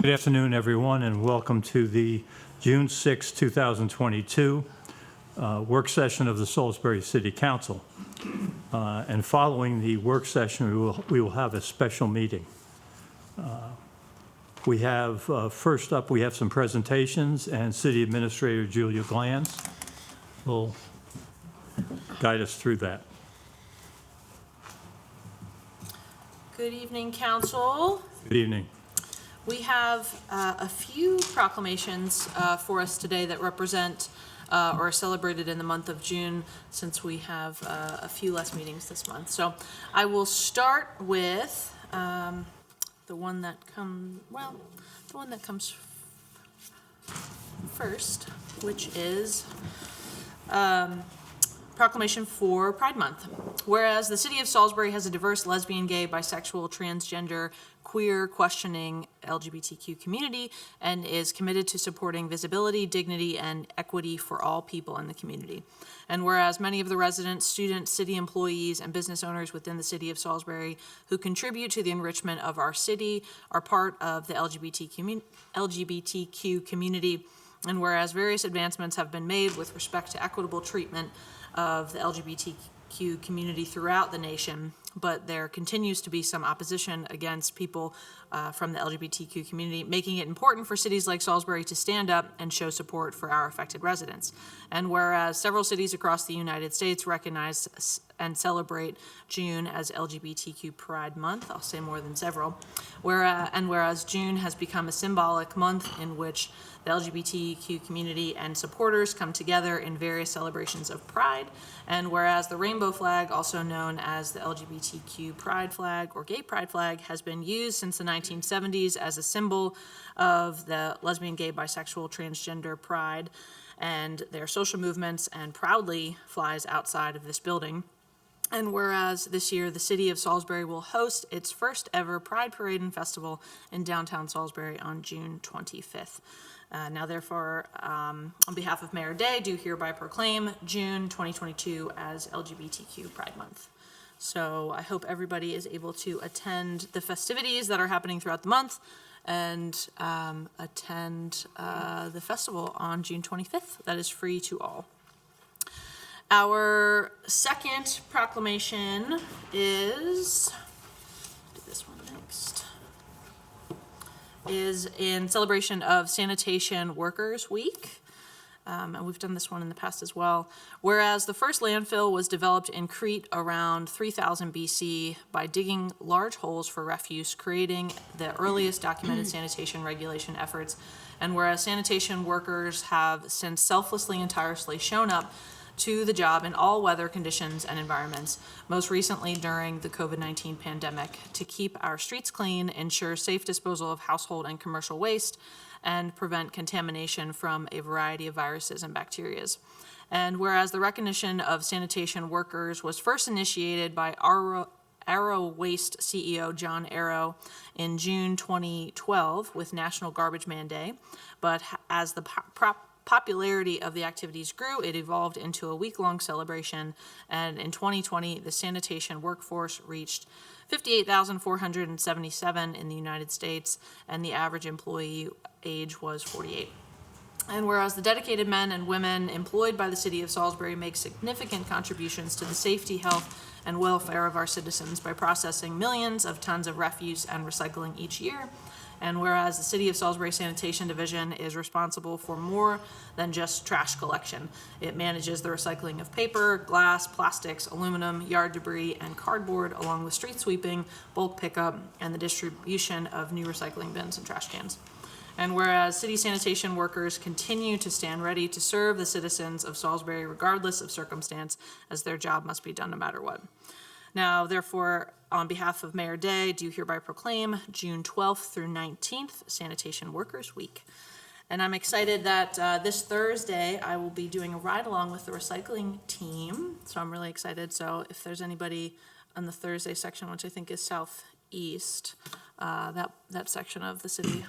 Good afternoon, everyone, and welcome to the June 6, 2022 work session of the Salisbury City Council. And following the work session, we will have a special meeting. We have, first up, we have some presentations, and City Administrator Julia Glantz will guide us through that. Good evening, Council. Good evening. We have a few proclamations for us today that represent or are celebrated in the month of June, since we have a few less meetings this month. So I will start with the one that comes first, which is Proclamation for Pride Month. Whereas the City of Salisbury has a diverse lesbian, gay, bisexual, transgender, queer, questioning LGBTQ community and is committed to supporting visibility, dignity, and equity for all people in the community. And whereas many of the residents, students, city employees, and business owners within the City of Salisbury who contribute to the enrichment of our city are part of the LGBTQ community, and whereas various advancements have been made with respect to equitable treatment of the LGBTQ community throughout the nation, but there continues to be some opposition against people from the LGBTQ community, making it important for cities like Salisbury to stand up and show support for our affected residents. And whereas several cities across the United States recognize and celebrate June as LGBTQ Pride Month, I'll say more than several, whereas June has become a symbolic month in which the LGBTQ community and supporters come together in various celebrations of Pride, and whereas the rainbow flag, also known as the LGBTQ Pride flag or Gay Pride flag, has been used since the 1970s as a symbol of the lesbian, gay, bisexual, transgender pride and their social movements, and proudly flies outside of this building. And whereas this year the City of Salisbury will host its first ever Pride Parade and Festival in downtown Salisbury on June 25th. Now, therefore, on behalf of Mayor Day, do hereby proclaim June 2022 as LGBTQ Pride Month. So I hope everybody is able to attend the festivities that are happening throughout the month and attend the festival on June 25th. That is free to all. Our second proclamation is, do this one next, is in celebration of Sanitation Workers Week. And we've done this one in the past as well. Whereas the first landfill was developed in Crete around 3000 BC by digging large holes for refuse, creating the earliest documented sanitation regulation efforts. And whereas sanitation workers have since selflessly and tirelessly shown up to the job in all weather conditions and environments, most recently during the COVID-19 pandemic, to keep our streets clean, ensure safe disposal of household and commercial waste, and prevent contamination from a variety of viruses and bacteria. And whereas the recognition of sanitation workers was first initiated by Arrow Waste CEO John Arrow in June 2012 with National Garbage Man Day, but as the popularity of the activities grew, it evolved into a week-long celebration, and in 2020, the sanitation workforce reached 58,477 in the United States, and the average employee age was 48. And whereas the dedicated men and women employed by the City of Salisbury make significant contributions to the safety, health, and welfare of our citizens by processing millions of tons of refuse and recycling each year, and whereas the City of Salisbury Sanitation Division is responsible for more than just trash collection. It manages the recycling of paper, glass, plastics, aluminum, yard debris, and cardboard, along with street sweeping, bulk pickup, and the distribution of new recycling bins and trash cans. And whereas city sanitation workers continue to stand ready to serve the citizens of Salisbury regardless of circumstance, as their job must be done no matter what. Now, therefore, on behalf of Mayor Day, do hereby proclaim June 12th through 19th Sanitation Workers Week. And I'm excited that this Thursday I will be doing a ride-along with the recycling team. So I'm really excited. So if there's anybody on the Thursday section, which I think is southeast, that section of the city.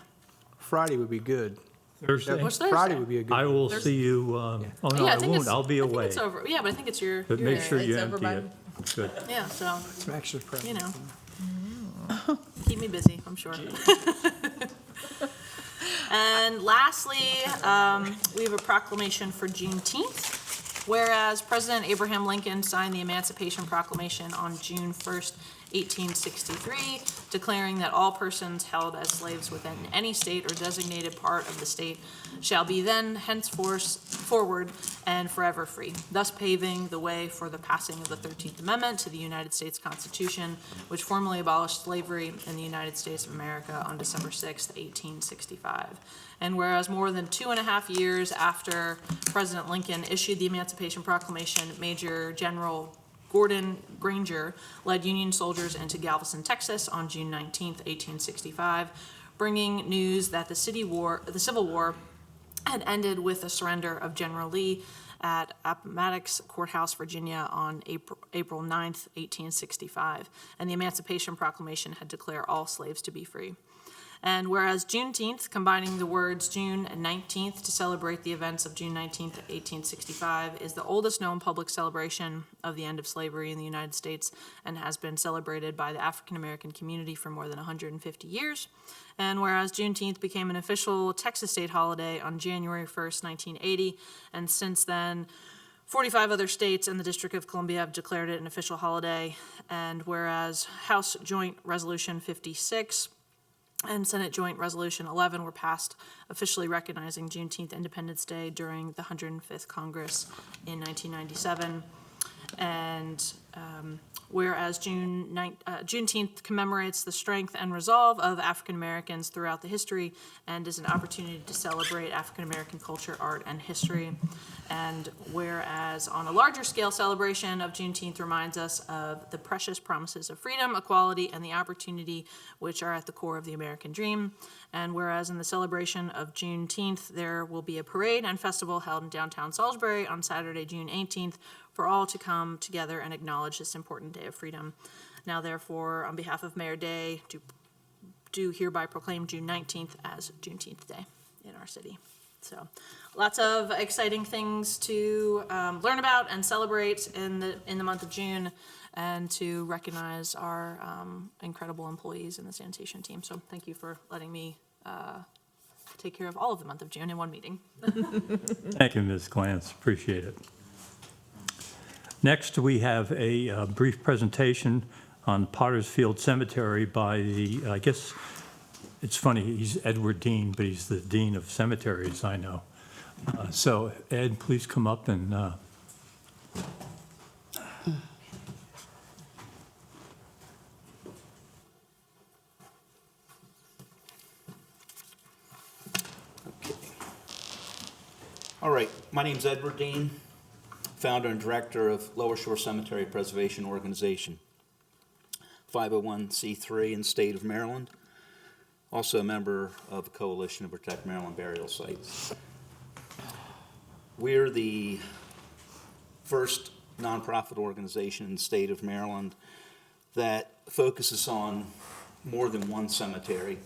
Friday would be good. Thursday? What's Thursday? Friday would be a good. I will see you, oh no, Yeah, I won't, I'll be I think away. it's over. Yeah, but I think it's your. But make sure you it's over empty by- it. Good. Yeah, so, Some extra presents. you know, keep me busy, I'm sure. And lastly, we have a proclamation for Juneteenth. Whereas President Abraham Lincoln signed the Emancipation Proclamation on June 1st, 1863, declaring that all persons held as slaves within any state or designated part of the state shall be then henceforth forward and forever free, thus paving the way for the passing of the 13th Amendment to the United States Constitution, which formally abolished slavery in the United States of America on December 6, 1865. And whereas more than 2.5 years after President Lincoln issued the Emancipation Proclamation, Major General Gordon Granger led Union soldiers into Galveston, Texas on June 19, 1865, bringing news that the Civil War had ended with the surrender of General Lee at Appomattox Courthouse, Virginia on April 9, 1865, and the Emancipation Proclamation had declared all slaves to be free. And whereas Juneteenth, combining the words June and 19th to celebrate the events of June 19th, 1865, is the oldest known public celebration of the end of slavery in the United States and has been celebrated by the African American community for more than 150 years. And whereas Juneteenth became an official Texas state holiday on January 1st, 1980, and since then 45 other states and the District of Columbia have declared it an official holiday. And whereas House Joint Resolution 56 and Senate Joint Resolution 11 were passed officially recognizing Juneteenth Independence Day during the 105th Congress in 1997. And whereas Juneteenth commemorates the strength and resolve of African Americans throughout the history and is an opportunity to celebrate African American culture, art, and history. And whereas on a larger scale celebration of Juneteenth reminds us of the precious promises of freedom, equality, and the opportunity which are at the core of the American dream. And whereas in the celebration of Juneteenth, there will be a parade and festival held in downtown Salisbury on Saturday, June 18th, for all to come together and acknowledge this important day of freedom. Now, therefore, on behalf of Mayor Day, do hereby proclaim June 19th as Juneteenth Day in our city. So, lots of exciting things to learn about and celebrate in the month of June, and to recognize our incredible employees in the sanitation team. So, thank you for letting me take care of all of the month of June in one meeting. Thank you, Ms. Glantz. Appreciate it. Next, we have a brief presentation on Pottersfield Cemetery by I guess it's funny, he's Edward Dean, but he's the Dean of Cemeteries, I know. So, Ed, please come up and... All right, my name's Edward Dean, founder and director of Lower Shore Cemetery Preservation Organization, 501c3 in the state of Maryland, also a member of the Coalition to Protect Maryland Burial Sites. We're the first nonprofit organization in the state of Maryland that focuses on more than one cemetery.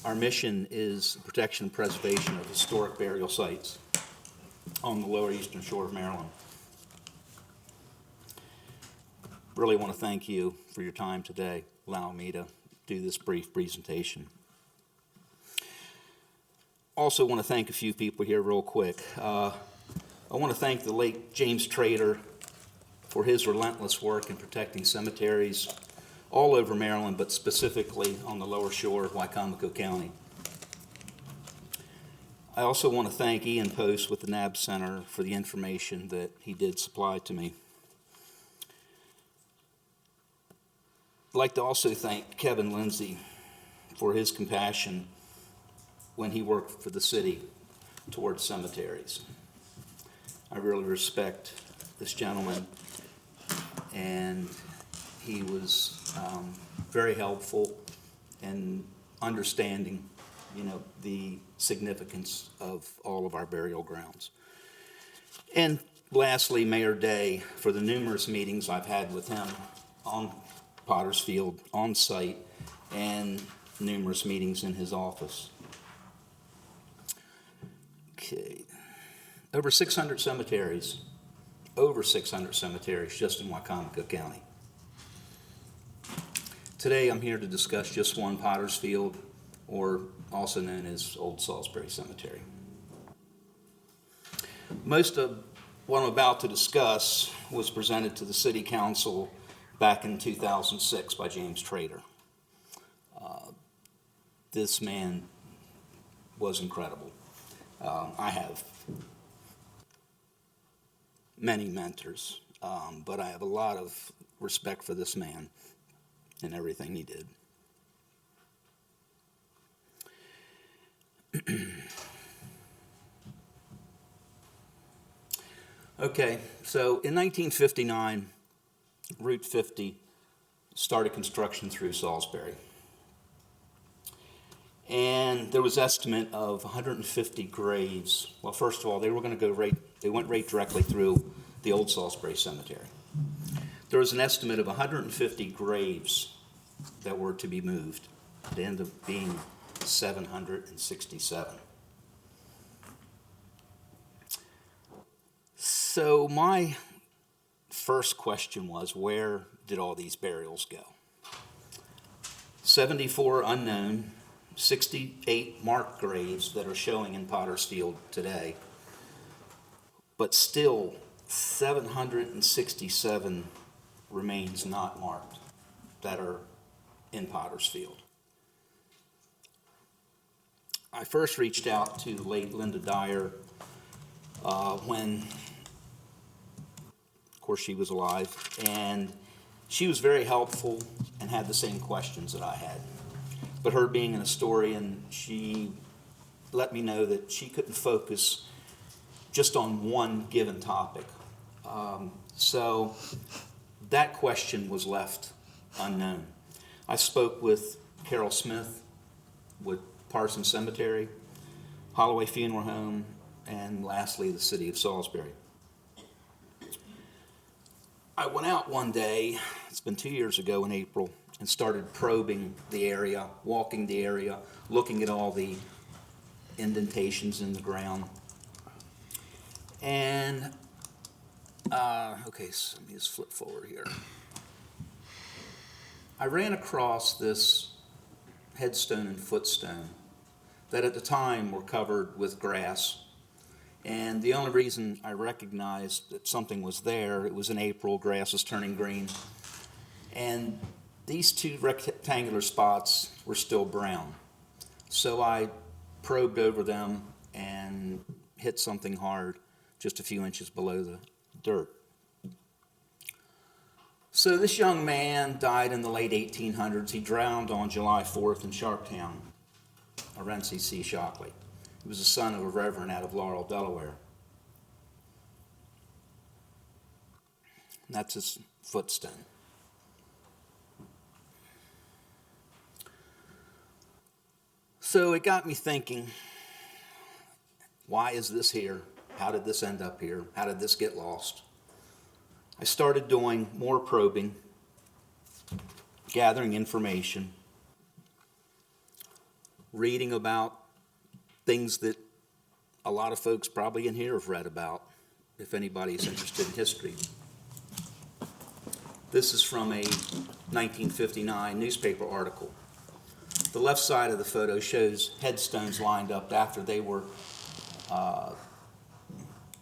Our mission is the protection and preservation of historic burial sites on the lower eastern shore of Maryland. Really want to thank you for your time today, allowing me to do this brief presentation. Also want to thank a few people here real quick. I want to thank the late James Trader for his relentless work in protecting cemeteries all over Maryland, but specifically on the lower shore of Wycomico County. I also want to thank Ian Post with the NAB Center for the information that he did supply to me. I'd like to also thank Kevin Lindsay for his compassion when he worked for the city towards cemeteries. I really respect this gentleman, and he was very helpful in understanding, the significance of all of our burial grounds. And lastly, Mayor Day, for the numerous meetings I've had with him on Pottersfield, on site, and numerous meetings in his office. Okay. Over 600 cemeteries just in Wycomico County. Today I'm here to discuss just one Potter's Field, or also known as Old Salisbury Cemetery. Most of what I'm about to discuss was presented to the City Council back in 2006 by James Trader. This man was incredible. I have many mentors, but I have a lot of respect for this man and everything he did. Okay, so in 1959, Route 50 started construction through Salisbury. And there was estimate of 150 graves. Well, first of all, they went right directly through the old Salisbury Cemetery. There was an estimate of 150 graves that were to be moved. It ended up being 767. So my first question was, where did all these burials go? 74 unknown, 68 marked graves that are showing in Potter's Field today, but still 767 remains not marked that are in Potter's Field. I first reached out to late Linda Dyer when, of course, she was alive, and she was very helpful and had the same questions that I had. But her being an historian, she let me know that she couldn't focus just on one given topic. So that question was left unknown. I spoke with Carol Smith with Parsons Cemetery, Holloway Funeral Home, and lastly, the city of Salisbury. I went out one day, it's been 2 years ago in April, and started probing the area, walking the area, looking at all the indentations in the ground. And, okay, so let me just flip forward here. I ran across this headstone and footstone that at the time were covered with grass. And the only reason I recognized that something was there, it was in April, grass was turning green. And these two rectangular spots were still brown. So I probed over them and hit something hard just a few inches below the dirt. So this young man died in the late 1800s. He drowned on July 4th in Sharptown, Rensselaer C. Shockley. He was the son of a reverend out of Laurel, Delaware. And that's his footstone. So it got me thinking, why is this here? How did this end up here? How did this get lost? I started doing more probing, gathering information, reading about things that a lot of folks probably in here have read about, if anybody's interested in history. This is from a 1959 newspaper article. The left side of the photo shows headstones lined up after they were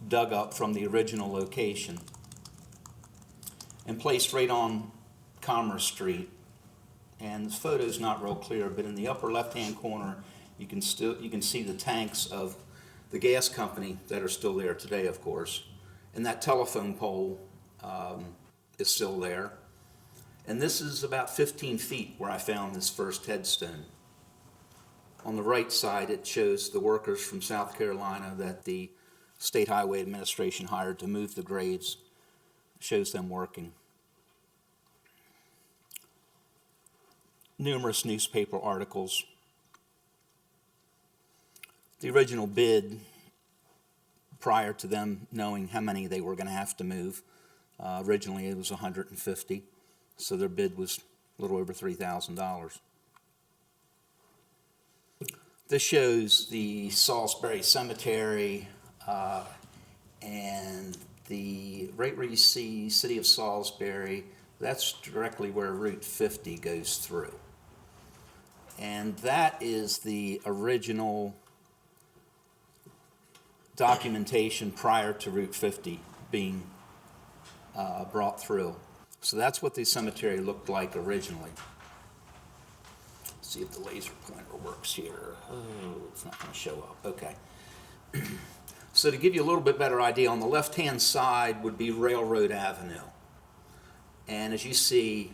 dug up from the original location and placed right on Commerce Street. And the photo's not real clear, but in the upper left-hand corner, you can see the tanks of the gas company that are still there today, of course. And that telephone pole is still there. And this is about 15 feet where I found this first headstone. On the right side, it shows the workers from South Carolina that the State Highway Administration hired to move the graves. It shows them working. Numerous newspaper articles. The original bid, prior to them knowing how many they were going to have to move, originally it was 150, so their bid was a little over $3,000. This shows the Salisbury Cemetery, and right where you see City of Salisbury, That's directly where Route 50 goes through. And that is the original documentation prior to Route 50 being brought through. So that's what the cemetery looked like originally. Let's see if the laser pointer works here. Oh, it's not going to show up. Okay. So to give you a little bit better idea, on the left-hand side would be Railroad Avenue. And as you see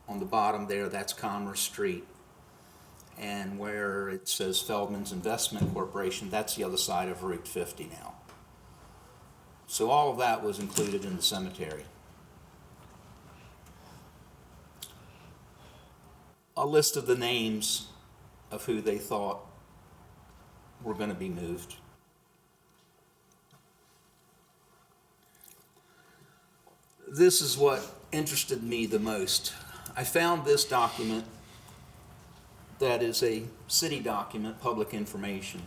on the bottom there, that's Commerce Street. And where it says Feldman's Investment Corporation, that's the other side of Route 50 now. So all of that was included in the cemetery. A list of the names of who they thought were going to be moved. This is what interested me the most. I found this document that is a city document, public information.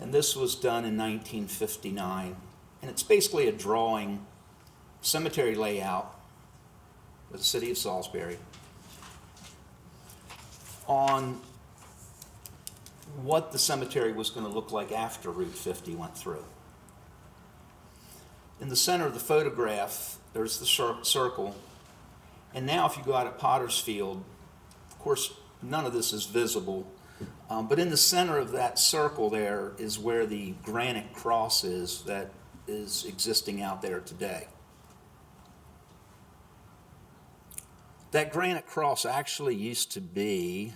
And this was done in 1959. And it's basically a drawing, cemetery layout of the city of Salisbury on what the cemetery was going to look like after Route 50 went through. In the center of the photograph, there's the circle. And now if you go out at Potter's Field, of course, none of this is visible, but in the center of that circle there is where the granite cross is that is existing out there today. That granite cross actually used to be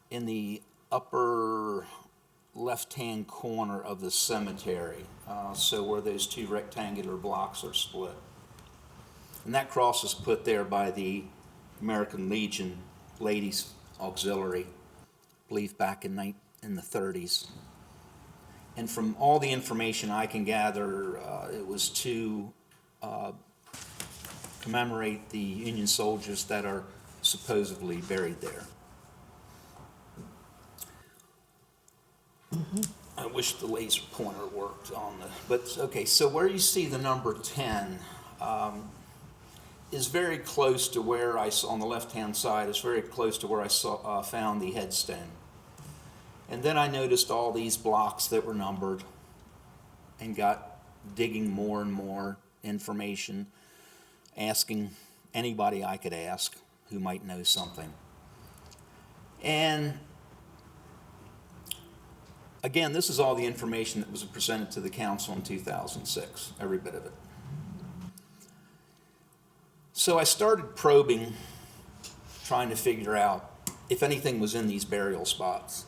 in the upper left-hand corner of the cemetery, so where those two rectangular blocks are split. And that cross was put there by the American Legion Ladies Auxiliary, I believe back in the 30s. And from all the information I can gather, it was to commemorate the Union soldiers that are supposedly buried there. I wish the laser pointer worked on the, but okay, so where you see the number 10 is very close to where I saw, on the left-hand side, is very close to where I saw, found the headstone. And then I noticed all these blocks that were numbered and got digging more and more information, asking anybody I could ask who might know something. And again, this is all the information that was presented to the council in 2006, every bit of it. So I started probing, trying to figure out if anything was in these burial spots.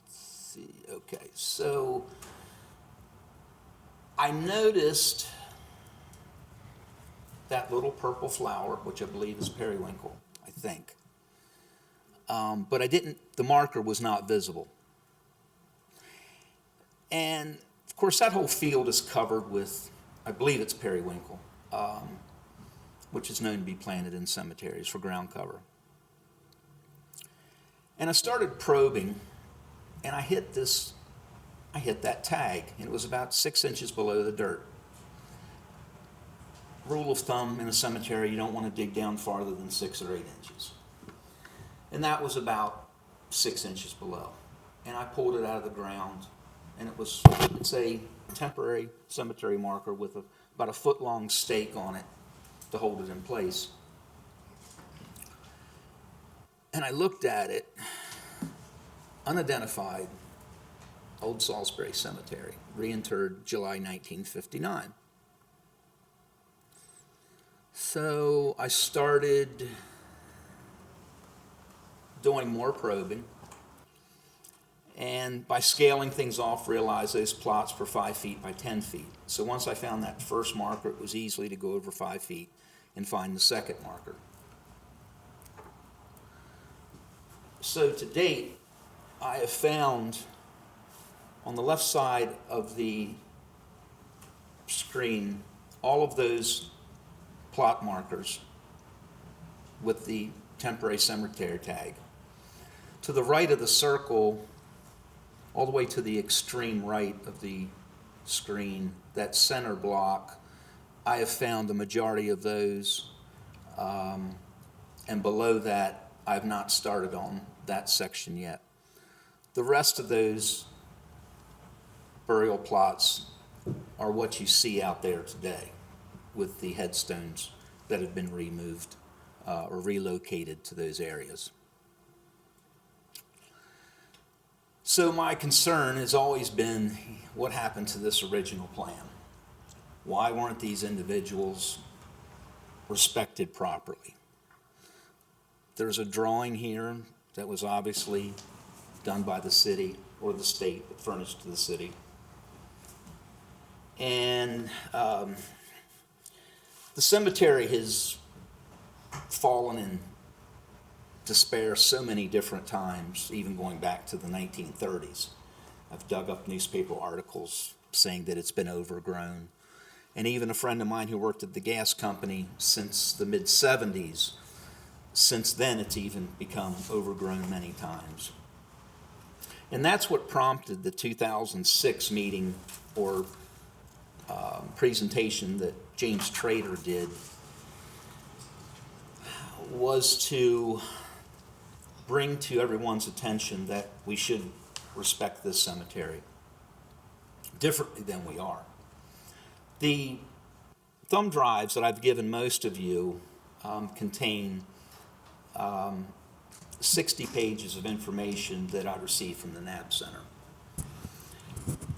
Let's see, okay, so I noticed that little purple flower, which I believe is periwinkle, I think. But the marker was not visible. And of course that whole field is covered with, I believe it's periwinkle, which is known to be planted in cemeteries for ground cover. And I started probing, and I hit that tag, and it was about 6 inches below the dirt. Rule of thumb in a cemetery, you don't want to dig down farther than 6 or 8 inches. And that was about 6 inches below. And I pulled it out of the ground, and it's a temporary cemetery marker with about a foot-long stake on it to hold it in place. And I looked at it, unidentified, Old Salisbury Cemetery, reinterred July 1959. So I started doing more probing, and by scaling things off, realized those plots were 5 feet by 10 feet. So once I found that first marker, it was easily to go over 5 feet and find the second marker. So to date, I have found on the left side of the screen all of those plot markers with the temporary cemetery tag. To the right of the circle, all the way to the extreme right of the screen, that center block, I have found the majority of those. And below that, I've not started on that section yet. The rest of those burial plots are what you see out there today with the headstones that have been removed or relocated to those areas. So my concern has always been, what happened to this original plan? Why weren't these individuals respected properly? There's a drawing here that was obviously done by the city or the state, but furnished to the city. And the cemetery has fallen in despair so many different times, even going back to the 1930s. I've dug up newspaper articles saying that it's been overgrown. And even a friend of mine who worked at the gas company since the mid-70s, since then it's even become overgrown many times. And that's what prompted the 2006 meeting or presentation that James Trader did, was to bring to everyone's attention that we should respect this cemetery differently than we are. The thumb drives that I've given most of you contain 60 pages of information that I received from the NAB Center.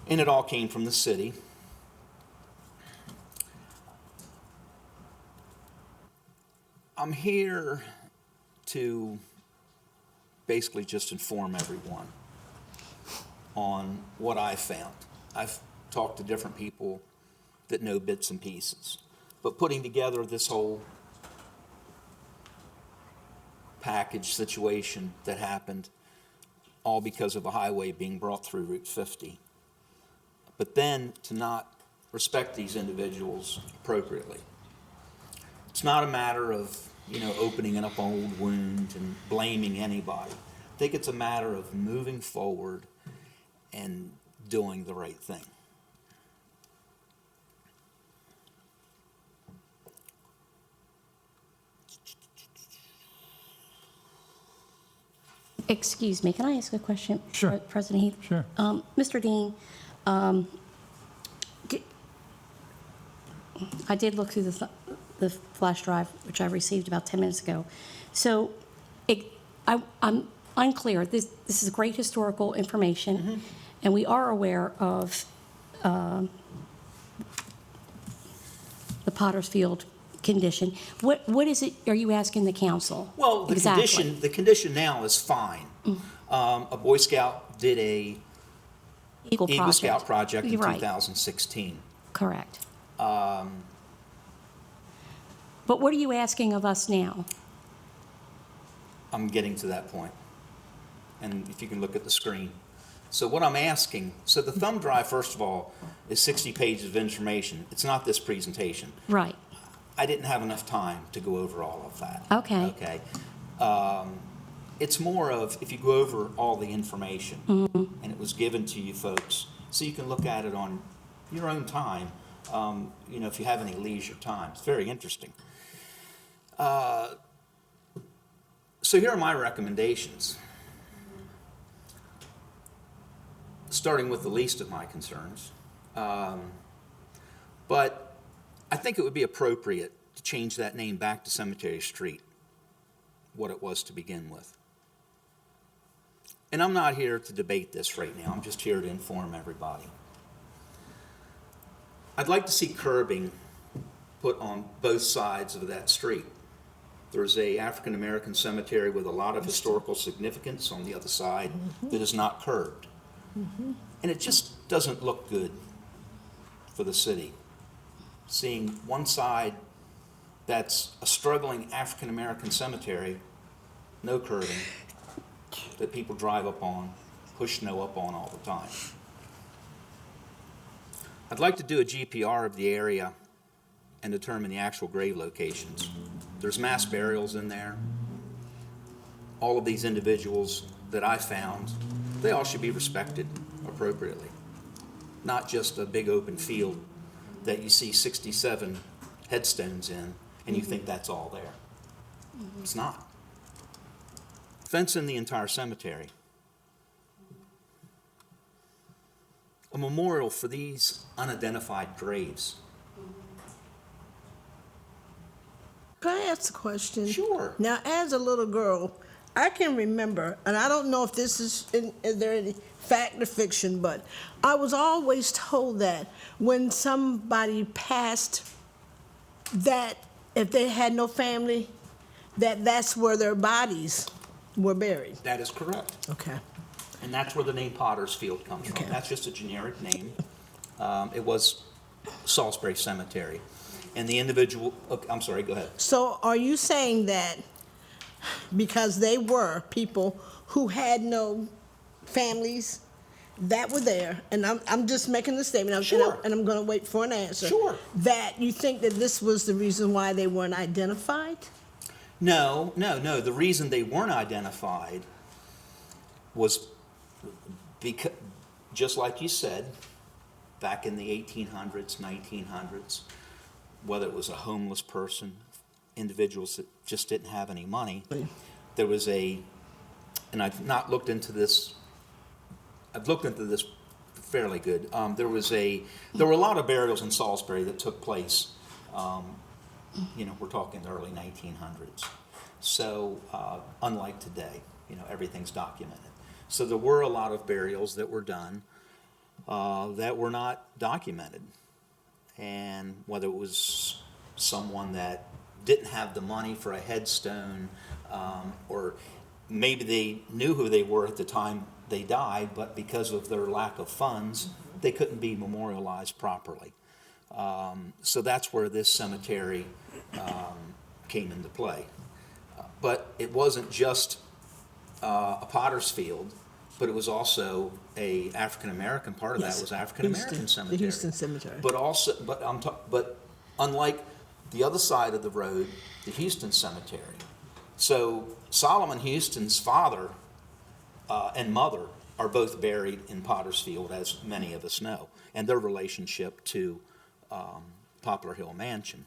And it all came from the city. I'm here to basically just inform everyone on what I found. I've talked to different people that know bits and pieces, but putting together this whole package situation that happened, all because of a highway being brought through Route 50. But then to not respect these individuals appropriately. It's not a matter of, opening up an old wound and blaming anybody. I think it's a matter of moving forward and doing the right thing. Excuse me, can I ask a question? Sure. President Heath? Sure. Mr. Dean, I did look through the flash drive, which I received about 10 minutes ago. So I'm unclear. This is great historical information, and we are aware of the Pottersfield condition. What is it, are you asking the council? Well, the exactly? the condition now is fine. A Boy Scout did a Eagle Scout project in You're right. 2016. Correct. But what are you asking of us now? I'm getting to that point. And if you can look at the screen. So what I'm asking, so the thumb drive, first of all, is 60 pages of information. It's not this presentation. Right. I didn't have enough time to go over all of that. Okay. Okay. It's more of, if you go over all the information, and it was given to you folks, so you can look at it on your own time, if you have any leisure time. It's very interesting. So here are my recommendations. Starting with the least of my concerns. But I think it would be appropriate to change that name back to Cemetery Street, what it was to begin with. And I'm not here to debate this right now. I'm just here to inform everybody. I'd like to see curbing put on both sides of that street. There's a African American cemetery with a lot of historical significance on the other side that is not curbed. And it just doesn't look good for the city. Seeing one side that's a struggling African American cemetery, no curbing, that people drive up on, push snow up on all the time. I'd like to do a GPR of the area and determine the actual grave locations. There's mass burials in there. All of these individuals that I found, they all should be respected appropriately. Not just a big open field that you see 67 headstones in and you think that's all there. It's not. Fence in the entire cemetery. A memorial for these unidentified graves. Can I ask a question? Sure. Now, as a little girl, I can remember, and I don't know if this is there any fact or fiction, but I was always told that when somebody passed, that if they had no family, that's where their bodies were buried. That is correct. Okay. And that's where the name Potter's Field comes from. Okay. That's just a generic name. It was Salisbury Cemetery. And the individual, I'm sorry, go ahead. So are you saying that because they were people who had no families that were there, and I'm just making the statement, Sure. and I'm going to wait for an answer, Sure. that you think that this was the reason why they weren't identified? No. The reason they weren't identified was because, just like you said, back in the 1800s, 1900s, whether it was a homeless person, individuals that just didn't have any money, there was and I've not looked into this, I've looked into this fairly good. There were a lot of burials in Salisbury that took place, we're talking the early 1900s. So, unlike today, everything's documented. So there were a lot of burials that were done that were not documented. And whether it was someone that didn't have the money for a headstone, or maybe they knew who they were at the time they died, but because of their lack of funds, they couldn't be memorialized properly. So that's where this cemetery came into play. But it wasn't just a potter's field, but it was also a African American part of Yes. that was African American Houston, cemetery. the Houston Cemetery. But unlike the other side of the road, the Houston Cemetery. So Solomon Houston's father and mother are both buried in Potter's Field, as many of us know, and their relationship to Poplar Hill Mansion.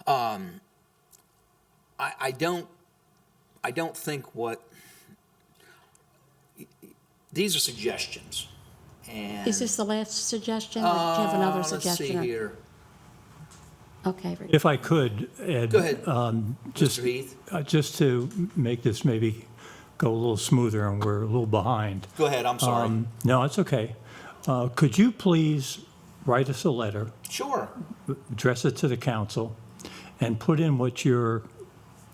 I don't think what these are suggestions. And Is this the last suggestion, or do you have another suggestion? Let's see here. Okay. If I could, Ed. Go ahead, Just, Mr. Heath. just to make this maybe go a little smoother, and we're a little behind. Go ahead, I'm sorry. No, it's okay. Could you please write us a letter, Sure. address it to the council, and put in what your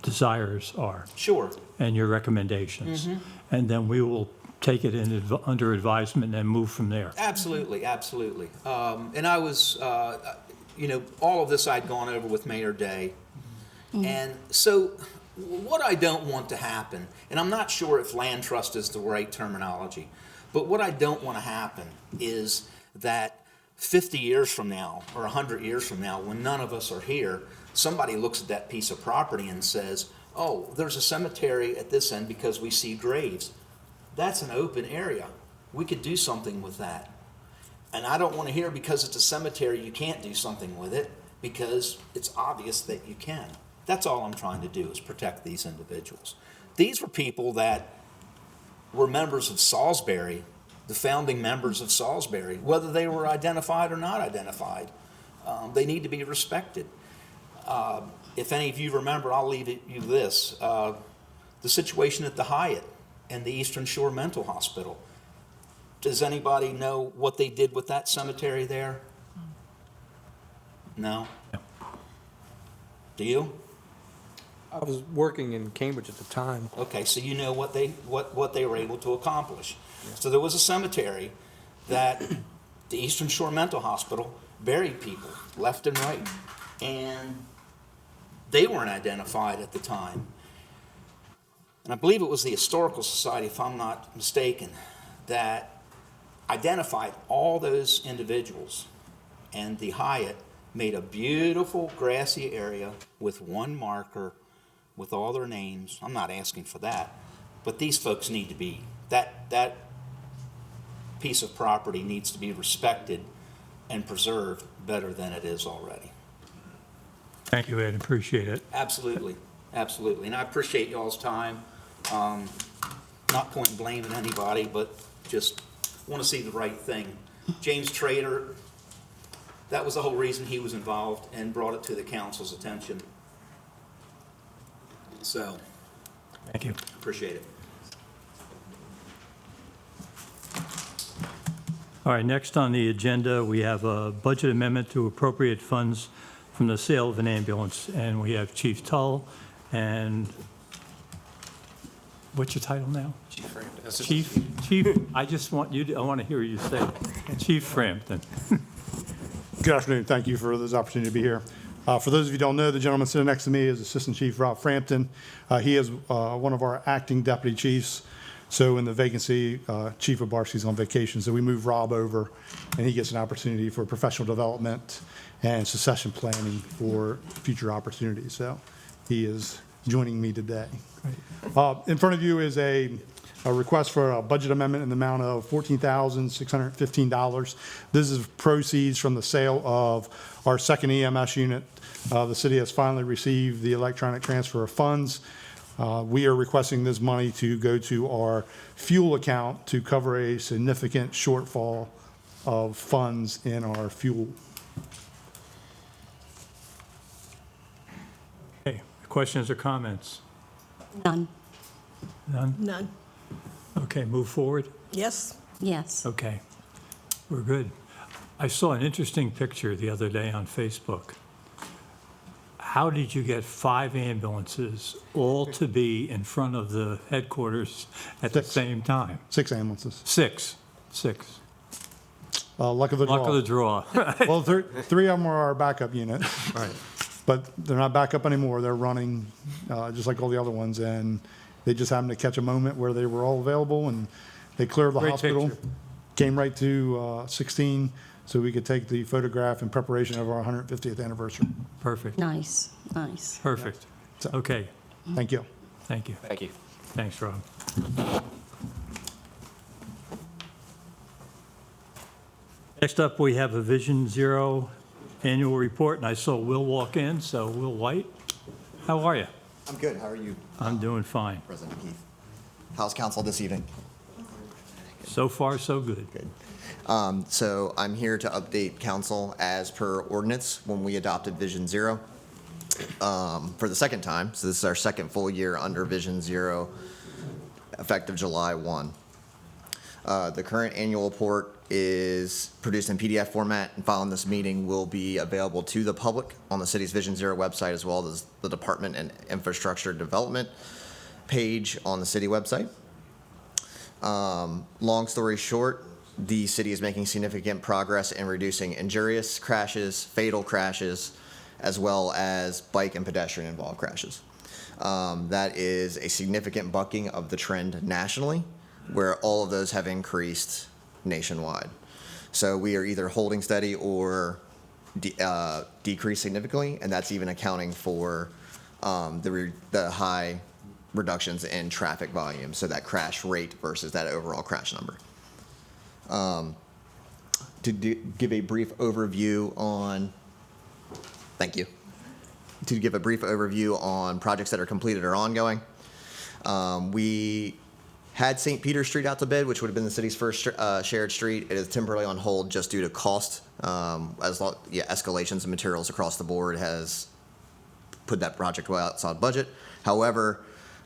desires are Sure. and your recommendations? And then we will take it under advisement and move from there. Absolutely. And I was, all of this I'd gone over with Mayor Day. And so what I don't want to happen, and I'm not sure if land trust is the right terminology, but what I don't want to happen is that 50 years from now or 100 years from now, when none of us are here, somebody looks at that piece of property and says, oh, there's a cemetery at this end because we see graves. That's an open area. We could do something with that. And I don't want to hear because it's a cemetery you can't do something with it, because it's obvious that you can. That's all I'm trying to do, is protect these individuals. These were people that were members of Salisbury, the founding members of Salisbury, whether they were identified or not identified. They need to be respected. If any of you remember, I'll leave you this. The situation at the Hyatt and the Eastern Shore Mental Hospital. Does anybody know what they did with that cemetery there? No? Do you? I was working in Cambridge at the time. Okay, so you know what they were able to accomplish. So there was a cemetery that the Eastern Shore Mental Hospital buried people left and right, and they weren't identified at the time. And I believe it was the Historical Society, if I'm not mistaken, that identified all those individuals, and the Hyatt made a beautiful grassy area with one marker with all their names. I'm not asking for that, But these folks need to be, that piece of property needs to be respected and preserved better than it is already. Thank you, Ed, appreciate it. Absolutely, absolutely. And I appreciate y'all's time. Not pointing blame at anybody, but just want to see the right thing. James Trader, that was the whole reason he was involved and brought it to the council's attention. So, Thank you. appreciate it. All right, next on the agenda, we have a budget amendment to appropriate funds from the sale of an ambulance, and we have Chief Tull and, what's your title now? Chief, I just want you to, I want to hear you say it. Chief Frampton. Good afternoon. Thank you for this opportunity to be here. For those of you who don't know, the gentleman sitting next to me is Assistant Chief Rob Frampton. He is one of our acting deputy chiefs. So in the vacancy, Chief Obarski's on vacation, so we move Rob over, and he gets an opportunity for professional development and succession planning for future opportunities. So he is joining me today. In front of you is a request for a budget amendment in the amount of $14,615. This is proceeds from the sale of our second EMS unit. The city has finally received the electronic transfer of funds. We are requesting this money to go to our fuel account to cover a significant shortfall of funds in our fuel. Okay, questions or comments? None. None? None. Okay, move forward? Yes. Yes. Okay, we're good. I saw an interesting picture the other day on Facebook. How did you get 5 ambulances all to be in front of the headquarters at the 6. same time? 6 ambulances. Six. Luck of the draw. Luck of the draw. Well, 3 of them are our backup unit. Right. But they're not backup anymore. They're running just like all the other ones, and they just happened to catch a moment where they were all available, and they cleared the Great hospital, picture. came right to 16, so we could take the photograph in preparation of our 150th anniversary. Perfect, Nice, nice. perfect. Okay, Thank you. thank you. Thank you. Thanks, Rob. Next up, we have a Vision Zero annual report, and I saw Will walk in, so Will White, how are you? I'm good. How are you, I'm doing fine. President Keith? How's council this evening? So far, so good. Good. So I'm here to update council as per ordinance when we adopted Vision Zero for the second time. So this is our second full year under Vision Zero, effective July 1. The current annual report is produced in PDF format, and following this meeting will be available to the public on the city's Vision Zero website, as well as the Department and Infrastructure Development page on the city website. Long story short, the city is making significant progress in reducing injurious crashes, fatal crashes, as well as bike and pedestrian involved crashes. That is a significant bucking of the trend nationally, where all of those have increased nationwide. So we are either holding steady or decreased significantly, and that's even accounting for the high reductions in traffic volume, so that crash rate versus that overall crash number. To give a brief overview on, thank you. To give a brief overview on projects that are completed or ongoing. We had St. Peter Street out to bid, which would have been the city's first shared street. It is temporarily on hold just due to cost. Escalations in materials across the board has put that project well outside budget. However,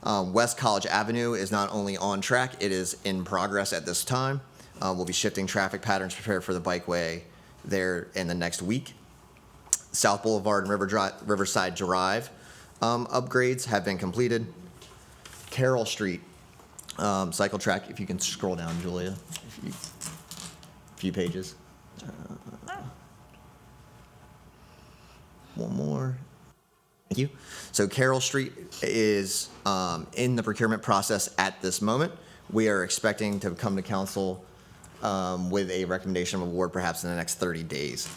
West College Avenue is not only on track, it is in progress at this time. We'll be shifting traffic patterns prepared for the bikeway there in the next week. South Boulevard and Riverside Drive upgrades have been completed. Carroll Street cycle track, if you can scroll down, Julia, a few pages. One more. Thank you. So Carroll Street is in the procurement process at this moment. We are expecting to come to council with a recommendation of award perhaps in the next 30 days.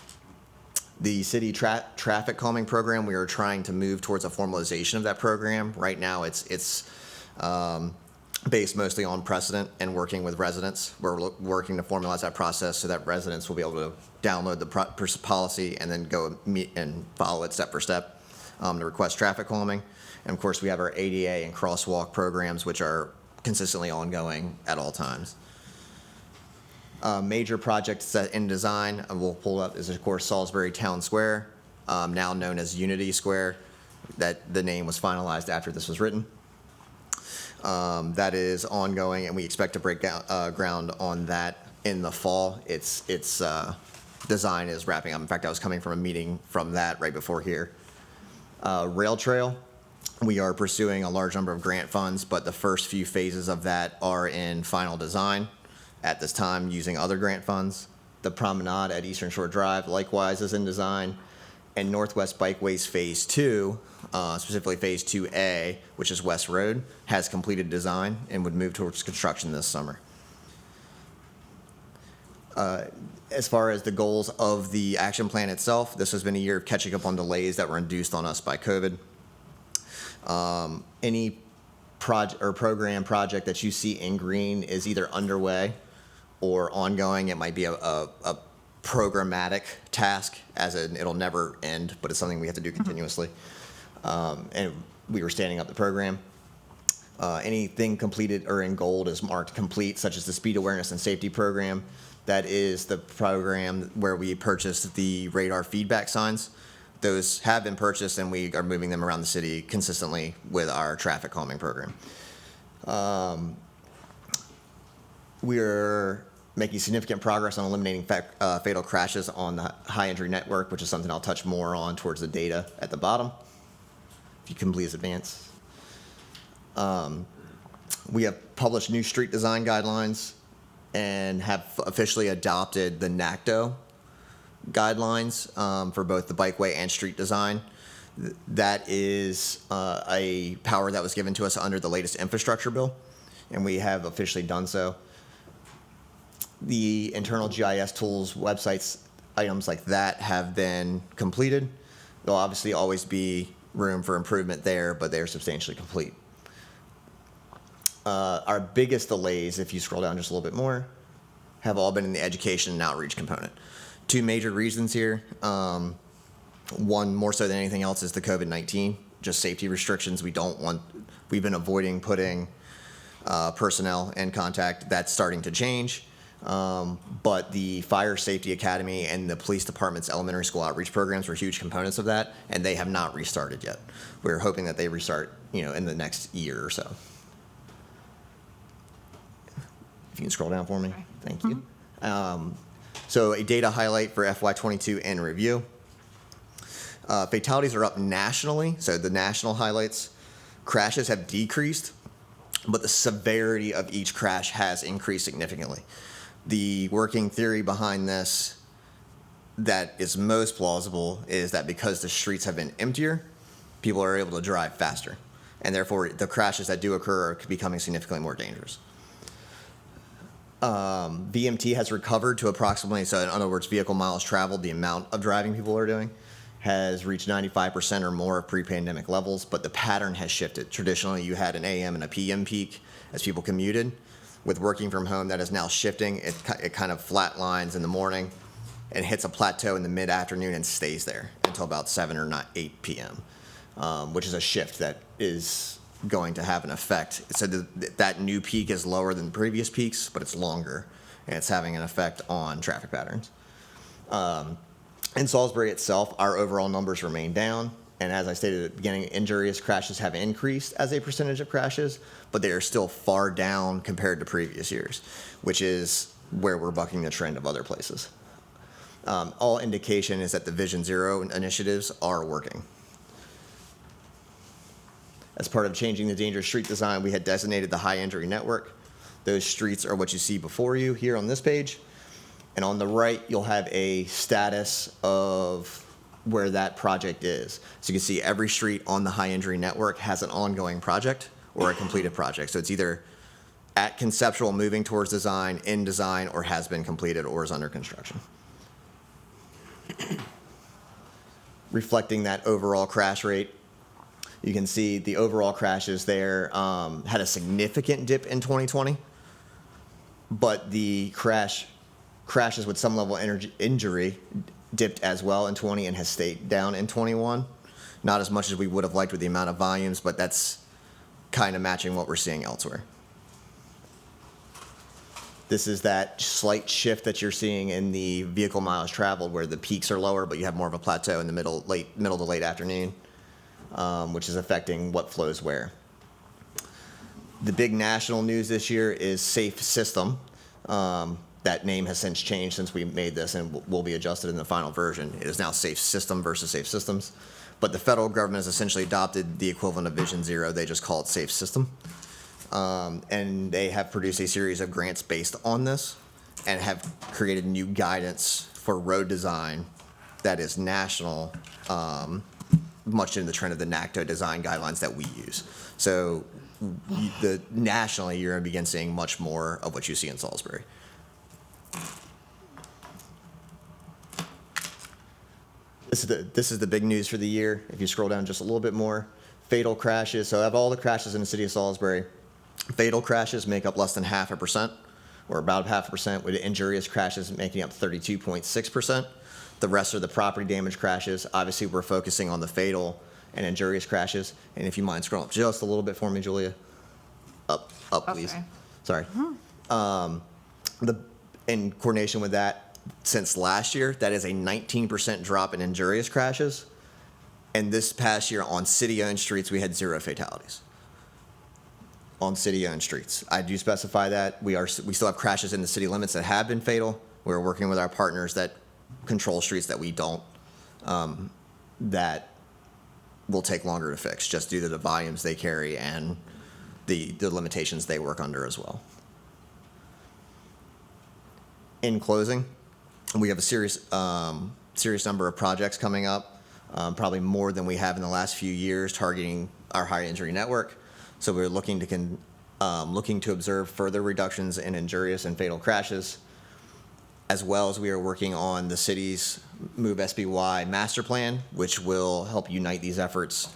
The city traffic calming program, we are trying to move towards a formalization of that program. Right now, it's based mostly on precedent and working with residents. We're working to formalize that process so that residents will be able to download the policy and then go meet and follow it step for step to request traffic calming. And of course, we have our ADA and crosswalk programs, which are consistently ongoing at all times. Major projects that in design, we'll pull up, is of course Salisbury Town Square, now known as Unity Square. That the name was finalized after this was written. That is ongoing, and we expect to break ground on that in the fall. Its design is wrapping up. In fact, I was coming from a meeting from that right before here. Rail Trail, we are pursuing a large number of grant funds, but the first few phases of that are in final design at this time using other grant funds. The promenade at Eastern Shore Drive likewise is in design. And Northwest Bikeways Phase 2, specifically Phase 2A, which is West Road, has completed design and would move towards construction this summer. As far as the goals of the action plan itself, this has been a year of catching up on delays that were induced on us by COVID. Any program project that you see in green is either underway or ongoing. It might be a programmatic task, as in it'll never end, but it's something we have to do continuously. And we were standing up the program. Anything completed or in gold is marked complete, such as the Speed Awareness and Safety Program. That is the program where we purchased the radar feedback signs. Those have been purchased, and we are moving them around the city consistently with our traffic calming program. We're making significant progress on eliminating fatal crashes on the high injury network, which is something I'll touch more on towards the data at the bottom. If you can please advance. We have published new street design guidelines and have officially adopted the NACDO guidelines for both the bikeway and street design. That is a power that was given to us under the latest infrastructure bill, and we have officially done so. The internal GIS tools, websites, items like that have been completed. There'll obviously always be room for improvement there, but they're substantially complete. Our biggest delays, if you scroll down just a little bit more, have all been in the education and outreach component. Two major reasons here. One, more so than anything else, is the COVID-19, just safety restrictions. We've been avoiding putting personnel in contact. That's starting to change. But the Fire Safety Academy and the police department's elementary school outreach programs were huge components of that, and they have not restarted yet. We're hoping that they restart, in the next year or so. If you can scroll down for me, thank you. So a data highlight for FY22 in review. Fatalities are up nationally, so the national highlights. Crashes have decreased, but the severity of each crash has increased significantly. The working theory behind this that is most plausible is that because the streets have been emptier, people are able to drive faster, and therefore the crashes that do occur are becoming significantly more dangerous. VMT has recovered to approximately, so in other words, vehicle miles traveled, the amount of driving people are doing, has reached 95% or more of pre-pandemic levels, but the pattern has shifted. Traditionally, you had an AM and a PM peak as people commuted. With working from home, that is now shifting. It kind of flatlines in the morning and hits a plateau in the mid-afternoon and stays there until about 7 or 8 p.m., which is a shift that is going to have an effect. So that new peak is lower than previous peaks, but it's longer, and it's having an effect on traffic patterns. In Salisbury itself, our overall numbers remain down. And as I stated at the beginning, injurious crashes have increased as a percentage of crashes, but they are still far down compared to previous years, which is where we're bucking the trend of other places. All indication is that the Vision Zero initiatives are working. As part of changing the dangerous street design, we had designated the high injury network. Those streets are what you see before you here on this page. And on the right, you'll have a status of where that project is. So you can see every street on the high injury network has an ongoing project or a completed project. So it's either at conceptual, moving towards design, in design, or has been completed or is under construction. Reflecting that overall crash rate, You can see the overall crashes there had a significant dip in 2020, but the crashes with some level of injury dipped as well in 20 and has stayed down in 21. Not as much as we would have liked with the amount of volumes, but that's kind of matching what we're seeing elsewhere. This is that slight shift that you're seeing in the vehicle miles traveled, where the peaks are lower, but you have more of a plateau in the middle to late afternoon, which is affecting what flows where. The big national news this year is Safe System. That name has since changed since we made this and will be adjusted in the final version. It is now Safe System versus Safe Systems. But the federal government has essentially adopted the equivalent of Vision Zero. They just call it Safe System. And they have produced a series of grants based on this and have created new guidance for road design that is national, much in the trend of the NACTO design guidelines that we use. So nationally, you're going to begin seeing much more of what you see in Salisbury. This is the big news for the year. If you scroll down just a little bit more, fatal crashes. So of all the crashes in the city of Salisbury, fatal crashes make up less than 0.5%, or about 0.5%, with injurious crashes making up 32.6%. The rest are the property damage crashes. Obviously, we're focusing on the fatal and injurious crashes. And if you mind scrolling up just a little bit for me, Julia. Up, please. Sorry. In coordination with that, since last year, that is a 19% drop in injurious crashes. And this past year on city-owned streets, we had 0 fatalities. On city-owned streets. I do specify that. We still have crashes in the city limits that have been fatal. We're working with our partners that control streets that we don't, that will take longer to fix, just due to the volumes they carry and the limitations they work under as well. In closing, we have a serious number of projects coming up, probably more than we have in the last few years, targeting our high injury network. So we're looking to observe further reductions in injurious and fatal crashes, as well as we are working on the city's Move SBY master plan, which will help unite these efforts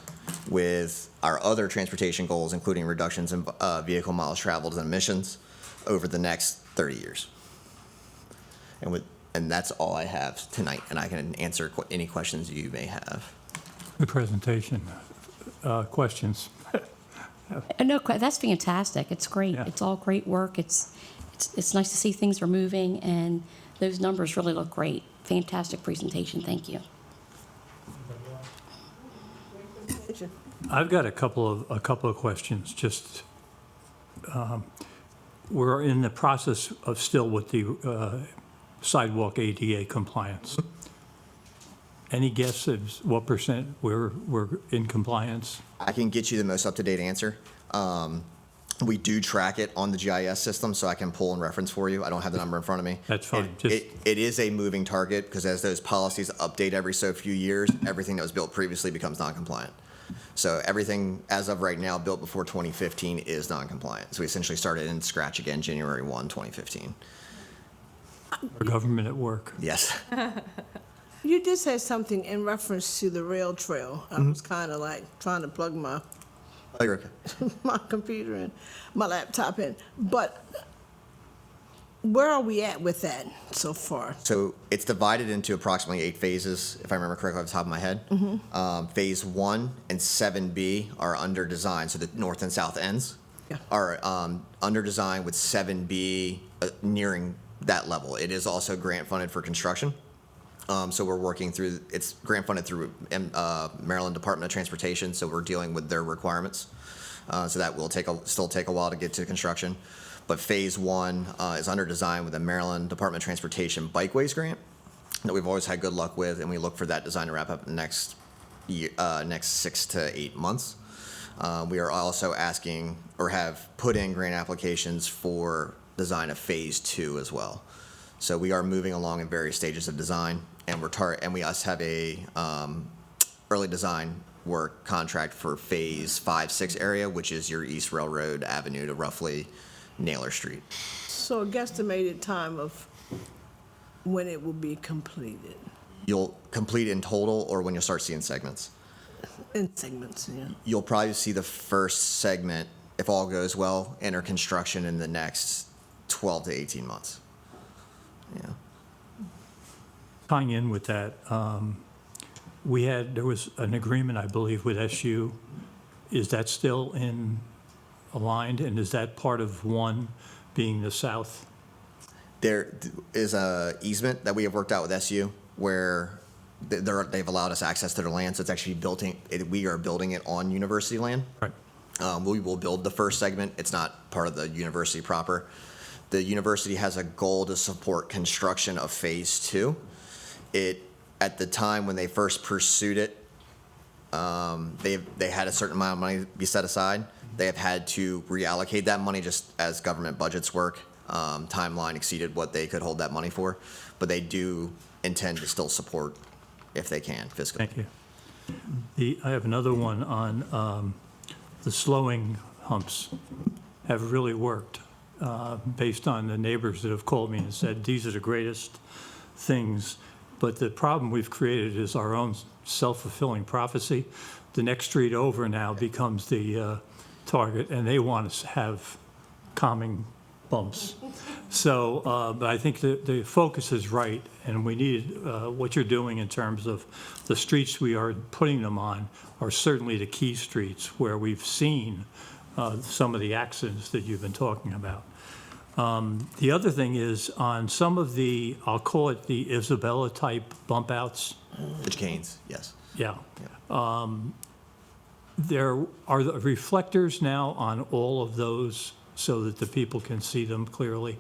with our other transportation goals, including reductions in vehicle miles traveled and emissions over the next 30 years. And that's all I have tonight, and I can answer any questions you may have. Good presentation. Questions? No, that's fantastic. It's great. Yeah. It's all great work. It's nice to see things are moving, and those numbers really look great. Fantastic presentation. Thank you. I've got a couple of questions. Just we're in the process of still with the sidewalk ADA compliance. Any guess of what percent we're in compliance? I can get you the most up-to-date answer. We do track it on the GIS system, so I can pull and reference for you. I don't have the number in front of me. That's fine. It is a moving target, because as those policies update every so few years, everything that was built previously becomes non-compliant. So everything, as of right now, built before 2015 is non-compliant. So we essentially started in scratch again January 1, 2015. Our government at work. Yes. You did say something in reference to the rail trail. I was kind of like trying to plug my Oh, you're okay. my computer and my laptop in. But where are we at with that so far? So it's divided into approximately 8 phases, if I remember correctly off the top of my head. Phase 1 and 7B are under design, so the north and south ends are under design, with 7B nearing that level. It is also grant funded for construction. So we're working through, it's grant funded through Maryland Department of Transportation, so we're dealing with their requirements. So that will still take a while to get to construction. But phase 1 is under design with the Maryland Department of Transportation Bikeways grant that we've always had good luck with, and we look for that design to wrap up in the next 6 to 8 months. We are also asking, or have put in grant applications for design of phase 2 as well. So we are moving along in various stages of design, and we also have a early design work contract for phase 5-6 area, which is your East Railroad Avenue to roughly Naylor Street. So a guesstimated time of when it will be completed. You'll complete in total, or when you'll start seeing segments? In segments, yeah. You'll probably see the first segment, if all goes well, enter construction in the next 12 to 18 months. Yeah. Tying in with that, there was an agreement, I believe, with SU. Is that still aligned, and is that part of one being the south? There is a easement that we have worked out with SU where they've allowed us access to their land, so it's actually we are building it on university land. Right. We will build the first segment. It's not part of the university proper. The university has a goal to support construction of phase 2. At the time when they first pursued it, they had a certain amount of money be set aside. They have had to reallocate that money just as government budgets work. Timeline exceeded what they could hold that money for, but they do intend to still support if they can fiscally. Thank you. I have another one on the slowing humps have really worked based on the neighbors that have called me and said, these are the greatest things. But the problem we've created is our own self-fulfilling prophecy. The next street over now becomes the target, and they want us to have calming bumps. So, but I think the focus is right, and we need, what you're doing in terms of the streets we are putting them on are certainly the key streets where we've seen some of the accidents that you've been talking about. The other thing is on some of the, I'll call it the Isabella type bump outs. The canes, yes. Yeah. There are the reflectors now on all of those so that the people can see them clearly?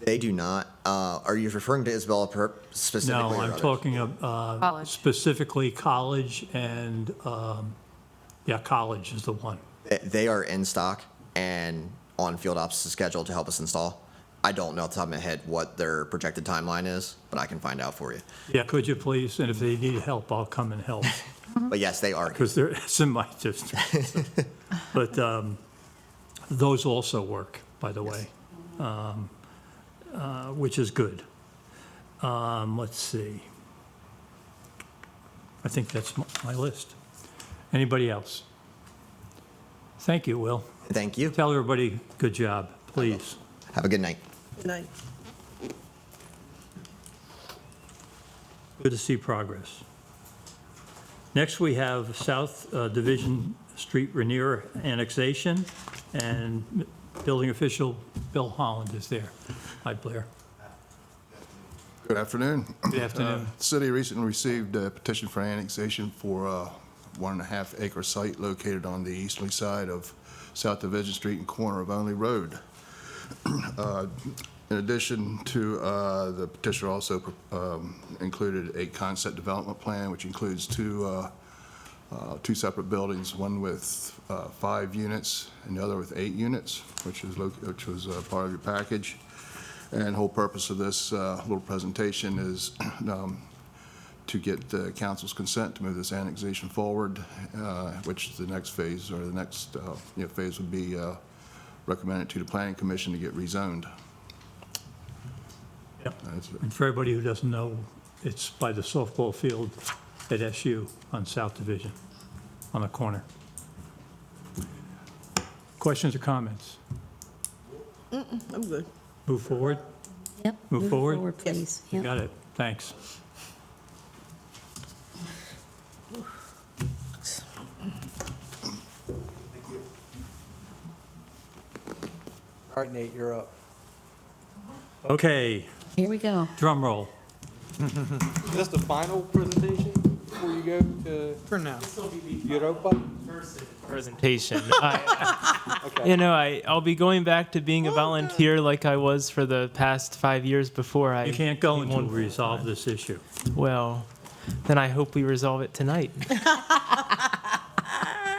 They do not. Are you referring to Isabella specifically? No, or I'm others? talking specifically College and, College is the one. They are in stock and on field ops schedule to help us install. I don't know off the top of my head what their projected timeline is, but I can find out for you. Yeah, could you please? And if they need help, I'll come and help. But yes, they are. Because it's in my district. But those also work, by the way, which is good. Let's see. I think that's my list. Anybody else? Thank you, Will. Thank you. Tell everybody, good job, please. Have a good night. Good night. Good to see progress. Next, we have South Division Street Rainier annexation, and building official Bill Holland is there. Hi, Blair. Good afternoon. Good afternoon. The city recently received a petition for annexation for a 1.5 acre site located on the easterly side of South Division Street and corner of Only Road. In addition to the petitioner also included a concept development plan, which includes two separate buildings, one with 5 units and the other with 8 units, which was part of your package. And the whole purpose of this little presentation is to get the council's consent to move this annexation forward, which the next phase, or the next phase would be recommended to the Planning Commission to get rezoned. Yep. And for everybody who doesn't know, it's by the softball field at SU on South Division, on the corner. Questions or comments? I'm good. Move forward? Yep. Move forward? Please. You Yep. got it. Thanks. All right, Nate, you're up. Okay, Here we go. drum roll. Is this the final presentation before you go to? For now. Europa? Presentation. I'll be going back to being a volunteer like I was for the past 5 years before I. You can't go came until on we resolve this issue. Well, then I hope we resolve it tonight.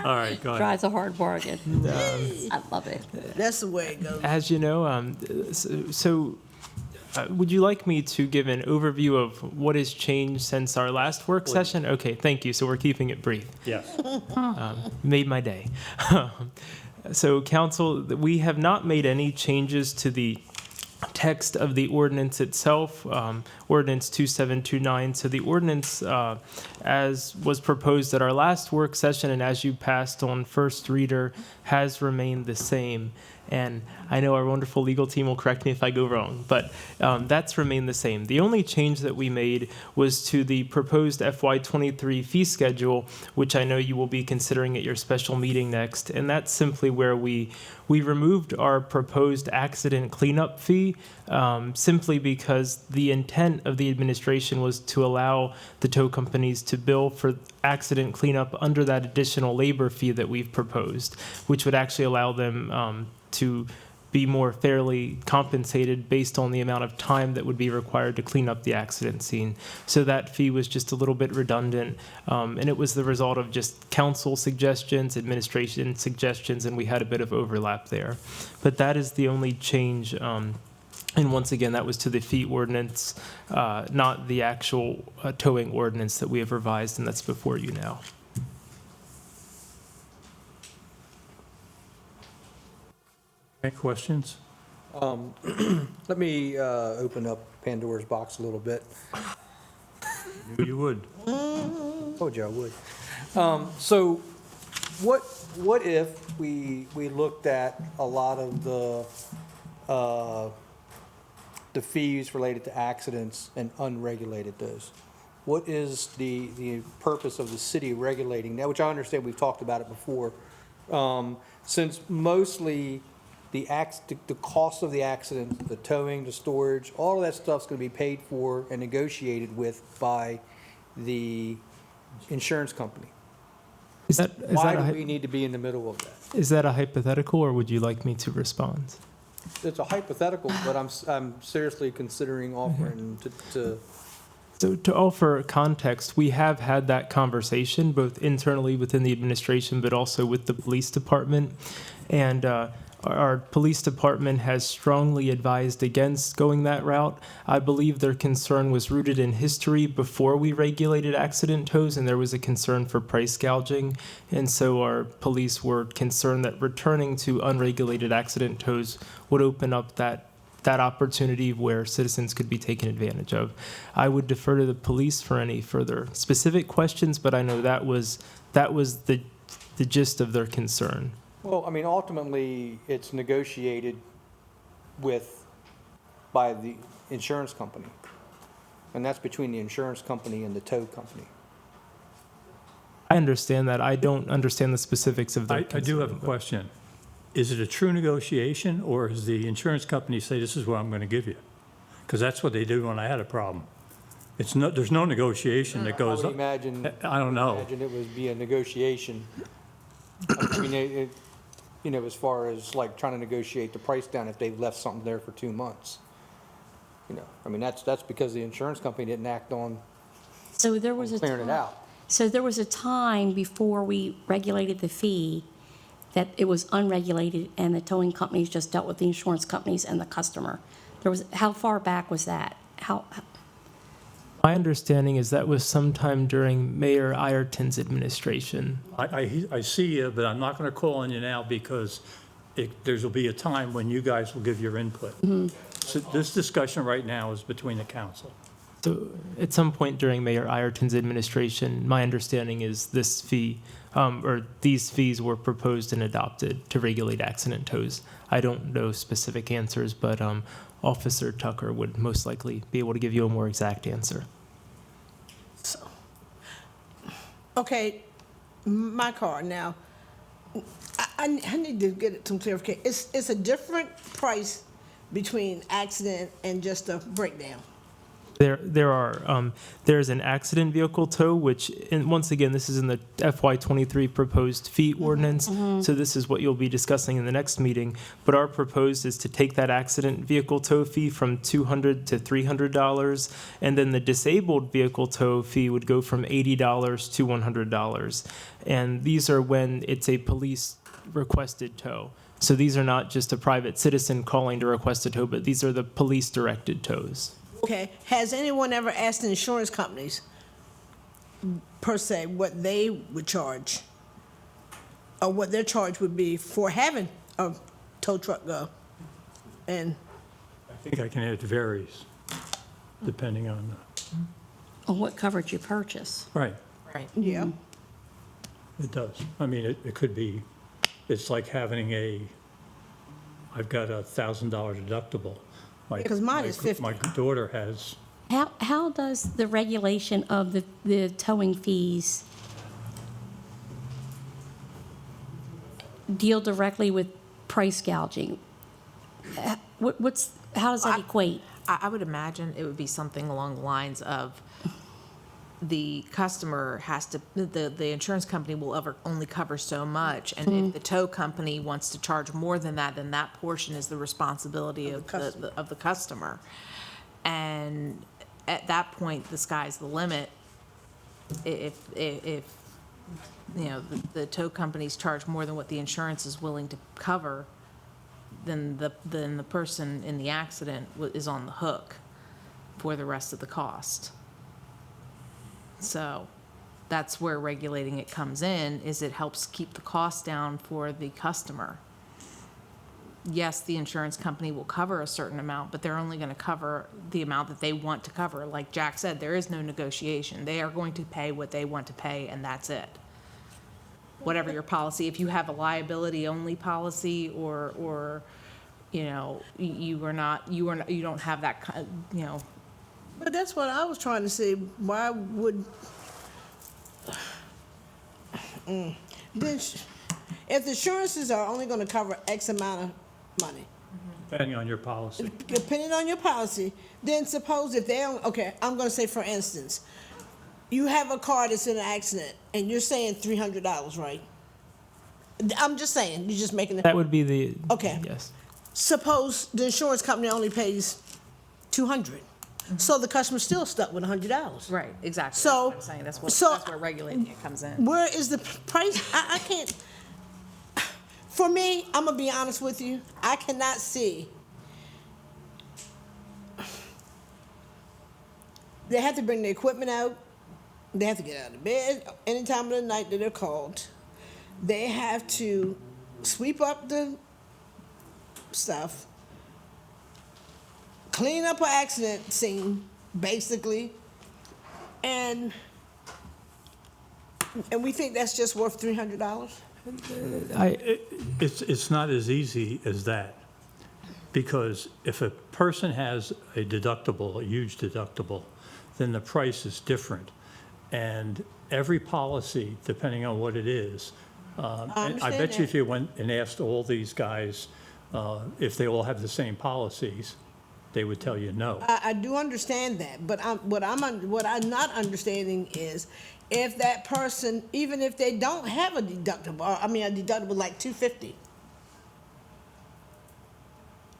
All right, go ahead. Drives a hard bargain. I love it. That's the way it goes. As you know, would you like me to give an overview of what has changed since our last work session? Okay, thank you. So we're keeping it brief. Yes. Made my day. So council, we have not made any changes to the text of the ordinance itself, Ordinance 2729. So the ordinance, as was proposed at our last work session and as you passed on first reader, has remained the same. And I know our wonderful legal team will correct me if I go wrong, but that's remained the same. The only change that we made was to the proposed FY23 fee schedule, which I know you will be considering at your special meeting next. And that's simply where we removed our proposed accident cleanup fee, simply because the intent of the administration was to allow the tow companies to bill for accident cleanup under that additional labor fee that we've proposed, which would actually allow them to be more fairly compensated based on the amount of time that would be required to clean up the accident scene. So that fee was just a little bit redundant, and it was the result of just council suggestions, administration suggestions, and we had a bit of overlap there. But that is the only change, and once again, that was to the fee ordinance, not the actual towing ordinance that we have revised, and that's before you now. Any questions? Let me open up Pandora's box a little bit. Knew you would. Told you I would. So what if we looked at a lot of the fees related to accidents and unregulated those? What is the purpose of the city regulating that, which I understand we've talked about it before, since mostly the cost of the accident, the towing, the storage, all of that stuff's going to be paid for and negotiated with by the insurance company. Why do we need to be in the middle of that? Is that a hypothetical, or would you like me to respond? It's a hypothetical, but I'm seriously considering offering to. So to offer context, we have had that conversation both internally within the administration, but also with the police department. And our police department has strongly advised against going that route. I believe their concern was rooted in history before we regulated accident tows, and there was a concern for price gouging. And so our police were concerned that returning to unregulated accident tows would open up that opportunity where citizens could be taken advantage of. I would defer to the police for any further specific questions, but I know that was the gist of their concern. Well, I mean, ultimately, it's negotiated by the insurance company, and that's between the insurance company and the tow company. I understand that. I don't understand the specifics of their I concern. do have a question. Is it a true negotiation, or does the insurance company say, this is what I'm going to give you? Because that's what they did when I had a problem. There's no negotiation that goes I would up. imagine. I don't know. Imagine it would be a negotiation. I mean, as far as like trying to negotiate the price down if they've left something there for 2 months. I mean, that's because the insurance company didn't act on So there was a clearing it time, out. so there was a time before we regulated the fee that it was unregulated and the towing companies just dealt with the insurance companies and the customer. How far back was that? My understanding is that was sometime during Mayor Ireton's administration. I see you, but I'm not going to call on you now because there'll be a time when you guys will give your input. So this discussion right now is between the council. So at some point during Mayor Ireton's administration, my understanding is this fee, or these fees were proposed and adopted to regulate accident tows. I don't know specific answers, but Officer Tucker would most likely be able to give you a more exact answer. Okay, my car now. I need to get some clarification. It's a different price between accident and just a breakdown. There's an accident vehicle tow, which, and once again, this is in the FY23 proposed fee ordinance. So this is what you'll be discussing in the next meeting. But our proposed is to take that accident vehicle tow fee from $200 to $300, and then the disabled vehicle tow fee would go from $80 to $100. And these are when it's a police requested tow. So these are not just a private citizen calling to request a tow, but these are the police directed tows. Okay, has anyone ever asked the insurance companies, per se, what they would charge? Or what their charge would be for having a tow truck go? And think I can add varies, depending on, On what coverage you purchase. right, Right. Yeah. it does. I mean, it could be, it's like having I've got a $1,000 deductible. Because mine is 50. My daughter has, How does the regulation of the towing fees deal directly with price gouging? How does that equate? I would imagine it would be something along the lines of the customer has to, the insurance company will only cover so much, and if the tow company wants to charge more than that, then that portion is the responsibility of the customer. And at that point, the sky's the limit. If you know, the tow companies charge more than what the insurance is willing to cover, then the person in the accident is on the hook for the rest of the cost. So that's where regulating it comes in, is it helps keep the cost down for the customer. Yes, the insurance company will cover a certain amount, but they're only going to cover the amount that they want to cover. Like Jack said, there is no negotiation. They are going to pay what they want to pay, and that's it. Whatever your policy, if you have a liability-only policy, or you know, you don't have that, you know. But that's what I was trying to say. Why would, if the insurances are only going to cover X amount of money, depending on your policy. depending on your policy, then suppose if they don't, okay, I'm going to say for instance, you have a car that's in an accident and you're saying $300, right? I'm just saying, you're just making it. That would be the. Okay. Yes. Suppose the insurance company only pays $200, so the customer's still stuck with $100. Right, exactly. So- That's what I'm saying. so- That's where regulating it comes in. Where is the price? I can't. For me, I'm gonna be honest with you. I cannot see. They have to bring the equipment out. They have to get out of bed any time of the night that they're called. They have to sweep up the stuff, clean up an accident scene, basically, and we think that's just worth $300. It's not as easy as that, because if a person has a deductible, a huge deductible, then the price is different. And every policy, depending on what it is, I bet you if you went and asked all these guys if they all have the same policies, they would tell you no. I do understand that, but what I'm not understanding is if that person, even if they don't have a deductible, a deductible like $250,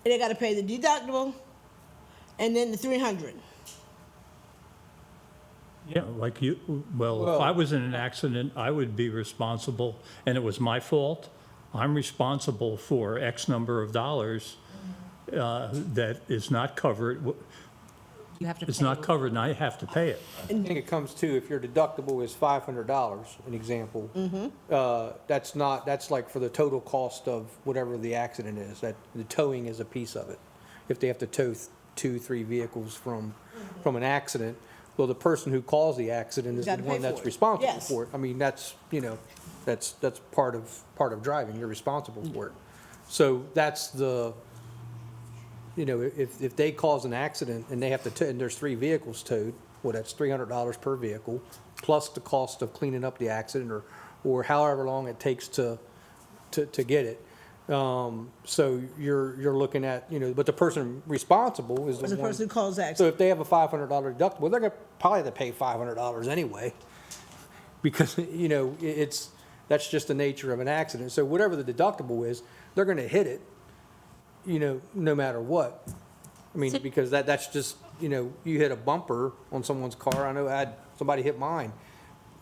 they got to pay the deductible and then the $300. Yeah, like you, well, if I was in an accident, I would be responsible, and it was my fault. I'm responsible for X number of dollars that is not covered. You have to It's pay not covered, and I have to pay it. I think it comes to, if your deductible is $500, an example, that's like for the total cost of whatever the accident is, that the towing is a piece of it. If they have to tow 2-3 vehicles from an accident, well, the person who caused the accident is the Gotta pay one for that's it. responsible Yes. for it. I mean, that's, that's part of driving, you're responsible for it. So that's the, if they cause an accident and they have to, and there's 3 vehicles towed, well, that's $300 per vehicle, plus the cost of cleaning up the accident or however long it takes to get it. So you're looking at, but the person responsible is As the a one. person who calls So accident. if they have a $500 deductible, they're gonna probably have to pay $500 anyway, because, that's just the nature of an accident. So whatever the deductible is, they're gonna hit it, no matter what. I mean, because that's just, you hit a bumper on someone's car. I know somebody hit mine.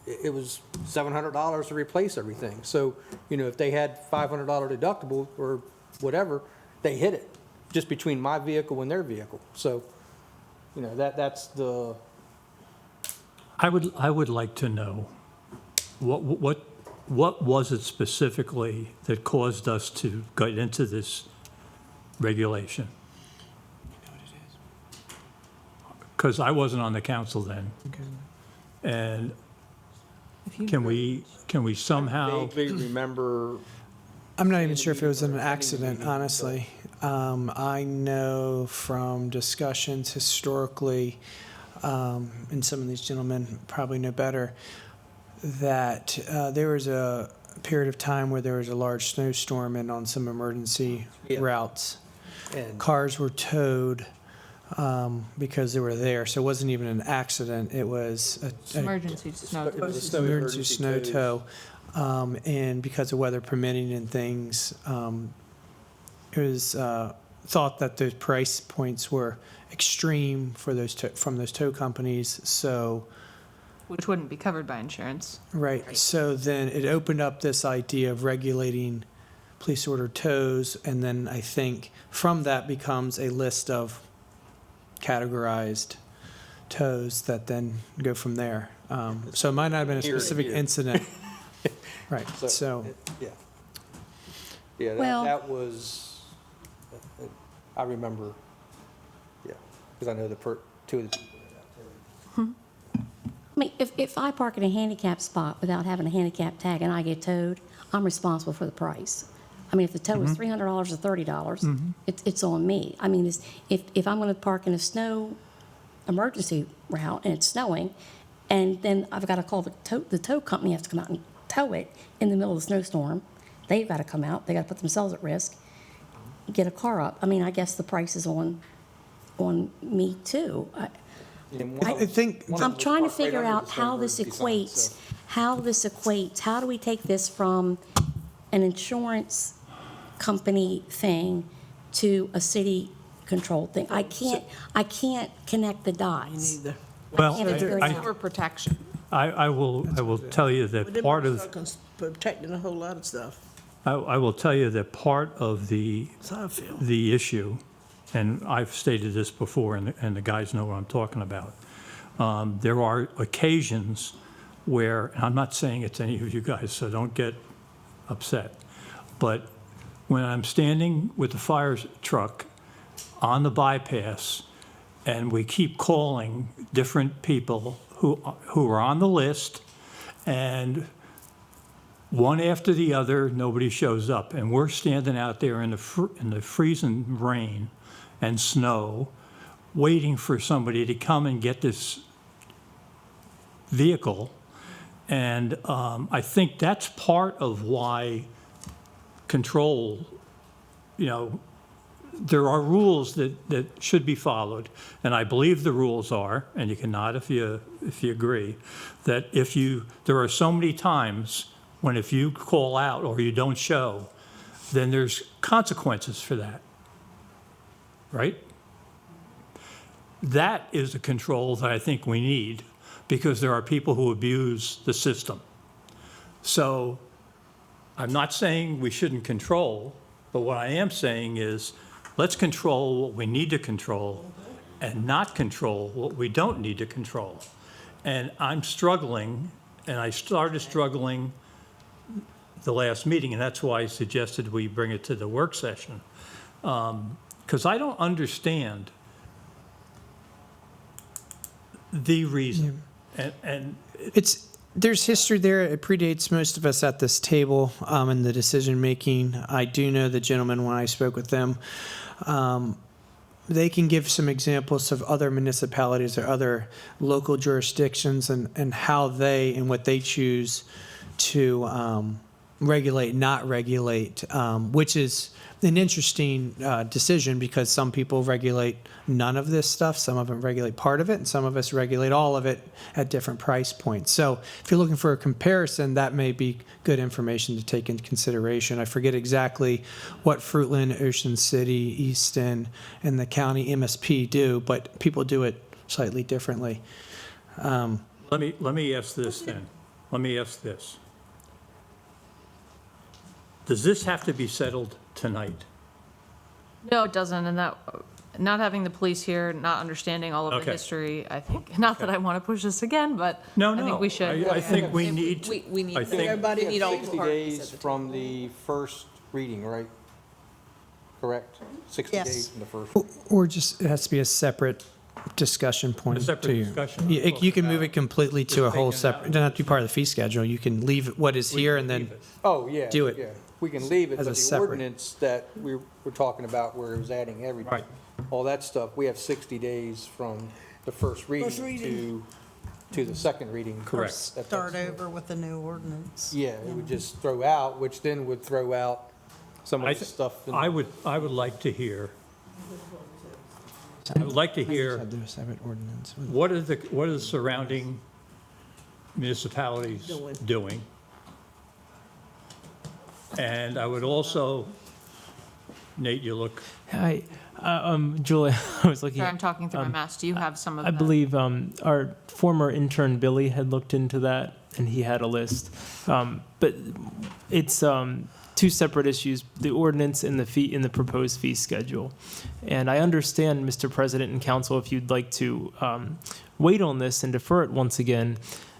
It was $700 to replace everything. So, if they had $500 deductible or whatever, they hit it just between my vehicle and their vehicle. So, that's the. I would like to know, what was it specifically that caused us to get into this regulation? because I wasn't on the council then. And can we somehow, Vaguely remember, I'm not even sure if it was an accident, honestly. I know from discussions historically, and some of these gentlemen probably know better, that there was a period of time where there was a large snowstorm and on some emergency routes, and cars were towed because they were there. So it wasn't even an accident. It was a Emergency snow. emergency snow tow. And because of weather permitting and things, it was thought that the price points were extreme for those from those tow companies. So, Which wouldn't be covered by insurance. right. So then it opened up this idea of regulating police order tows, and then I think from that becomes a list of categorized tows that then go from there. So it might not have been a specific incident. Right, so. yeah. Yeah, Well- that was, I remember, yeah, because I know two of the people in that. I mean, if I park in a handicap spot without having a handicap tag and I get towed, I'm responsible for the price. I mean, if the tow is $300 or $30, it's on me. I mean, if I'm going to park in a snow emergency route and it's snowing, and then I've got to call the tow company has to come out and tow it in the middle of the snowstorm. They've got to come out. They got to put themselves at risk, get a car up. I mean, I guess the price is on me too. I think I'm trying to figure out how this equates, how do we take this from an insurance company thing to a city-controlled thing? I can't connect the dots. Neither. well, can't figure it I- out. For protection. I will tell you But that then part we're of, stuck on protecting a whole lot of stuff. I will tell you that part of the That's how I feel. the issue, and I've stated this before, and the guys know what I'm talking about. There are occasions where, and I'm not saying it's any of you guys, so don't get upset, but when I'm standing with the fire truck on the bypass, and we keep calling different people who are on the list, and one after the other, nobody shows up, and we're standing out there in the freezing rain and snow, waiting for somebody to come and get this vehicle. And I think that's part of why control, there are rules that should be followed, and I believe the rules are, and you can nod if you agree, that there are so many times when if you call out or you don't show, then there's consequences for that, right? That is a control that I think we need, because there are people who abuse the system. So I'm not saying we shouldn't control, but what I am saying is, let's control what we need to control and not control what we don't need to control. And I'm struggling, and I started struggling the last meeting, and that's why I suggested we bring it to the work session. Because I don't understand the reason. And There's history there. It predates most of us at this table in the decision making. I do know the gentleman when I spoke with them. They can give some examples of other municipalities or other local jurisdictions and how they and what they choose to regulate, not regulate, which is an interesting decision, because some people regulate none of this stuff, some of them regulate part of it, and some of us regulate all of it at different price points. So if you're looking for a comparison, that may be good information to take into consideration. I forget exactly what Fruitland, Ocean City, Easton, and the county MSP do, but people do it slightly differently. let me ask this then. Let me ask this. Does this have to be settled tonight? No, it doesn't, and that, not having the police here, not understanding all of the Okay. history, I think, not that I want to push this again, but No, I think we should. I think we need to. We need I to- think- Everybody We need all the 60 parties days at the from the first reading, right? Correct? 60 Yes. days from the first. Or just, it has to be a separate discussion point. separate to you. discussion. Yeah, you can move it completely to a whole Just taking it out. separate, it doesn't have to be part of the fee schedule. You can leave what is here and then, Leave it. Oh, yeah. Do it Yeah, we can leave it, as but a the separate- ordinance that we were talking about where it was adding everything. Right. All that stuff, we have 60 days from the first reading to the second reading. Correct. Start over with the new ordinance. Yeah, it would just throw out, which then would throw out some I of the th- stuff. I would like to hear, I would like to hear, do a separate ordinance. what are the surrounding municipalities doing? And I would also, Nate, you look, Hi, Julia, I was looking Sorry, at. I'm talking through my mask. Do you have some of I the? believe our former intern Billy had looked into that, and he had a list. But it's two separate issues: the ordinance and the fee in the proposed fee schedule. And I understand, Mr. President and Council, if you'd like to wait on this and defer it once again.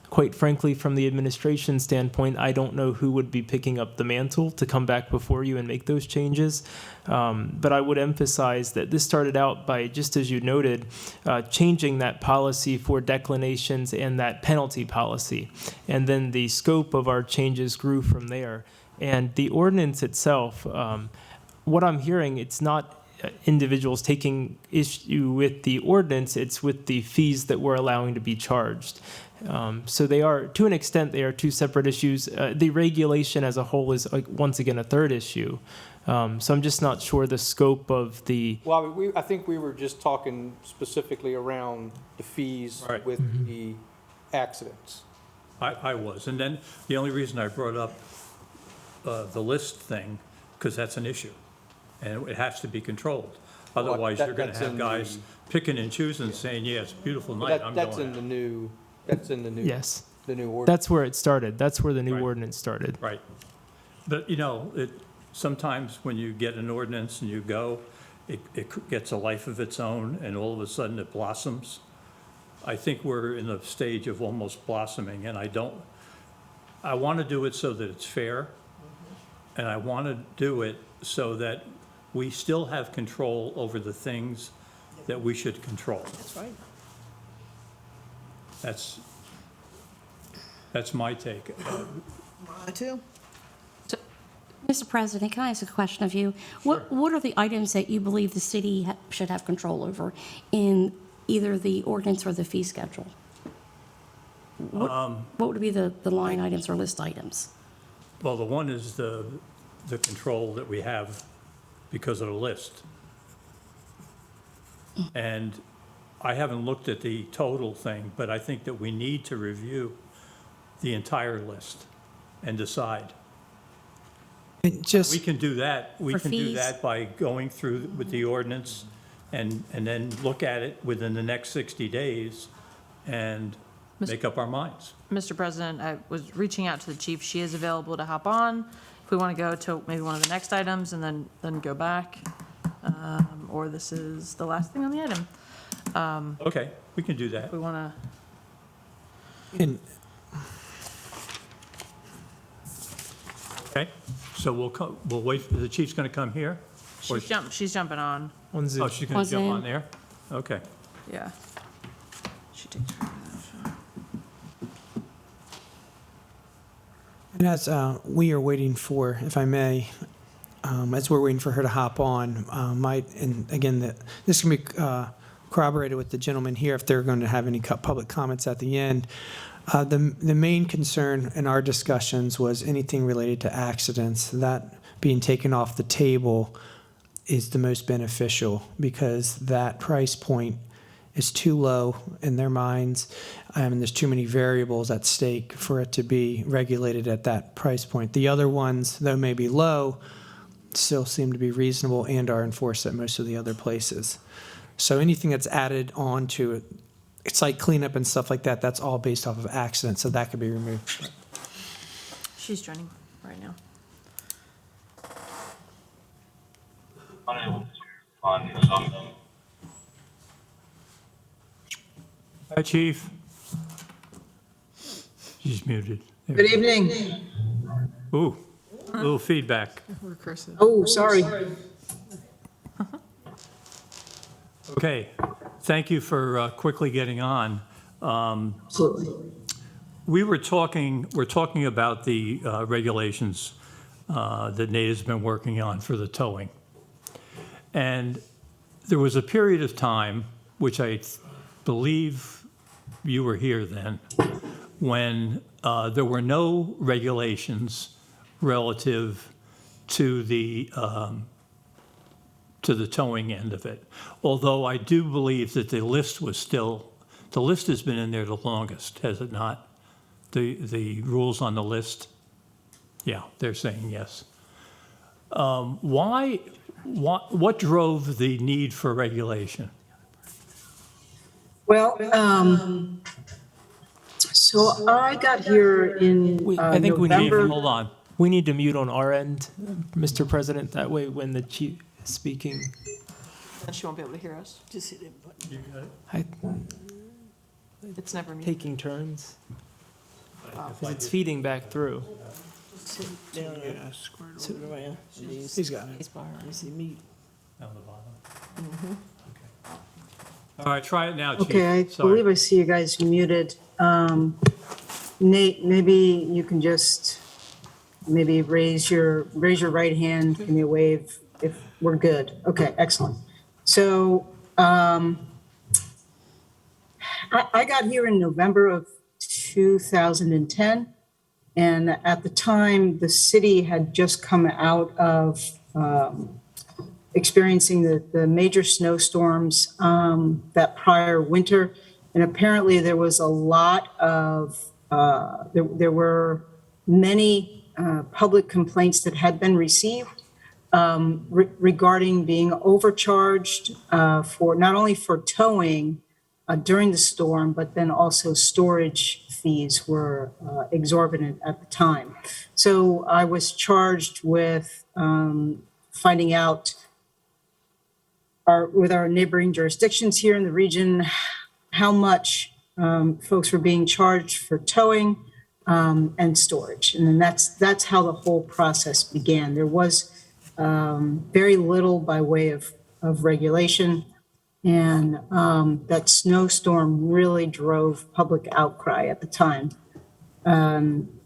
Quite frankly, from the administration standpoint, I don't know who would be picking up the mantle to come back before you and make those changes. But I would emphasize that this started out by, just as you noted, changing that policy for declinations and that penalty policy. And then the scope of our changes grew from there. And the ordinance itself, what I'm hearing, it's not individuals taking issue with the ordinance, it's with the fees that we're allowing to be charged. So they are, to an extent, they are two separate issues. The regulation as a whole is, once again, a third issue. So I'm just not sure the scope of the, Well, I think we were just talking specifically around the fees Right. with the accidents. I was. And then the only reason I brought up the list thing, because that's an issue, and it has to be controlled. Otherwise, you're going to that's have in guys picking and choosing, saying, yeah, it's a beautiful night, I'm That's going in the out. new, that's in the new. yes, The new ordinance. that's where it started. That's where the new Right. ordinance started. Right. But, sometimes when you get an ordinance and you go, it gets a life of its own, and all of a sudden it blossoms. I think we're in the stage of almost blossoming, and I want to do it so that it's fair, and I want to do it so that we still have control over the things that we should control. That's right. That's my take. Mine too. Mr. President, can I ask a question of you? What are the items that you believe the city should have control over in either the ordinance or the fee schedule? What would be the line items or list items? Well, the one is the control that we have because of the list. And I haven't looked at the total thing, but I think that we need to review the entire list and decide. It just, We can do that, we For can do fees? that by going through with the ordinance and then look at it within the next 60 days and make up our minds. Mr. President, I was reaching out to the chief. She is available to hop on. If we want to go to maybe one of the next items and then go back, or this is the last thing on the item. Okay, we can do that. If we want and Okay, so we'll wait, the chief's going to come here? Or to, she's jumping on. On Zoom. Oh, she's going On to jump on Zoom. there? Okay. Yeah. She takes her. And as we are waiting for, if I may, as we're waiting for her to hop on, and again, this can be corroborated with the gentleman here if they're going to have any public comments at the end. The main concern in our discussions was anything related to accidents. That being taken off the table is the most beneficial because that price point is too low in their minds, and there's too many variables at stake for it to be regulated at that price point. The other ones, though may be low, still seem to be reasonable and are enforced at most of the other places. So anything that's added on to it, it's like cleanup and stuff like that, that's all based off of accidents, so that could be removed. She's joining right now. Unable to find some. Hi, chief. She's muted. There Good we evening. go. Ooh, a little feedback. Oh, sorry. Okay, Thank you for quickly getting on. Absolutely. We're talking about the regulations that Nate has been working on for the towing. And there was a period of time, which I believe you were here then, when there were no regulations relative to the towing end of it. Although I do believe that the list has been in there the longest, has it not? The rules on the list? Yeah, they're saying yes. What drove the need for regulation? Well, so I got here in I think we need, November. Hold on. we need to mute on our end, Mr. President. That way, when the chief is speaking, Then she won't be able to hear us. Just hit it button. It's never me. taking turns. 'Cause it's feeding back through. Sit down and squirt So- over around. He's got it. You see me. Down the bottom? Okay. All right, try it now, Chief. Okay, I Sorry. believe I see you guys muted. Nate, maybe you can just maybe raise your right hand, give me a wave if we're good. Okay, excellent. So I got here in November of 2010. And at the time, the city had just come out of experiencing the major snowstorms that prior winter. And apparently there was a lot of, there were many public complaints that had been received regarding being overcharged for not only for towing during the storm, but then also storage fees were exorbitant at the time. So I was charged with finding out with our neighboring jurisdictions here in the region, how much folks were being charged for towing and storage. And then that's how the whole process began. There was very little by way of regulation. And that snowstorm really drove public outcry at the time.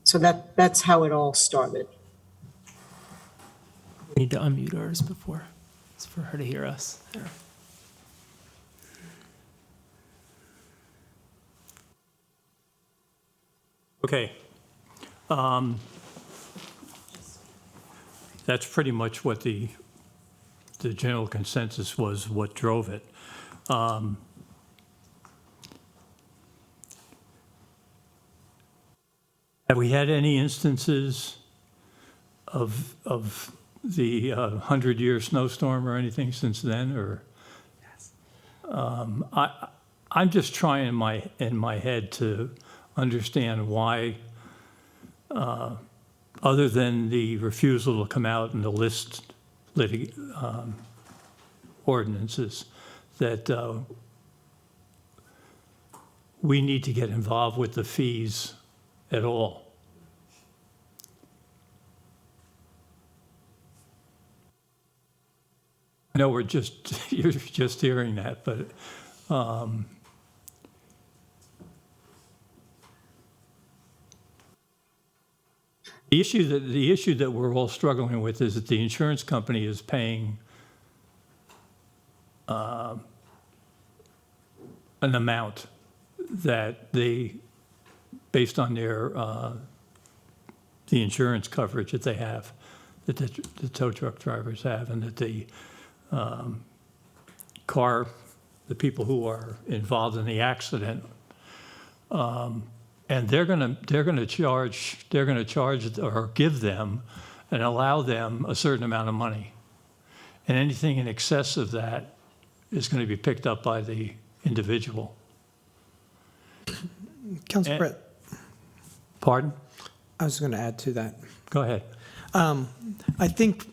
So that's how it all started. We need to unmute ours before, it's for her to hear us. There. Okay. That's pretty much what the general consensus was, what drove it. Have we had any instances of the 100-year snowstorm or anything since then, or? I'm just trying in my head to understand why, other than the refusal to come out in the list ordinances, that we need to get involved with the fees at all. I know you're just hearing that, but the issue that we're all struggling with is that the insurance company is paying an amount that they, based on their the insurance coverage that they have, that the tow truck drivers have, and that the people who are involved in the accident, and they're going to charge or give them and allow them a certain amount of money, and anything in excess of that is going to be picked up by the individual. Council Brett, Pardon? I was going to add to that. Go ahead. I think,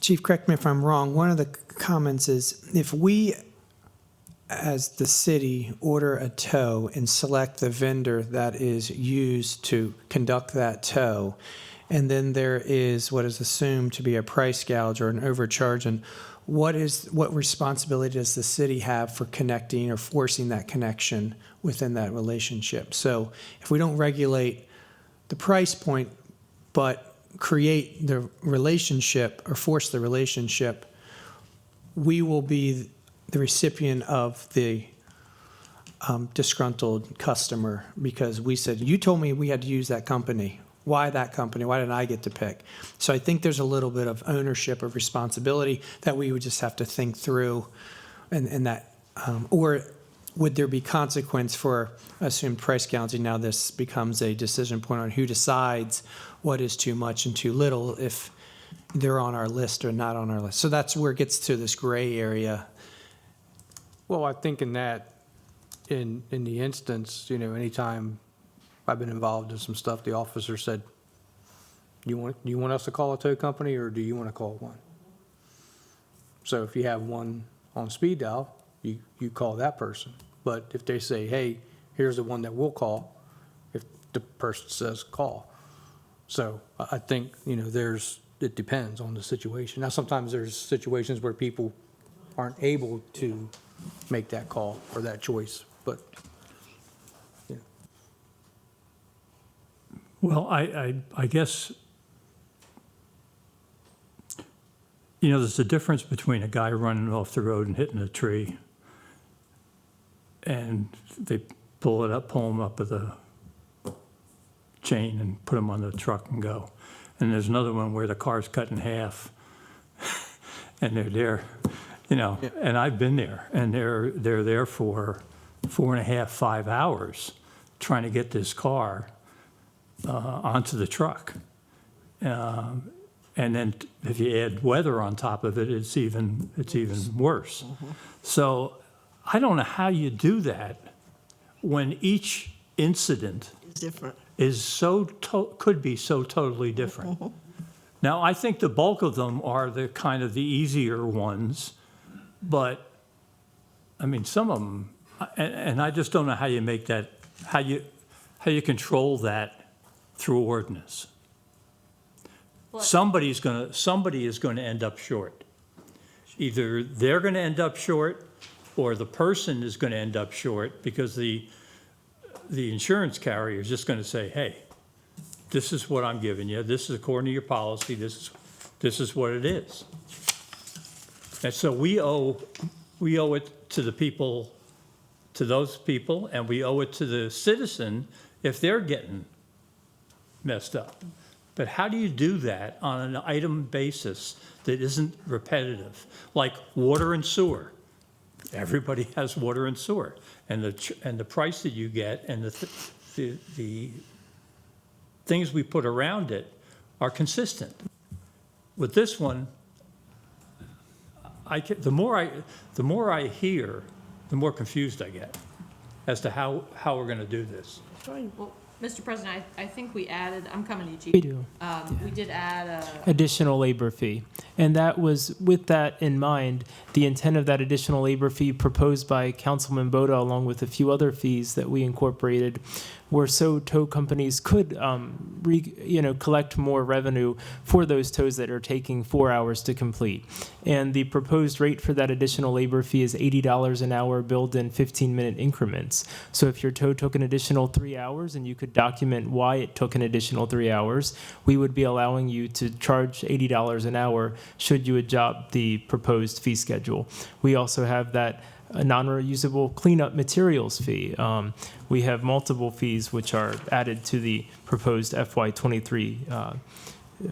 Chief, correct me if I'm wrong, one of the comments is if we as the city, order a tow and select the vendor that is used to conduct that tow. And then there is what is assumed to be a price gouge or an overcharge. And what responsibility does the city have for connecting or forcing that connection within that relationship? So if we don't regulate the price point, but create the relationship or force the relationship, we will be the recipient of the disgruntled customer because we said, you told me we had to use that company. Why that company? Why didn't I get to pick? So I think there's a little bit of ownership of responsibility that we would just have to think through, and that, or would there be consequence for assumed price gouging? Now this becomes a decision point on who decides what is too much and too little if they're on our list or not on our list. So that's where it gets to this gray area. Well, I think in the instance, anytime I've been involved in some stuff, the officer said, you want us to call a tow company or do you want to call one? So if you have one on speed dial, you call that person. But if they say, hey, here's the one that we'll call, if the person says call. So I think, it depends on the situation. Now, sometimes there's situations where people aren't able to make that call or that choice, but Well, I guess, there's a difference between a guy running off the road and hitting a tree, and they pull him up with a chain and put him on the truck and go. And there's another one where the car's cut in half, and they're there, and I've been there, and they're there for 4.5, 5 hours trying to get this car onto the truck. And then if you add weather on top of it, it's even worse. So I don't know how you do that when each incident It's different. is could be so totally different. Now, I think the bulk of them are the kind of the easier ones, but I mean, some of them, and I just don't know how you make that, how you control that through ordinance. Somebody is going to end up short. Either they're going to end up short, or the person is going to end up short because the insurance carrier is just going to say, hey, this is what I'm giving you. This is according to your policy. This is what it is. And so we owe it to the people, to those people, and we owe it to the citizen if they're getting messed up. But how do you do that on an item basis that isn't repetitive? Like water and sewer. Everybody has water and sewer, and the price that you get and the things we put around it are consistent. With this one, the more I hear, the more confused I get as to how we're going to do this. Well, Mr. President, I think we added, I'm coming to you, Chief. We do. We did add a. Additional labor fee. And that was, with that in mind, the intent of that additional labor fee proposed by Councilman Boda, along with a few other fees that we incorporated, were so tow companies could, collect more revenue for those tows that are taking 4 hours to complete. And the proposed rate for that additional labor fee is $80 an hour, billed in 15-minute increments. So if your tow took an additional 3 hours and you could document why it took an additional 3 hours, we would be allowing you to charge $80 an hour should you adopt the proposed fee schedule. We also have that non-reusable cleanup materials fee. We have multiple fees which are added to the proposed FY23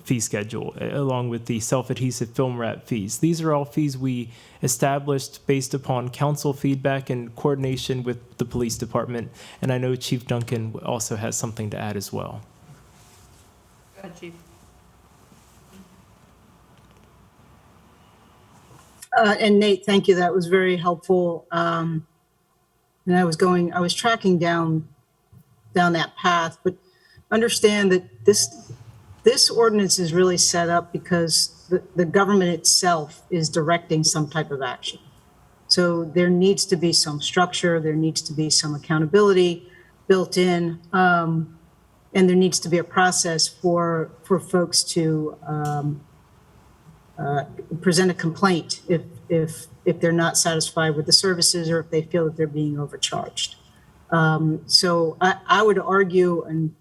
fee schedule, along with the self-adhesive film wrap fees. These are all fees we established based upon council feedback and coordination with the police department. And I know Chief Duncan also has something to add as well. Go ahead, Chief. And Nate, thank you. That was very helpful. And I was tracking down that path, but understand that this ordinance is really set up because the government itself is directing some type of action. So there needs to be some structure, there needs to be some accountability built in, and there needs to be a process for folks to present a complaint if they're not satisfied with the services or if they feel that they're being overcharged. So I would argue, and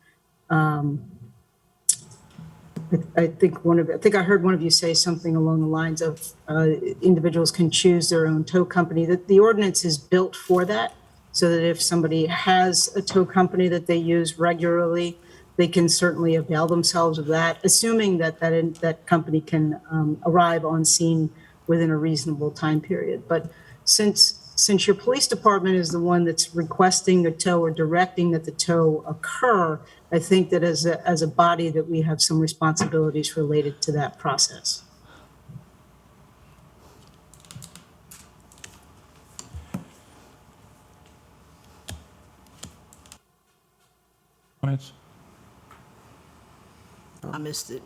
I think I heard one of you say something along the lines of individuals can choose their own tow company. That the ordinance is built for that, so that if somebody has a tow company that they use regularly, they can certainly avail themselves of that, assuming that that company can arrive on scene within a reasonable time period. But since your police department is the one that's requesting the tow or directing that the tow occur, I think that as a body that we have some responsibilities related to that process. Comments? I missed it.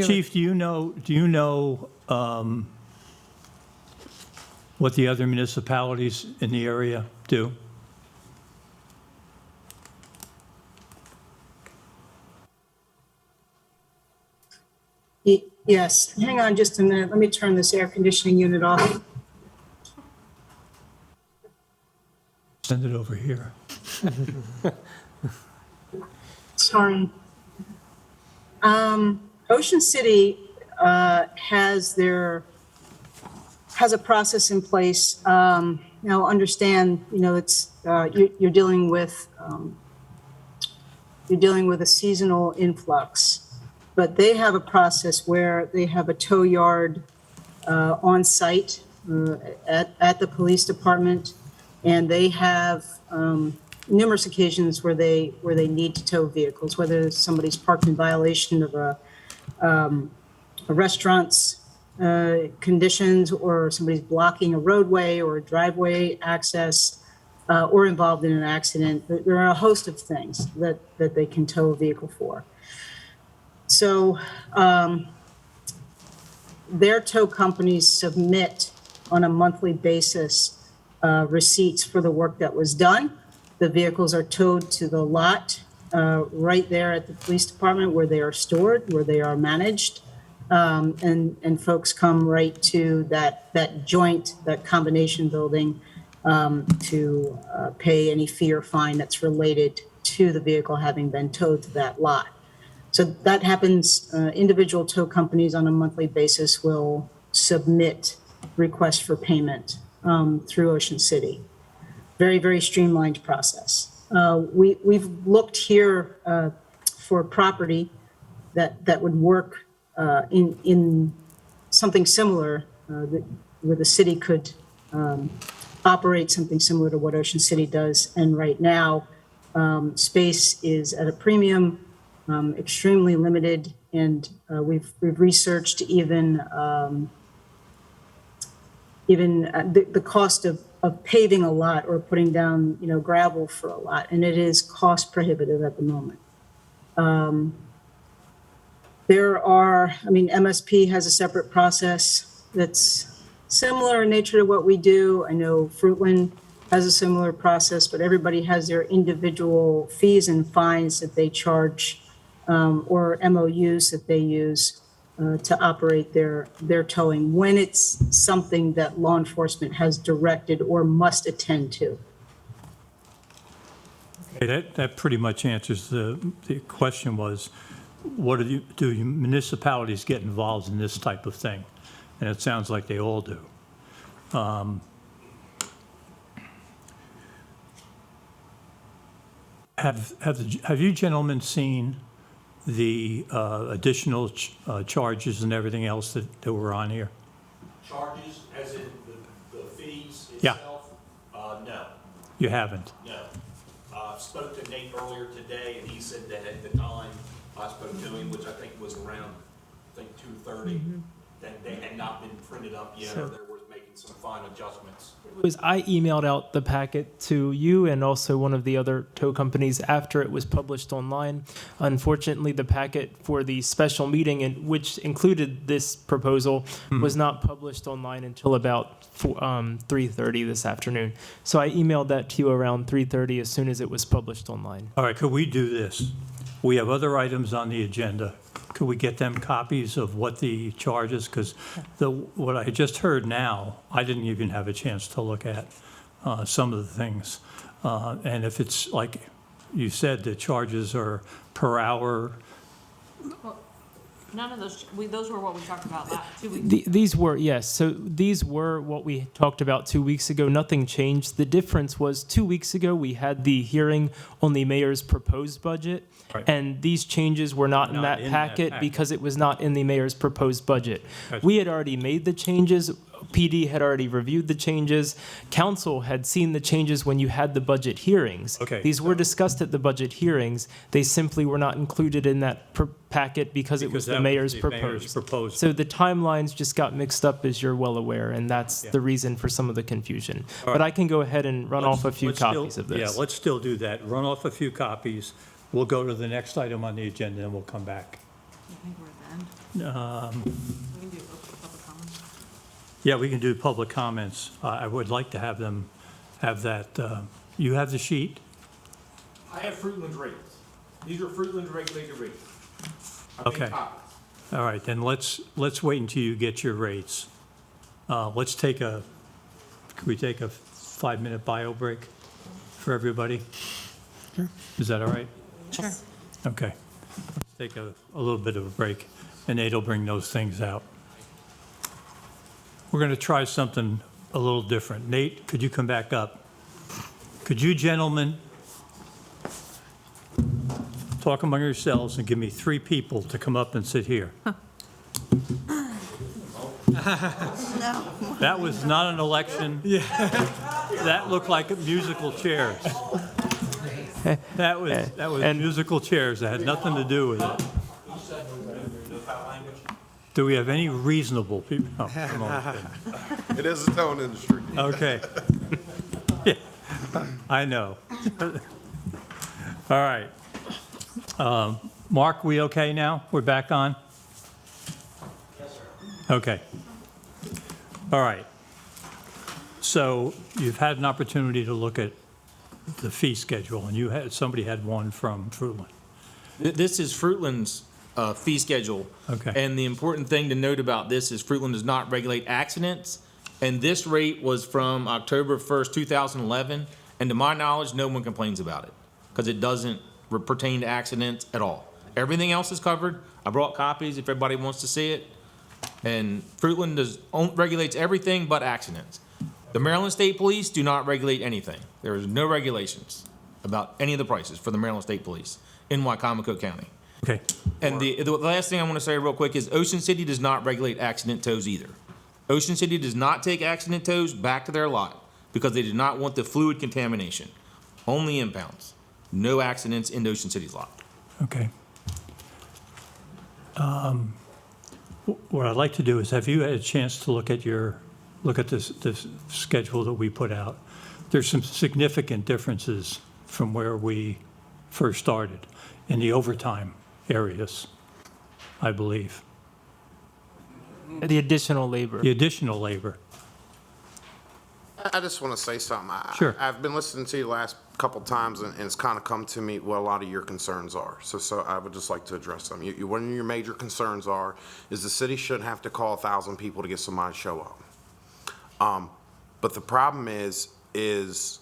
Chief, do you know what the other municipalities in the area do? Yes, hang on just a minute. Let me turn this air conditioning unit off. Send it over here. Sorry. Ocean City has a process in place. Now, understand, it's you're dealing with a seasonal influx, but they have a process where they have a tow yard on site at the police department, and they have numerous occasions where they need to tow vehicles, whether somebody's parked in violation of a restaurant's conditions, or somebody's blocking a roadway or a driveway access, or involved in an accident. There are a host of things that they can tow a vehicle for. So their tow companies submit on a monthly basis receipts for the work that was done. The vehicles are towed to the lot right there at the police department where they are stored, where they are managed. And folks come right to that combination building to pay any fee or fine that's related to the vehicle having been towed to that lot. So that happens. Individual tow companies on a monthly basis will submit requests for payment through Ocean City. Very, very streamlined process. We've looked here for property that would work in something similar, where the city could operate something similar to what Ocean City does. And right now, space is at a premium, extremely limited, and we've researched even the cost of paving a lot or putting down gravel for a lot, and it is cost prohibitive at the moment. MSP has a separate process that's similar in nature to what we do. I know Fruitland has a similar process, but everybody has their individual fees and fines that they charge, or MOUs that they use to operate their towing when it's something that law enforcement has directed or must attend to. Okay, that pretty much answers the question was, what do municipalities get involved in this type of thing? And it sounds like they all do. Have you gentlemen seen the additional charges and everything else that were on here? Charges, as in the fees Yeah. itself? No. You haven't? No. Spoke to Nate earlier today, and he said that at the time I spoke to him, which I think was around, 2:30, that they had not been printed up yet, or there was making some fine adjustments. I emailed out the packet to you and also one of the other tow companies after it was published online. Unfortunately, the packet for the special meeting, which included this proposal, was not published online until about 3:30 this afternoon. So I emailed that to you around 3:30 as soon as it was published online. All right, could we do this? We have other items on the agenda. Could we get them copies of what the charge is? Because what I just heard now, I didn't even have a chance to look at some of the things. And if it's like you said, the charges are per hour. None of those were what we talked about 2 weeks ago. These were, yes. So these were what we talked about 2 weeks ago. Nothing changed. The difference was 2 weeks ago, we had the hearing on the mayor's proposed budget. Right. And these changes were not in that packet because it was not in the mayor's proposed budget. Gotcha. We had already made the changes. PD had already reviewed the changes. Council had seen the changes when you had the budget hearings. Okay. These were discussed at the budget hearings. They simply were not included in that packet because it was the mayor's proposed. So the timelines just got mixed up, as you're well aware, and that's the reason for some of the confusion. All But right. I can go ahead and run off a few copies of this. Yeah, let's still do that. Run off a few copies. We'll go to the next item on the agenda, and we'll come back. I think we're at the end. We can do public comments. Yeah, we can do public comments. I would like to have them have that. You have the sheet? I have Fruitland's rates. These are Fruitland's regulated rates. I made Okay. copies. All right, then let's wait until you get your rates. Let's take can we take a 5-minute bio break for everybody? Sure. Is that all right? Sure. Okay. Let's take a little bit of a break, and Nate will bring those things out. We're going to try something a little different. Nate, could you come back up? Could you gentlemen talk among yourselves and give me 3 people to come up and sit here? That was not an election. Yeah. That looked like musical chairs. That was musical chairs. That had nothing to do with it. Do we have any reasonable people? Oh, come on. It is a tone industry. Okay. Yeah, I know. All right. Mark, we okay now? We're back on? Yes, sir. Okay. All right. So you've had an opportunity to look at the fee schedule, and somebody had one from Fruitland. This is Fruitland's fee schedule. Okay. And the important thing to note about this is Fruitland does not regulate accidents. And this rate was from October 1st, 2011. And to my knowledge, no one complains about it because it doesn't pertain to accidents at all. Everything else is covered. I brought copies if everybody wants to see it. And Fruitland regulates everything but accidents. The Maryland State Police do not regulate anything. There is no regulations about any of the prices for the Maryland State Police in Wycomico County. Okay. And the last thing I want to say real quick is Ocean City does not regulate accident tows either. Ocean City does not take accident tows back to their lot because they did not want the fluid contamination. Only impounds. No accidents in Ocean City's lot. Okay. What I'd like to do is, have you had a chance to look at this schedule that we put out? There's some significant differences from where we first started in the overtime areas, I believe. The additional labor. The additional labor. I just want to say something. Sure. I've been listening to you the last couple times, and it's kind of come to me what a lot of your concerns are. So I would just like to address them. One of your major concerns is the city shouldn't have to call 1,000 people to get somebody to show up. But the problem is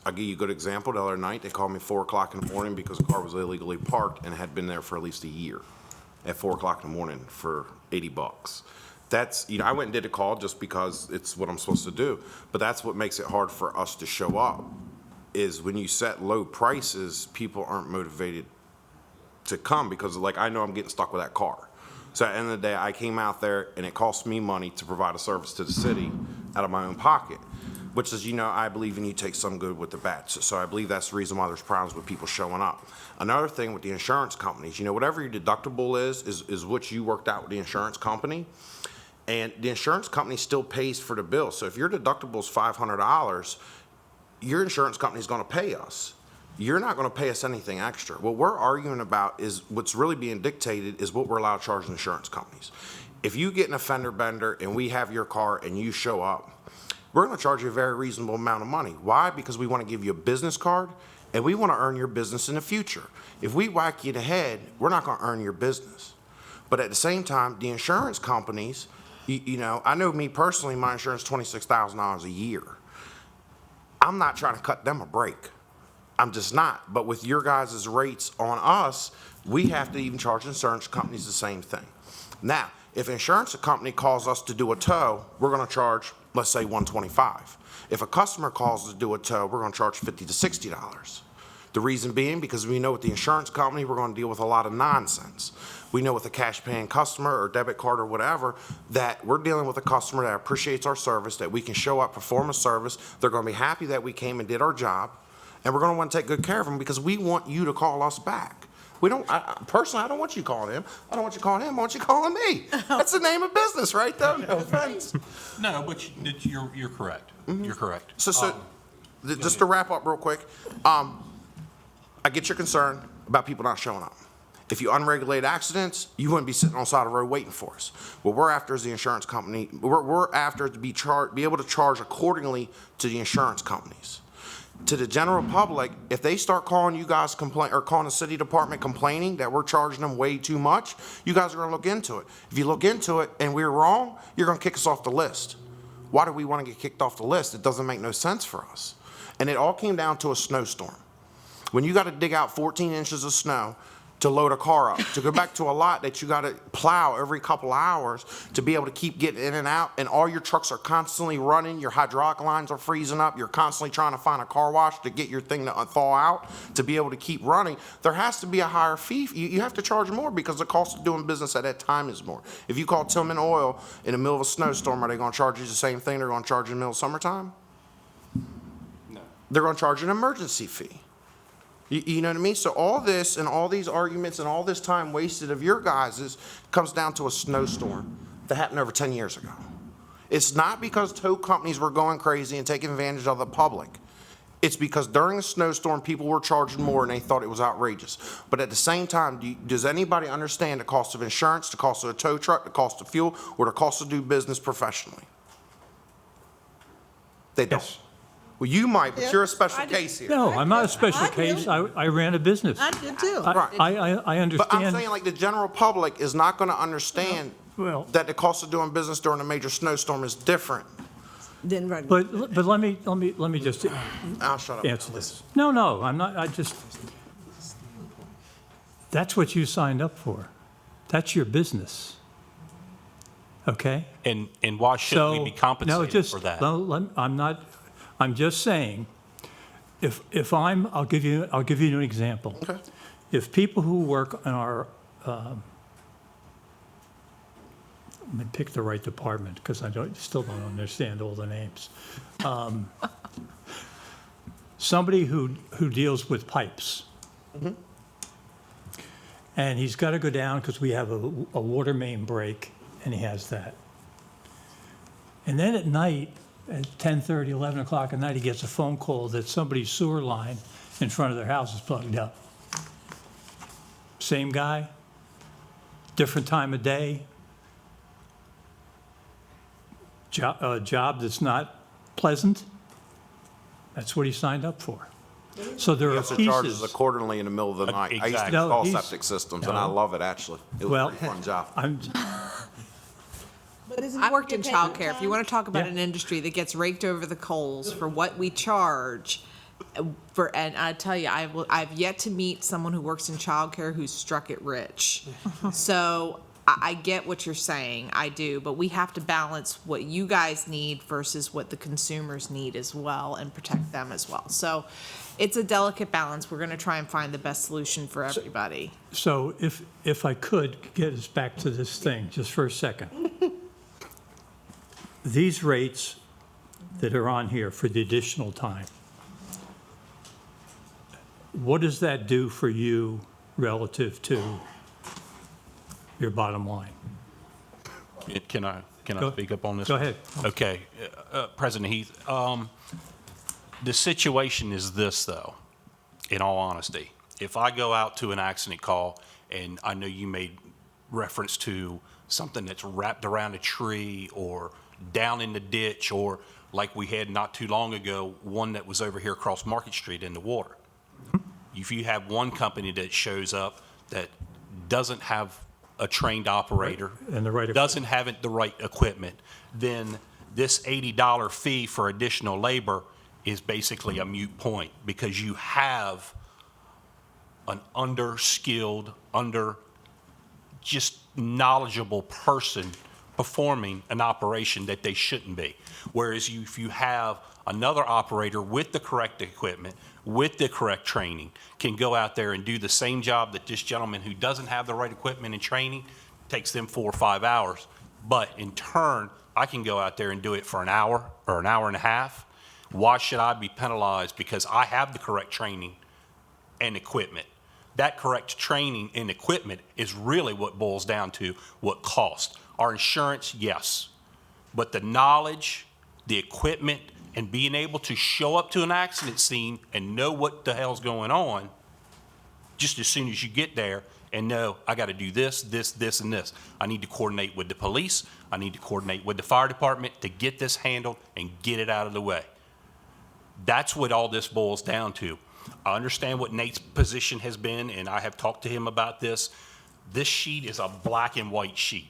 I'll give you a good example. The other night, they called me 4 o'clock in the morning because the car was illegally parked and had been there for at least a year at 4 o'clock in the morning for $80. That's, I went and did a call just because it's what I'm supposed to do. But that's what makes it hard for us to show up, is when you set low prices, people aren't motivated to come because, like, I know I'm getting stuck with that car. So at the end of the day, I came out there and it cost me money to provide a service to the city out of my own pocket, which is, I believe in you take some good with the bad. So I believe that's the reason why there's problems with people showing up. Another thing with the insurance companies, whatever your deductible is what you worked out with the insurance company. And the insurance company still pays for the bill. So if your deductible is $500, your insurance company is going to pay us. You're not going to pay us anything extra. What we're arguing about is what's really being dictated is what we're allowed to charge insurance companies. If you get in a fender bender and we have your car and you show up, we're going to charge you a very reasonable amount of money. Why? Because we want to give you a business card and we want to earn your business in the future. If we whack you in the head, we're not going to earn your business. But at the same time, the insurance companies, you know, I know me personally, my insurance is $26,000 a year. I'm not trying to cut them a break. I'm just not. But with your guys' rates on us, we have to even charge insurance companies the same thing. Now, if an insurance company calls us to do a tow, we're going to charge, let's say, $125. If a customer calls us to do a tow, we're going to charge $50 to $60. The reason being because we know with the insurance company, we're going to deal with a lot of nonsense. We know with a cash paying customer or debit card or whatever, that we're dealing with a customer that appreciates our service, that we can show up, perform a service. They're going to be happy that we came and did our job. And we're going to want to take good care of them because we want you to call us back. We don't, personally, I don't want you calling him. I don't want you calling him. I want you calling me. That's the name of business, right, though? No offense. No, but you're correct. You're correct. Just to wrap up real quick, I get your concern about people not showing up. If you unregulated accidents, you wouldn't be sitting on the side of the road waiting for us. What we're after is the insurance company. We're after to be able to charge accordingly to the insurance companies. To the general public, if they start calling you guys or calling the city department complaining that we're charging them way too much, you guys are going to look into it. If you look into it and we're wrong, you're going to kick us off the list. Why do we want to get kicked off the list? It doesn't make no sense for us. And it all came down to a snowstorm. When you got to dig out 14 inches of snow to load a car up, to go back to a lot that you got to plow every couple hours to be able to keep getting in and out, and all your trucks are constantly running, your hydraulic lines are freezing up, you're constantly trying to find a car wash to get your thing to thaw out to be able to keep running, there has to be a higher fee. You have to charge more because the cost of doing business at that time is more. If you call Tillman Oil in the middle of a snowstorm, are they going to charge you the same thing they're going to charge you in the middle of summertime? No. They're going to charge you an emergency fee. You know what I mean? So all this and all these arguments and all this time wasted of your guys's comes down to a snowstorm that happened over 10 years ago. It's not because tow companies were going crazy and taking advantage of the public. It's because during a snowstorm, people were charging more and they thought it was outrageous. But at the same time, does anybody understand the cost of insurance, the cost of a tow truck, the cost of fuel, or the cost to do business professionally? They don't. Yes. Well, you might, but you're a special case here. No, I'm not a special case. I ran a business. I did too. I understand. But I'm saying, like, the general public is not going to understand that the cost of doing business during a major snowstorm is different. Then regular. But let me just I'll shut up. answer this. No, I'm not. That's what you signed up for. That's your business. Okay. And why shouldn't we be compensated for that? I'm just saying, I'll give you an example. Okay. If people who work on our, let me pick the right department because still don't understand all the names. Somebody who deals with pipes. Mm-hmm. And he's got to go down because we have a water main break, and he has that. And then at night, at 10:30, 11 o'clock at night, he gets a phone call that somebody's sewer line in front of their house is plugged up. Same guy, different time of day, job that's not pleasant. That's what he signed up for. So there He are also charges pieces. accordingly in the middle of the night. I used to Exactly. install he's- septic systems, and I no. love it, actually. It was Well, a pretty fun job. But isn't I it worked in your payment childcare. If you want to talk about Yeah. an industry that gets raked over the coals for what we charge, and I tell you, I've yet to meet someone who works in childcare who's struck it rich. So I get what you're saying, I do, but we have to balance what you guys need versus what the consumers need as well and protect them as well. So it's a delicate balance. We're going to try and find the best solution for everybody. So if I could get us back to this thing just for a second. These rates that are on here for the additional time, what does that do for you relative to your bottom line? Can I? Can I Go- speak up on this? go one? ahead. Okay. President Heath, the situation is this, though, in all honesty. If I go out to an accident call, and I know you made reference to something that's wrapped around a tree or down in the ditch, or like we had not too long ago, one that was over here across Market Street in the water. If you have one company that shows up that doesn't have a trained operator, And the right doesn't have the right equipment, then this $80 fee for additional labor is basically a moot point, because you have an under-skilled, just knowledgeable person performing an operation that they shouldn't be. Whereas if you have another operator with the correct equipment, with the correct training, can go out there and do the same job that this gentleman who doesn't have the right equipment and training, takes them 4 or 5 hours. But in turn, I can go out there and do it for an hour or an hour and a half. Why should I be penalized because I have the correct training and equipment? That correct training and equipment is really what boils down to what cost. Our insurance, yes, but the knowledge, the equipment, and being able to show up to an accident scene and know what the hell's going on just as soon as you get there, and know I got to do this, this, this, and this. I need to coordinate with the police. I need to coordinate with the fire department to get this handled and get it out of the way. That's what all this boils down to. I understand what Nate's position has been, and I have talked to him about this. This sheet is a black and white sheet.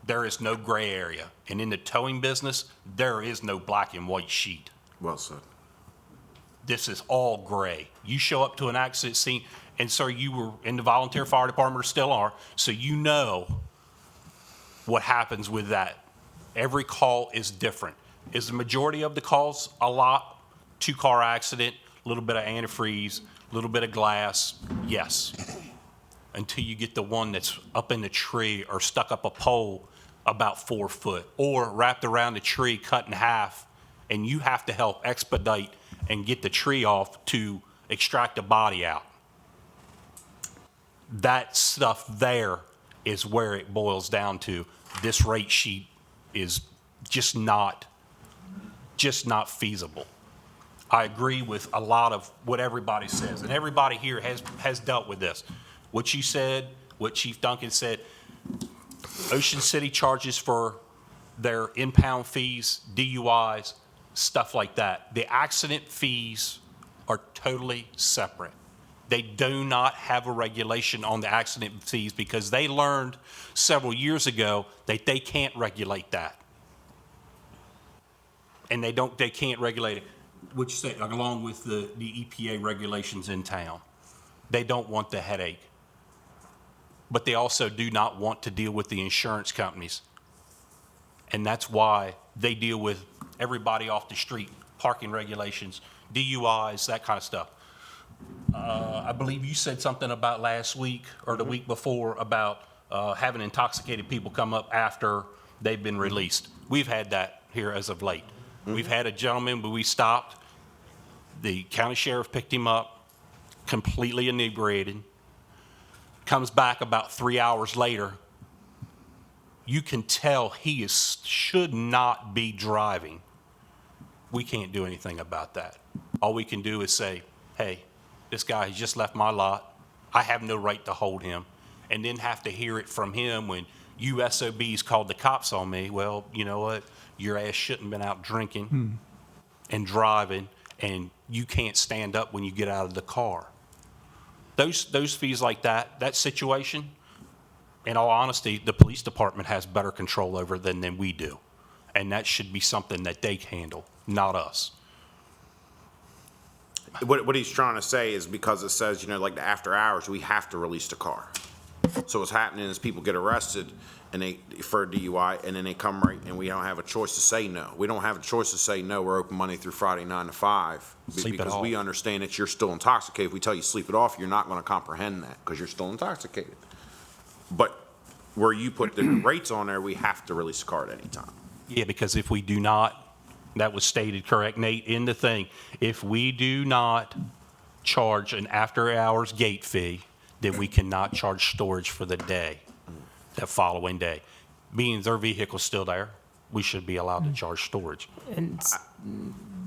There is no gray area. And in the towing business, there is no black and white sheet. Well said. This is all gray. You show up to an accident scene, and sir, you were in the volunteer fire department, or still are, so you know what happens with that. Every call is different. Is the majority of the calls a lot? 2-car accident, a little bit of antifreeze, a little bit of glass, yes. Until you get the one that's up in the tree or stuck up a pole about 4 foot, or wrapped around the tree, cut in half, and you have to help expedite and get the tree off to extract the body out. That stuff there is where it boils down to. This rate sheet is just not feasible. I agree with a lot of what everybody says, and everybody here has dealt with this. What you said, what Chief Duncan said, Ocean City charges for their impound fees, DUIs, stuff like that. The accident fees are totally separate. They do not have a regulation on the accident fees because they learned several years ago that they can't regulate that. And they can't regulate it, which say, along with the EPA regulations in town. They don't want the headache. But they also do not want to deal with the insurance companies. And that's why they deal with everybody off the street, parking regulations, DUIs, that kind of stuff. I believe you said something about last week or the week before about having intoxicated people come up after they've been released. We've had that here as of late. We've had a gentleman, but we stopped. The county sheriff picked him up, completely inebriated. Comes back about 3 hours later. You can tell he should not be driving. We can't do anything about that. All we can do is say, hey, this guy has just left my lot. I have no right to hold him. And then have to hear it from him when you SOBs called the cops on me. Well, you know what? Your ass shouldn't have been out drinking and driving, and you can't stand up when you get out of the car. Those fees like that situation, in all honesty, the police department has better control over than we do. And that should be something that they handle, not us. What he's trying to say is because it says, like the after hours, we have to release the car. So what's happening is people get arrested and for a DUI, and then they come right, and we don't have a choice to say no. We don't have a choice to say no. We're open Monday through Friday, 9 to 5, because we understand that you're still intoxicated. If we tell you sleep it off, you're not going to comprehend that because you're still intoxicated. But where you put the rates on there, we have to release the car at any time. Yeah, because if we do not, that was stated correct, Nate, in the thing. If we do not charge an after-hours gate fee, then we cannot charge storage for the day, that following day. being their vehicle's still there, we should be allowed to charge storage. And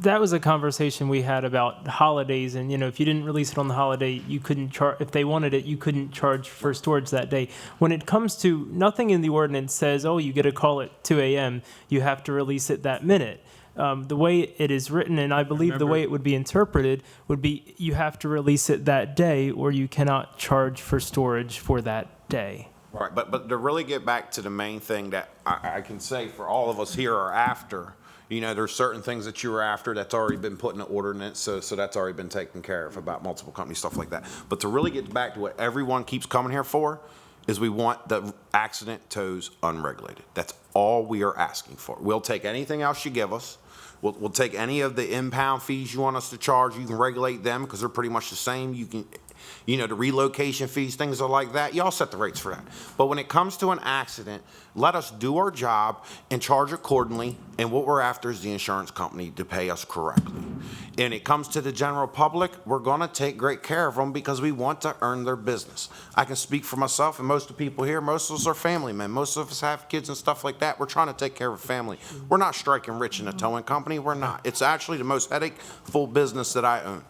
that was a conversation we had about holidays, and if you didn't release it on the holiday, you couldn't charge. If they wanted it, you couldn't charge for storage that day. When it comes to, nothing in the ordinance says, oh, you get a call at 2 a.m. You have to release it that minute. The way it is written, and I believe the way it would be interpreted, would be you have to release it that day, or you cannot charge for storage for that day. Right, but to really get back to the main thing that I can say for all of us here are after, there's certain things that you were after that's already been put in the ordinance, so that's already been taken care of about multiple companies, stuff like that. But to really get back to what everyone keeps coming here for, is we want the accident tows unregulated. That's all we are asking for. We'll take anything else you give us. We'll take any of the impound fees you want us to charge. You can regulate them because they're pretty much the same. You can, the relocation fees, things are like that. Y'all set the rates for that. But when it comes to an accident, let us do our job and charge accordingly. And what we're after is the insurance company to pay us correctly. And it comes to the general public, we're going to take great care of them because we want to earn their business. I can speak for myself and most of the people here. Most of us are family men. Most of us have kids and stuff like that. We're trying to take care of a family. We're not striking rich in a towing company. We're not. It's actually the most headache-full business that I own.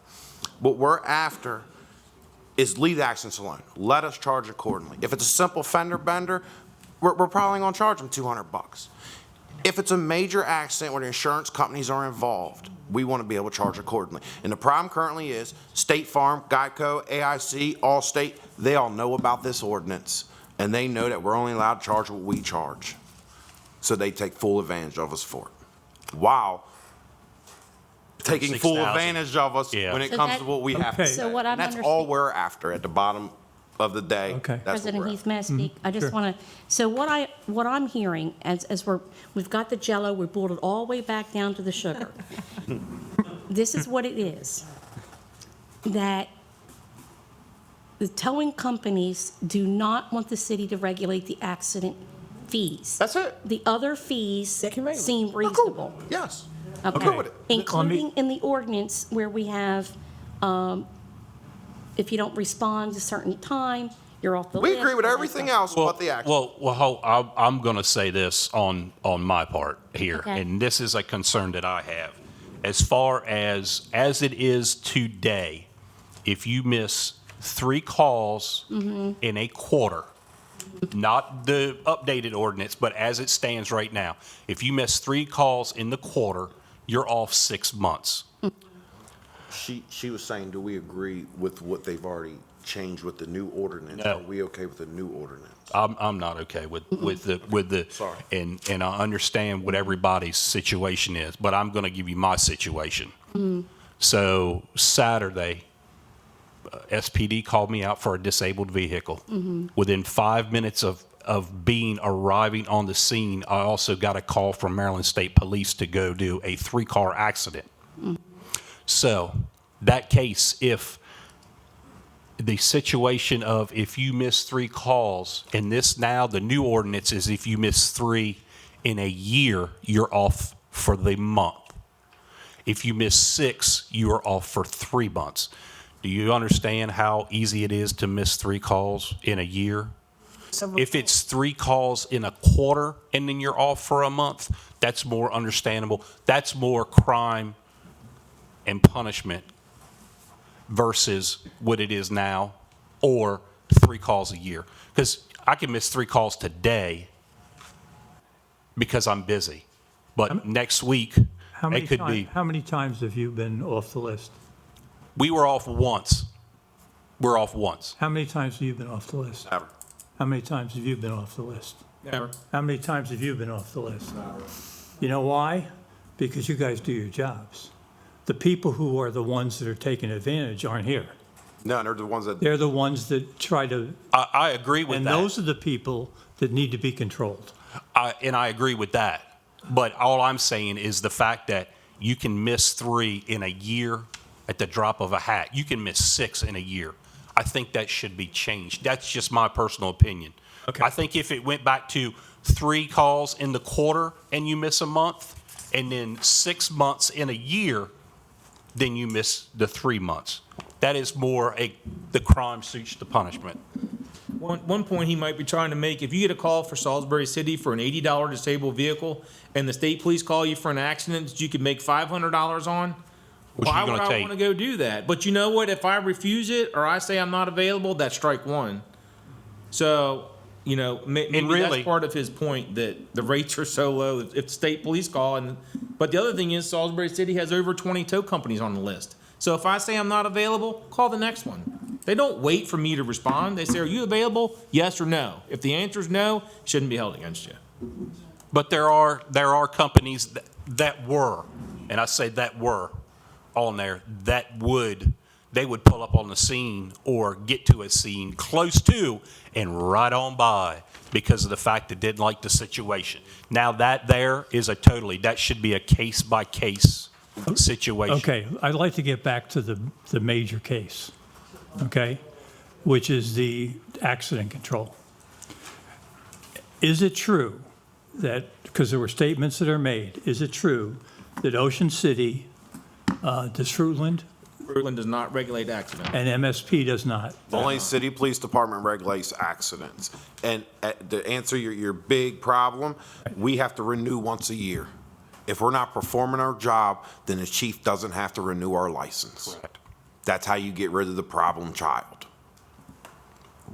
What we're after is leave the accidents alone. Let us charge accordingly. If it's a simple fender bender, we're probably going to charge them $200. If it's a major accident where the insurance companies are involved, we want to be able to charge accordingly. And the problem currently is State Farm, Geico, AIC, Allstate, they all know about this ordinance, and they know that we're only allowed to charge what we charge. So they take full advantage of us for it. Wow. Taking full 6,000. advantage of us when it comes to what we have to So say. what I'm And that's all we're after at the bottom of the day. Okay. That's what President we're Heath, may I speak? I just sure. want to, so what I'm hearing, as we've got the Jell-O, we boiled it all the way back down to the sugar. This is what it is, that the towing companies do not want the city to regulate the accident fees. That's it. The other fees seem reasonable. Yes. Okay. with it. Including in the ordinance where we have, if you don't respond a certain time, you're off the list. We agree with everything else but the accident. I'm going to say this on my part here, Okay. and this is a concern that I have. As far as it is today, if you miss 3 calls in a quarter, not the updated ordinance, but as it stands right now, if you miss 3 calls in the quarter, you're off 6 months. She was saying, do we agree with what they've already changed with the new ordinance? No. Are we okay with the new ordinance? I'm not okay with the Sorry. and I understand what everybody's situation is, but I'm going to give you my situation. So Saturday, SPD called me out for a disabled vehicle. Within 5 minutes of arriving on the scene, I also got a call from Maryland State Police to go do a 3-car accident. So that case, if the situation of if you miss 3 calls, and this now, the new ordinance is if you miss 3 in a year, you're off for the month. If you miss 6, you are off for 3 months. Do you understand how easy it is to miss 3 calls in a year? If it's 3 calls in a quarter and then you're off for a month, that's more understandable. That's more crime and punishment versus what it is now, or 3 calls a year. Because I can miss 3 calls today because I'm busy, but next week it could be. How many times have you been off the list? We were off once. We're off once. How many times have you been off the list? Never. How many times have you been off the list? Never. How many times have you been off the list? Never. You know why? Because you guys do your jobs. The people who are the ones that are taking advantage aren't here. No, they're the ones that. They're the ones that try to, I agree with and that. those are the people that need to be controlled. And I agree with that. But all I'm saying is the fact that you can miss 3 in a year at the drop of a hat. You can miss 6 in a year. I think that should be changed. That's just my personal opinion. Okay. I think if it went back to 3 calls in the quarter and you miss a month, and then 6 months in a year, then you miss the 3 months. That is more the crime suits the punishment. One point he might be trying to make, if you get a call for Salisbury City for an $80 disabled vehicle, and the state police call you for an accident that you could make $500 on, Which why you would gonna I take? want to go do that? But you know what? If I refuse it or I say I'm not available, that's strike one. So, you know, maybe really- that's part of his point, that the rates are so low if the state police call. But the other thing is Salisbury City has over 20 tow companies on the list. So if I say I'm not available, call the next one. They don't wait for me to respond. They say, are you available? Yes or no. If the answer is no, it shouldn't be held against you. But there are companies that were, and I say that were, on there, they would pull up on the scene or get to a scene close to and right on by because of the fact they didn't like the situation. Now that that should be a case-by-case situation. Okay, I'd like to get back to the major case, okay, which is the accident control. Is it true that, because there were statements that are made, is it true that Ocean City, does Fruitland, Fruitland does not regulate accidents. and MSP does not? Only city police department regulates accidents. And to answer your big problem, we have to renew once a year. If we're not performing our job, then the chief doesn't have to renew our license. Correct. That's how you get rid of the problem child.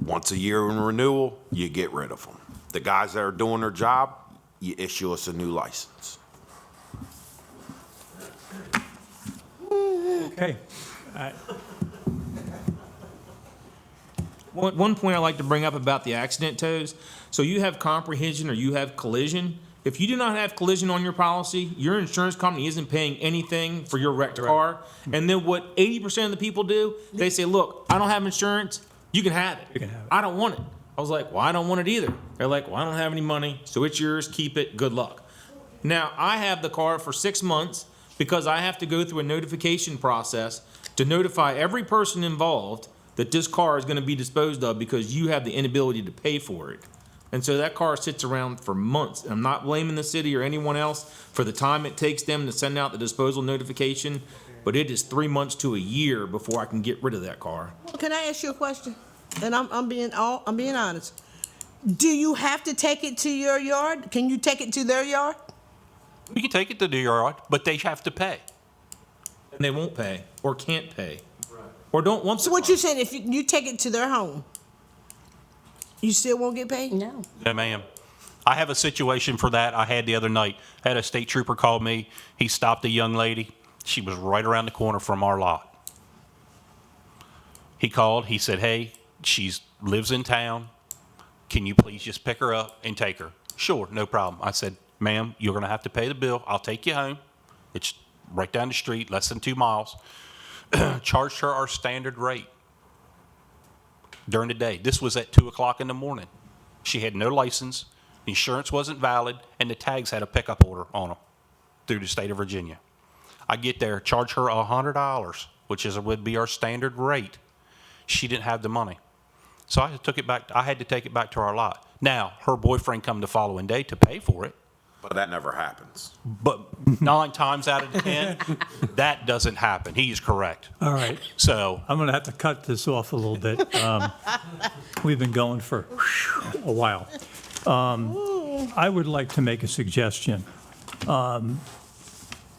Once a year in renewal, you get rid of them. The guys that are doing their job, you issue us a new license. Okay. One point I'd like to bring up about the accident tows. So you have comprehension or you have collision. If you do not have collision on your policy, your insurance company isn't paying anything for your wrecked car. And then what 80% of the people do, they say, look, I don't have insurance. You can have it. You can have it. I don't want it. I was like, well, I don't want it either. They're like, well, I don't have any money, so it's yours. Keep it. Good luck. Now, I have the car for 6 months because I have to go through a notification process to notify every person involved that this car is going to be disposed of because you have the inability to pay for it. And so that car sits around for months. I'm not blaming the city or anyone else for the time it takes them to send out the disposal notification, but it is 3 months to a year before I can get rid of that car. Can I ask you a question? And I'm being honest. Do you have to take it to your yard? Can you take it to their yard? We can take it to the yard, but they have to pay. And they won't pay or can't pay or don't want to. So what you're saying, if you take it to their home, you still won't get paid? No. No, ma'am. I have a situation for that I had the other night. I had a state trooper call me. He stopped a young lady. She was right around the corner from our lot. He called. He said, hey, she lives in town. Can you please just pick her up and take her? Sure, no problem. I said, ma'am, you're going to have to pay the bill. I'll take you home. It's right down the street, less than 2 miles. Charged her our standard rate during the day. This was at 2 o'clock in the morning. She had no license, insurance wasn't valid, and the tags had a pickup order on them through the state of Virginia. I get there, charge her $100, which would be our standard rate. She didn't have the money. So I took it back. I had to take it back to our lot. Now, her boyfriend come the following day to pay for it. But that never happens. But 9 times out of 10, that doesn't happen. He is correct. All right. So I'm going to have to cut this off a little bit. We've been going for a while. I would like to make a suggestion.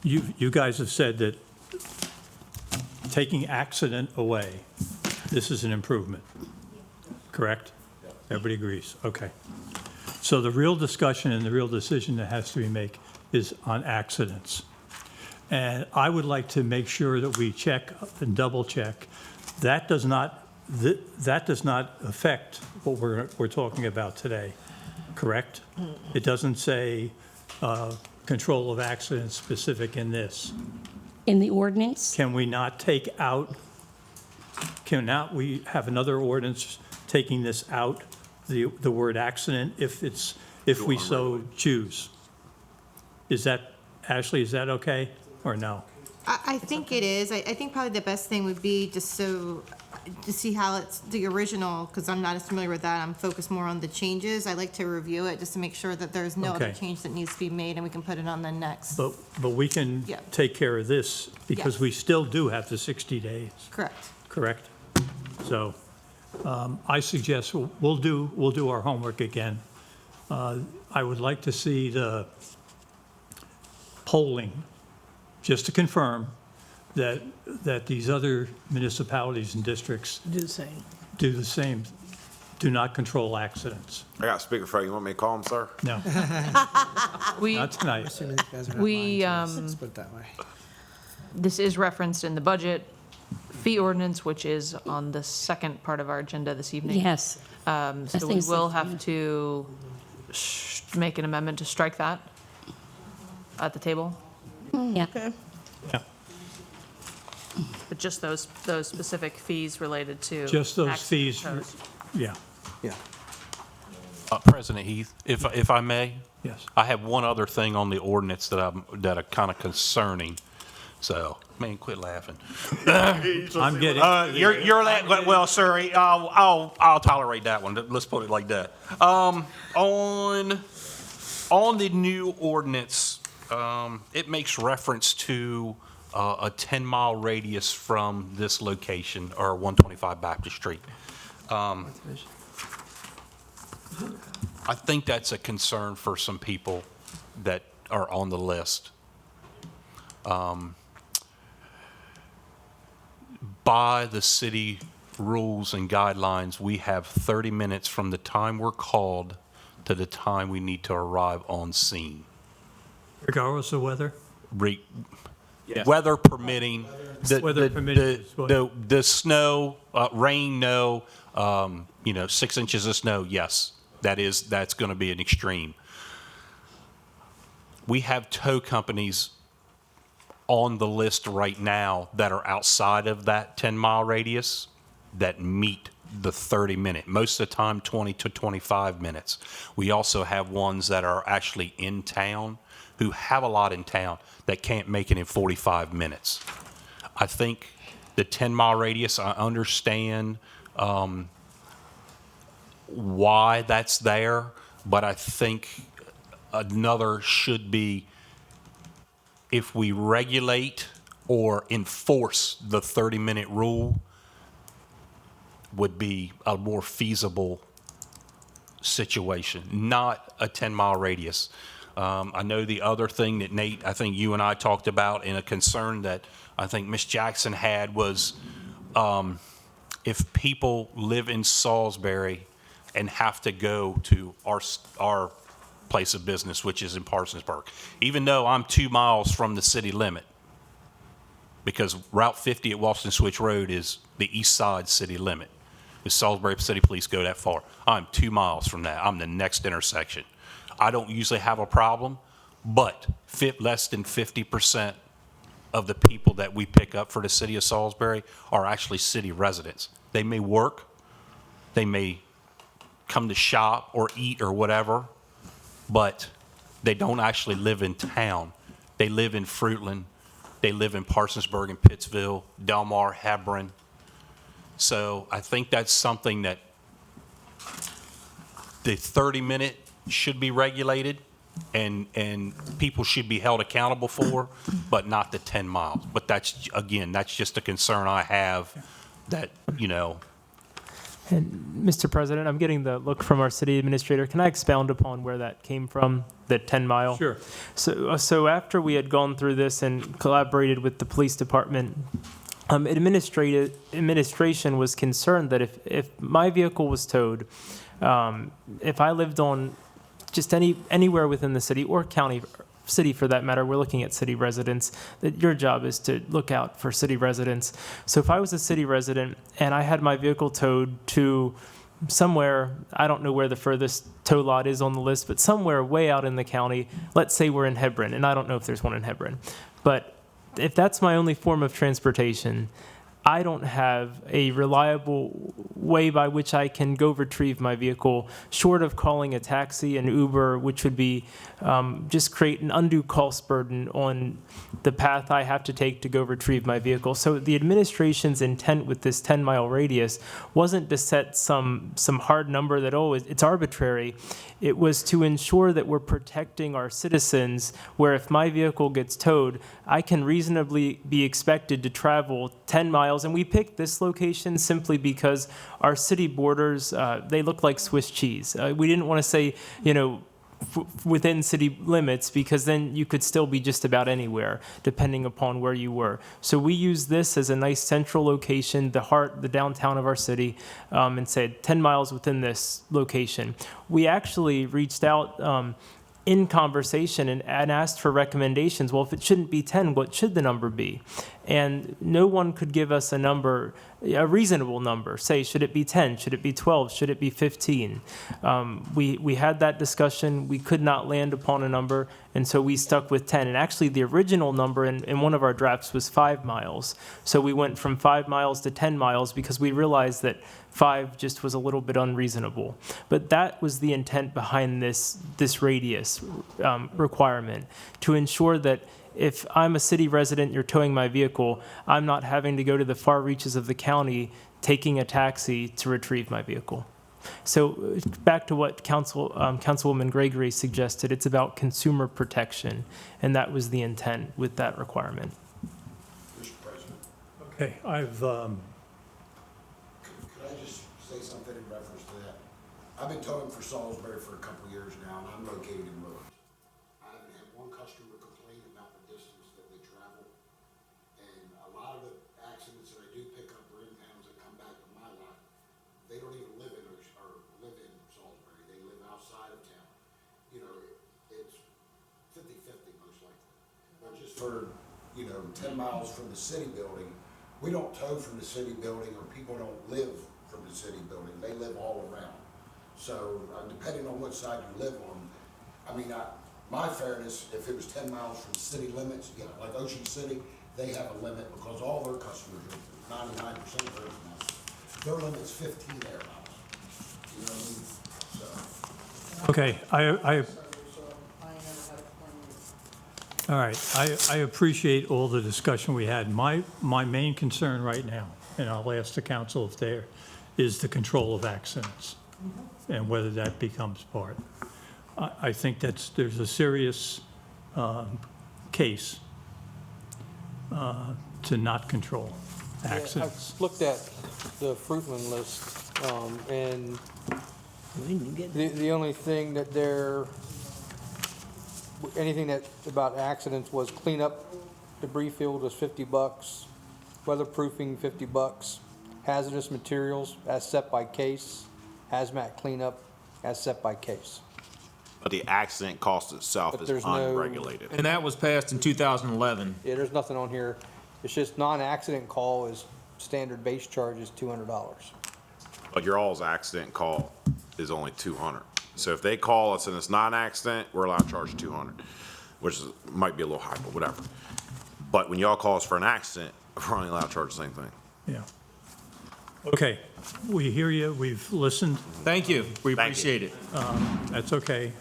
You guys have said that taking accident away, this is an improvement, correct? Everybody agrees, okay. So the real discussion and the real decision that has to be made is on accidents. And I would like to make sure that we check and double check. That does not affect what we're talking about today, correct? It doesn't say control of accidents specific in this. In the ordinance? Can we not take out, cannot we have another ordinance taking this out, the word accident, if we so choose? Is that, Ashley, is that okay, or no? I think it is. I think probably the best thing would be just to see how it's the original, because I'm not as familiar with that. I'm focused more on the changes. I like to review it just to make sure that there's no other Okay. change that needs to be made, and we can put it on the next. But we can Yeah. take care of this, because Yes. we still do have the 60 days, Correct. correct? So I suggest we'll do our homework again. I would like to see the polling, just to confirm that these other municipalities and districts Do the same. do the same, do not control accidents. I got a speaker for you. You want me to call him, sir? No, We, not tonight. Assuming these guys are not We, lying to us. Let's put it that way. this is referenced in the budget fee ordinance, which is on the second part of our agenda this evening. Yes. So we things will like- have to make an amendment to strike that at the table, Yeah. Okay. Yeah. but just those specific fees related to. Just those accident fees, tows. yeah, Yeah. President Heath, if I may, yes. I have one other thing on the ordinance that are kind of concerning. So, man, quit laughing. I'm getting, You're well, sir. I'll tolerate that one. Let's put it like that. On the new ordinance, it makes reference to a 10-mile radius from this location, or 125 Baptist Street. I think that's a concern for some people that are on the list. By the city rules and guidelines, we have 30 minutes from the time we're called to the time we need to arrive on scene. regardless of weather? Weather permitting, Weather permitting is what- the snow, rain, no, 6 inches of snow, yes, that's going to be an extreme. We have tow companies on the list right now that are outside of that 10-mile radius that meet the 30-minute, most of the time 20 to 25 minutes. We also have ones that are actually in town, who have a lot in town, that can't make it in 45 minutes. I think the 10-mile radius, I understand why that's there, but I think another should be, if we regulate or enforce the 30-minute rule, would be a more feasible situation, not a 10-mile radius. I know the other thing that Nate, I think you and I talked about, and a concern that I think Ms. Jackson had was if people live in Salisbury and have to go to our place of business, which is in Parsonsburg, even though I'm 2 miles from the city limit, because Route 50 at Walston Switch Road is the east side city limit. The Salisbury City Police go that far. I'm 2 miles from that. I'm the next intersection. I don't usually have a problem, but less than 50% of the people that we pick up for the city of Salisbury are actually city residents. They may work, they may come to shop or eat or whatever, but they don't actually live in town. They live in Fruitland, they live in Parsonsburg and Pittsville, Delmar, Hebron. So I think that's something that the 30-minute should be regulated and people should be held accountable for, but not the 10 miles. But that's just a concern I have that, And Mr. President, I'm getting the look from our city administrator. Can I expound upon where that came from, the 10-mile? Sure. So after we had gone through this and collaborated with the police department, administration was concerned that if my vehicle was towed, if I lived on just anywhere within the city or county, city for that matter, we're looking at city residents, that your job is to look out for city residents. So if I was a city resident and I had my vehicle towed to somewhere, I don't know where the furthest tow lot is on the list, but somewhere way out in the county, let's say we're in Hebron, and I don't know if there's one in Hebron, but if that's my only form of transportation, I don't have a reliable way by which I can go retrieve my vehicle, short of calling a taxi and Uber, which would be just create an undue cost burden on the path I have to take to go retrieve my vehicle. So the administration's intent with this 10-mile radius wasn't to set some hard number that, it's arbitrary. It was to ensure that we're protecting our citizens, where if my vehicle gets towed, I can reasonably be expected to travel 10 miles miles. And we picked this location simply because our city borders, they look like Swiss cheese. We didn't want to say, within city limits, because then you could still be just about anywhere, depending upon where you were. So we use this as a nice central location, the downtown of our city, and said 10 miles within this location. We actually reached out in conversation and asked for recommendations. Well, if it shouldn't be 10, what should the number be? And no one could give us a number, a reasonable number. Say, should it be 10? Should it be 12? Should it be 15? We had that discussion. We could not land upon a number, and so we stuck with 10. And actually, the original number in one of our drafts was 5 miles. So we went from 5 miles to 10 miles because we realized that 5 just was a little bit unreasonable. But that was the intent behind this radius requirement, to ensure that if I'm a city resident, you're towing my vehicle, I'm not having to go to the far reaches of the county taking a taxi to retrieve my vehicle. So back to what Councilwoman Gregory suggested, it's about consumer protection, and that was the intent with that requirement. Mr. President. Okay, Could I just say something in reference to that? I've been towing for Salisbury for a couple of years now, and I'm located in Willows. I haven't had one customer complain about the distance that they travel. And a lot of the accidents that I do pick up are in towns that come back to my lot. They don't even live in Salisbury. They live outside of town. It's 50-50 most likely. But just for, 10 miles from the city building, we don't tow from the city building, or people don't live from the city building. They live all around. So depending on what side you live on, my fairness, if it was 10 miles from city limits, like Ocean City, they have a limit because all their customers are 99% of their miles. Their limit's 15 air miles. You know what I mean? So. Okay, all right, I appreciate all the discussion we had. My main concern right now, and I'll ask the council if there, is the control of accidents and whether that becomes part. I think there's a serious case to not control accidents. I've looked at the Fruitland list, and the only thing that anything that about accidents was cleanup, debris field was $50, weatherproofing $50, hazardous materials as set by case, hazmat cleanup as set by case. But the accident cost itself is unregulated. And that was passed in 2011. Yeah, there's nothing on here. It's just non-accident call is standard base charge is $200. But your all's accident call is only $200. So if they call us and it's non-accident, we're allowed to charge $200, which might be a little high, but whatever. But when y'all call us for an accident, we're only allowed to charge the same thing. Yeah. Okay, we hear you, we've listened. Thank you, we appreciate it. That's okay.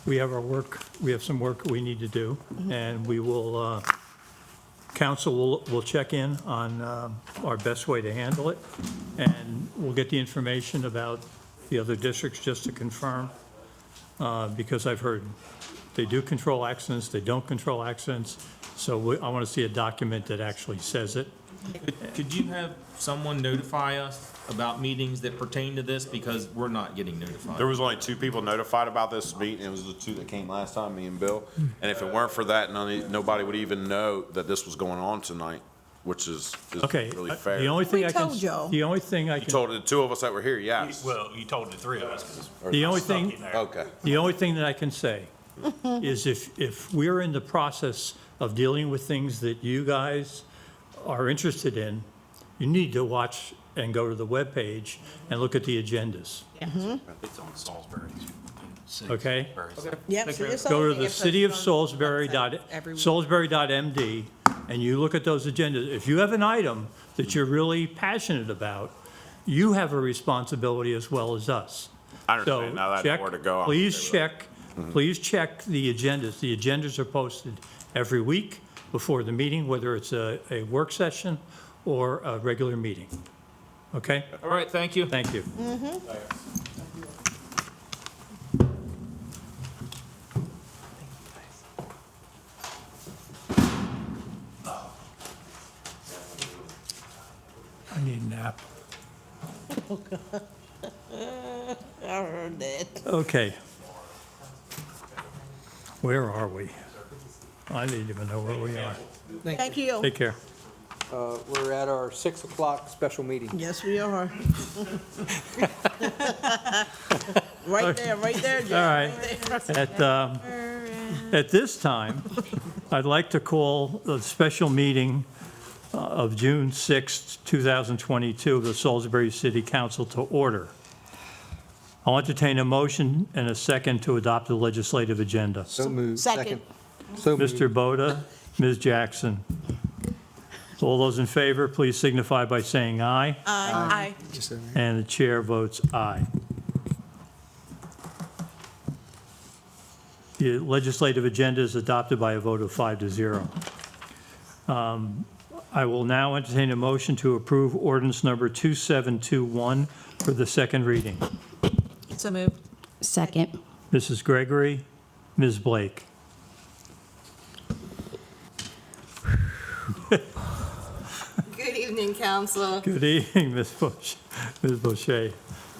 We have our work, we have some work we need to do, and we will, council will check in on our best way to handle it, and we'll get the information about the other districts just to confirm, because I've heard they do control accidents, they don't control accidents, so I want to see a document that actually says it. Could you have someone notify us about meetings that pertain to this, because we're not getting notified? There was only 2 people notified about this meeting. It was the 2 that came last time, me and Bill. And if it weren't for that, nobody would even know that this was going on tonight, which is Okay, really fair. the only thing I can, told y'all. the only thing I You can, told the 2 of us that were here, yes. Well, you told the 3 of us. the only thing, Okay. the only thing that I can say is if we're in the process of dealing with things that you guys are interested in, you need to watch and go to the webpage and look at the agendas, It's on Salisbury. okay? Yep. so it's Go on to there. the city of Salisbury.MD, and you look at those agendas. If you have an item that you're really passionate about, you have a responsibility as well as us. I understand. So Now that's check- where to go. I'm Please okay with check, please check the agendas. The agendas are posted every week before the meeting, whether it's a work session or a regular meeting. Okay? All right, thank you. Thank you. I heard that. Okay. Where are we? I didn't even know where we are. Thank you. Take care. We're at our 6 o'clock special meeting. Yes, we are. Right there, Jeff. All right. At this time, I'd like to call the special meeting of June 6, 2022 of the Salisbury City Council to order. I'll entertain a motion and a second to adopt the legislative agenda. So moved. Second. So moved. Mr. Boda, Ms. Jackson. All those in favor, please signify by saying aye. Aye. And the chair votes aye. The legislative agenda is adopted by a vote of 5-0. I will now entertain a motion to approve ordinance number 2721 for the second reading. So moved. Second. Mrs. Gregory, Ms. Blake. Good evening, council. Good evening, Ms. Bush, Ms. Boucher.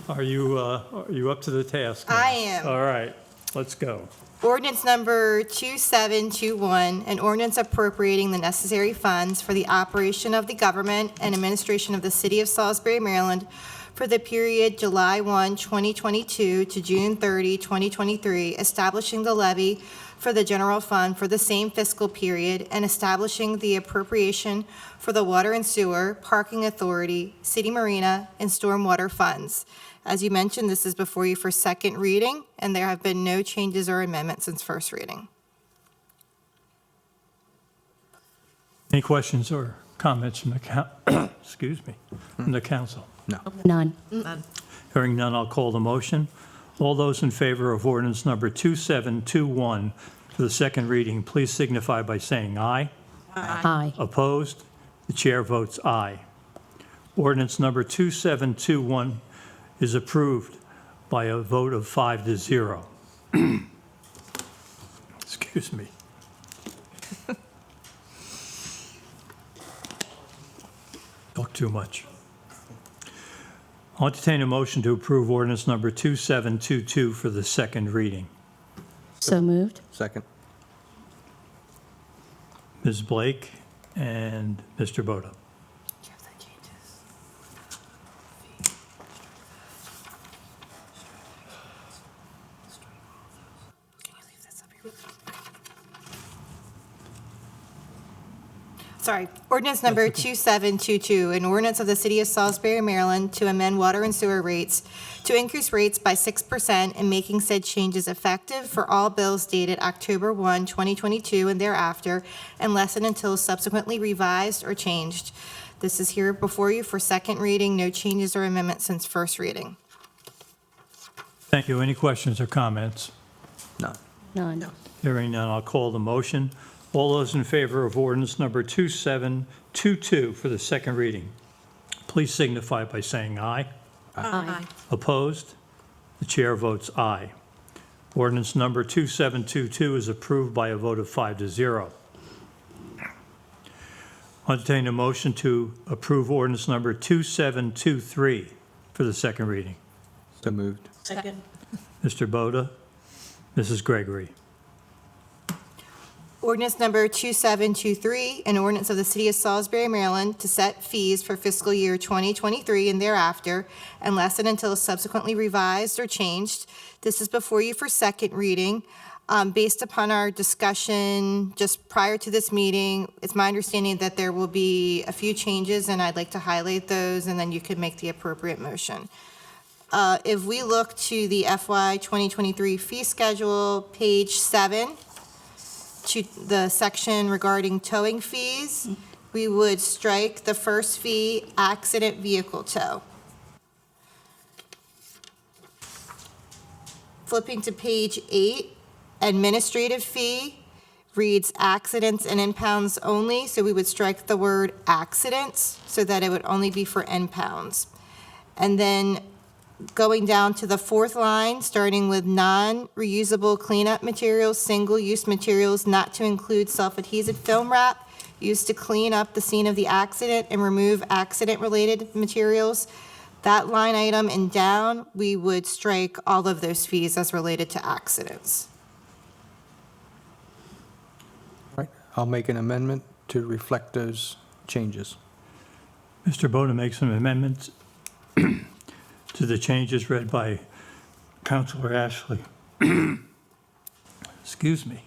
Are you up to the task? now? I am. All right, let's go. Ordinance number 2721, an ordinance appropriating the necessary funds for the operation of the government and administration of the city of Salisbury, Maryland for the period July 1, 2022 to June 30, 2023, establishing the levy for the general fund for the same fiscal period and establishing the appropriation for the water and sewer, parking authority, city marina, and stormwater funds. As you mentioned, this is before you for second reading, and there have been no changes or amendments since first reading. Any questions or comments from the excuse me, from the council? None. Hearing none, I'll call the motion. All those in favor of ordinance number 2721 for the second reading, please signify by saying aye. Aye. Opposed? The chair votes aye. Ordinance number 2721 is approved by a vote of 5-0. Excuse me. Talk too much. I'll entertain a motion to approve ordinance number 2722 for the second reading. So moved. Second. Ms. Blake and Mr. Boda. Sorry, ordinance number 2722, an ordinance of the city of Salisbury, Maryland to amend water and sewer rates to increase rates by 6% and making said changes effective for all bills dated October 1, 2022 and thereafter, unless and until subsequently revised or changed. This is here before you for second reading, no changes or amendments since first reading. Thank you. Any questions or comments? None. None. Hearing none, I'll call the motion. All those in favor of ordinance number 2722 for the second reading, please signify by saying aye. Aye. Opposed? The chair votes aye. Ordinance number 2722 is approved by a vote of 5-0. I'll entertain a motion to approve ordinance number 2723 for the second reading. So moved. Second. Mr. Boda, Mrs. Gregory. Ordinance number 2723, an ordinance of the city of Salisbury, Maryland to set fees for fiscal year 2023 and thereafter, unless and until subsequently revised or changed. This is before you for second reading. Based upon our discussion just prior to this meeting, it's my understanding that there will be a few changes, and I'd like to highlight those, and then you could make the appropriate motion. If we look to the FY 2023 fee schedule, page 7, to the section regarding towing fees, we would strike the first fee, accident vehicle tow. Flipping to page 8, administrative fee reads accidents and impounds only, so we would strike the word accidents so that it would only be for impounds. And then going down to the fourth line, starting with non-reusable cleanup materials, single-use materials not to include self-adhesive film wrap used to clean up the scene of the accident and remove accident-related materials. That line item and down, we would strike all of those fees as related to accidents. Right, I'll make an amendment to reflect those changes. Mr. Boda makes an amendment to the changes read by Councilor Ashley. Excuse me.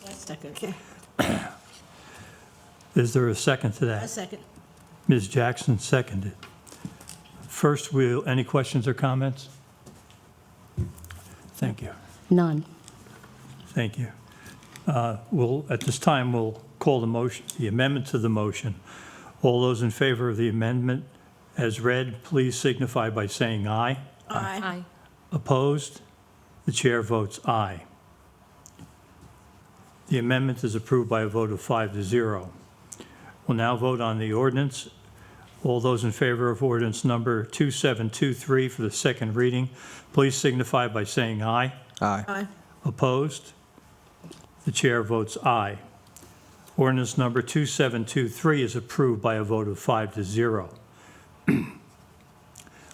Second. Is there a second to that? A second. Ms. Jackson seconded. First, any questions or comments? Thank you. None. Thank you. At this time, we'll call the amendment to the motion. All those in favor of the amendment as read, please signify by saying aye. Aye. Opposed? The chair votes aye. The amendment is approved by a vote of 5-0. We'll now vote on the ordinance. All those in favor of ordinance number 2723 for the second reading, please signify by saying aye. Aye. Aye. Opposed? The chair votes aye. Ordinance number 2723 is approved by a vote of 5-0.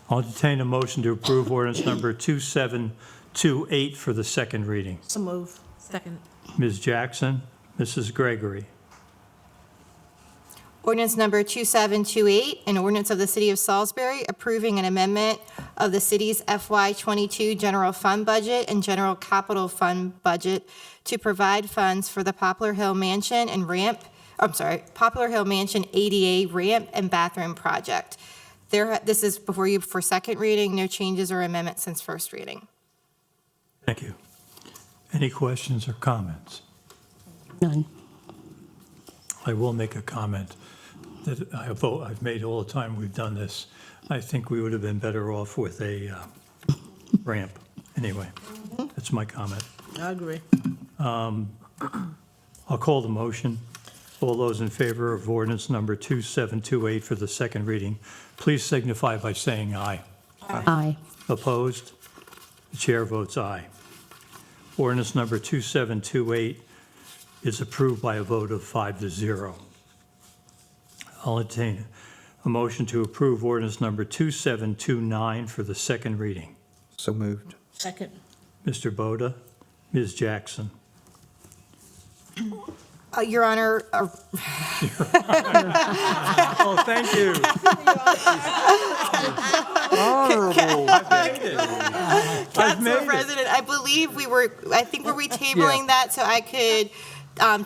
I'll entertain a motion to approve ordinance number 2728 for the second reading. So move. Second. Ms. Jackson, Mrs. Gregory. Ordinance number 2728, an ordinance of the City of Salisbury approving an amendment of the city's FY22 general fund budget and general capital fund budget to provide funds for the Poplar Hill Mansion Poplar Hill Mansion ADA ramp and bathroom project. This is before you for second reading. No changes or amendments since first reading. Thank you. Any questions or comments? None. I will make a comment that I've made all the time we've done this. I think we would have been better off with a ramp. Anyway, that's my comment. I agree. I'll call the motion. All those in favor of ordinance number 2728 for the second reading, please signify by saying aye. Aye. Opposed? The chair votes aye. Ordinance number 2728 is approved by a vote of 5-0. I'll entertain a motion to approve ordinance number 2729 for the second reading. So moved. Second. Mr. Boda, Ms. Jackson. Your Honor, Oh, thank you. Honorable. Council President, I believe I think were we tabling that so I could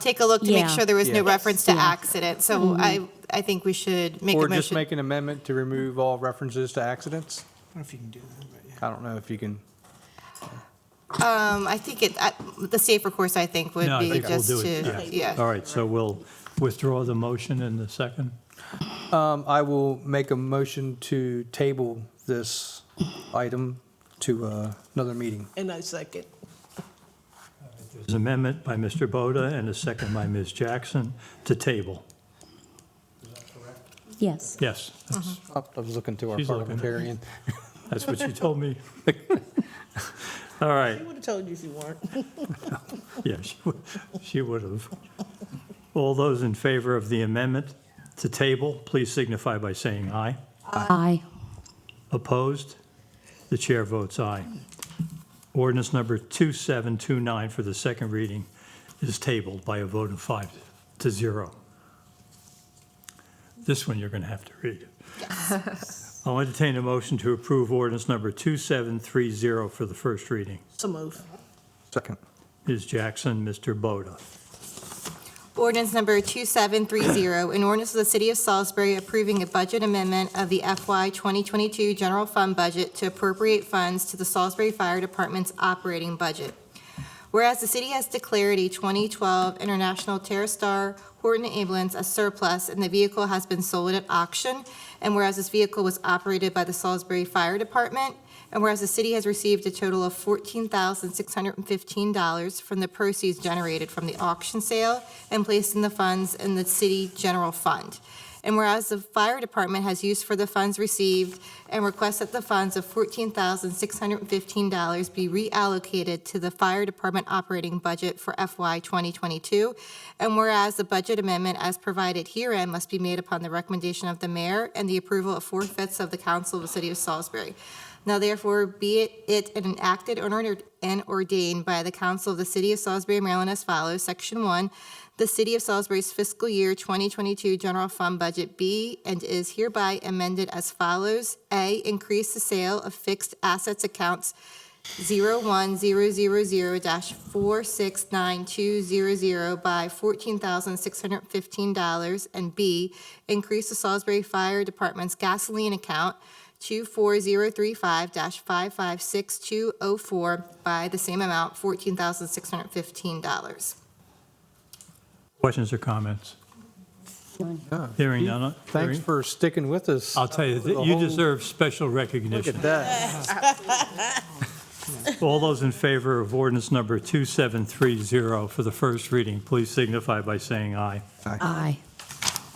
take a look to make Yeah. sure there was no Yes. reference to Yeah. accident. So I think we should make a Or motion. just make an amendment to remove all references to accidents? I don't know if you can do that, but yeah. I don't know if you can. I think the safer course, I think, would No, I be think we'll just do it. to, yeah. All right, so we'll withdraw the motion in the second. I will make a motion to table this item to another meeting. And I second. There's an amendment by Mr. Boda and a second by Ms. Jackson to table. Yes. Yes, that's- I was looking to our She's looking. parliamentarian. that's what she told me. All right. I would have told you if you weren't. Yeah, she would have. All those in favor of the amendment to table, please signify by saying aye. Aye. Opposed? The chair votes aye. Ordinance number 2729 for the second reading is tabled by a vote of 5-0. This one you're going to have to read. I'll entertain a motion to approve ordinance number 2730 for the first reading. So move. Second. Ms. Jackson, Mr. Boda. Ordinance number 2730, an ordinance of the City of Salisbury approving a budget amendment of the FY 2022 general fund budget to appropriate funds to the Salisbury Fire Department's operating budget. Whereas the city has declared a 2012 International TerraStar Horton ambulance a surplus and the vehicle has been sold at auction, and whereas this vehicle was operated by the Salisbury Fire Department, and whereas the city has received a total of $14,615 from the proceeds generated from the auction sale and placed in the funds in the city general fund. And whereas the fire department has used for the funds received and requests that the funds of $14,615 be reallocated to the fire department operating budget for FY 2022. And whereas the budget amendment as provided herein must be made upon the recommendation of the mayor and the approval of 4/5 of the council of the city of Salisbury. Now therefore be it enacted and ordained by the council of the city of Salisbury, Maryland as follows. Section 1, the city of Salisbury's fiscal year 2022 general fund budget be and is hereby amended as follows. A, increase the sale of fixed assets accounts 01000-469200 by $14,615, and B, increase the Salisbury Fire Department's gasoline account 24035-556204 by the same amount, $14,615. Questions or comments? Yeah. Hearing none. Thanks for sticking with us. I'll tell you, for the you whole- deserve special Look recognition. at that. All those in favor of ordinance number 2730 for the first reading, please signify by saying aye. Aye.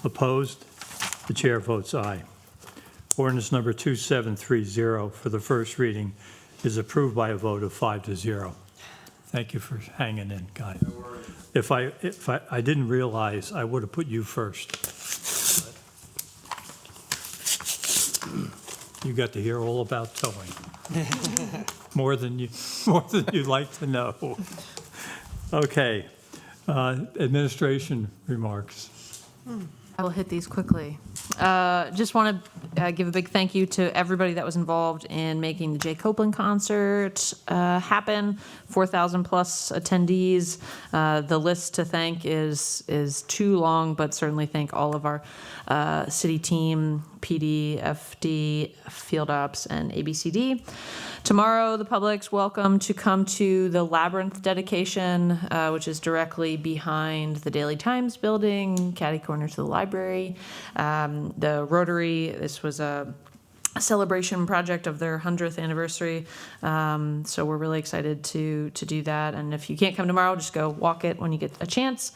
Opposed? The chair votes aye. Ordinance number 2730 for the first reading is approved by a vote of 5-0. Thank you for hanging in, guys. If I didn't realize, I would have put you first. You got to hear all about towing. More than you'd like to know. Okay, administration remarks. I will hit these quickly. Just want to give a big thank you to everybody that was involved in making the Jay Copeland concert happen. 4,000 plus attendees. The list to thank is too long, but certainly thank all of our city team, PD, FD, Field Ops, and ABCD. Tomorrow, the public's welcome to come to the Labyrinth dedication, which is directly behind the Daily Times building, catty corner to the library. The Rotary, this was a celebration project of their 100th anniversary. So we're really excited to do that. And if you can't come tomorrow, just go walk it when you get a chance.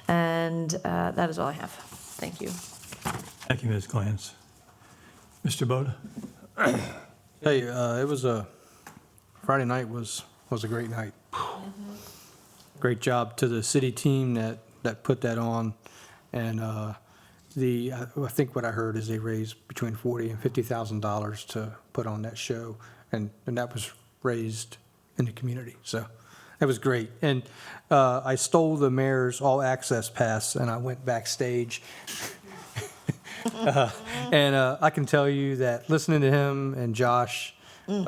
And that is all I have. Thank you. Thank you, Ms. Glantz. Mr. Boda? Hey, it was Friday night was a great night. Great job to the city team that put that on, and I think what I heard is they raised between $40,000 and $50,000 to put on that show, and that was raised in the community. So that was great. And I stole the mayor's all access pass, and I went backstage. And I can tell you that listening to him and Josh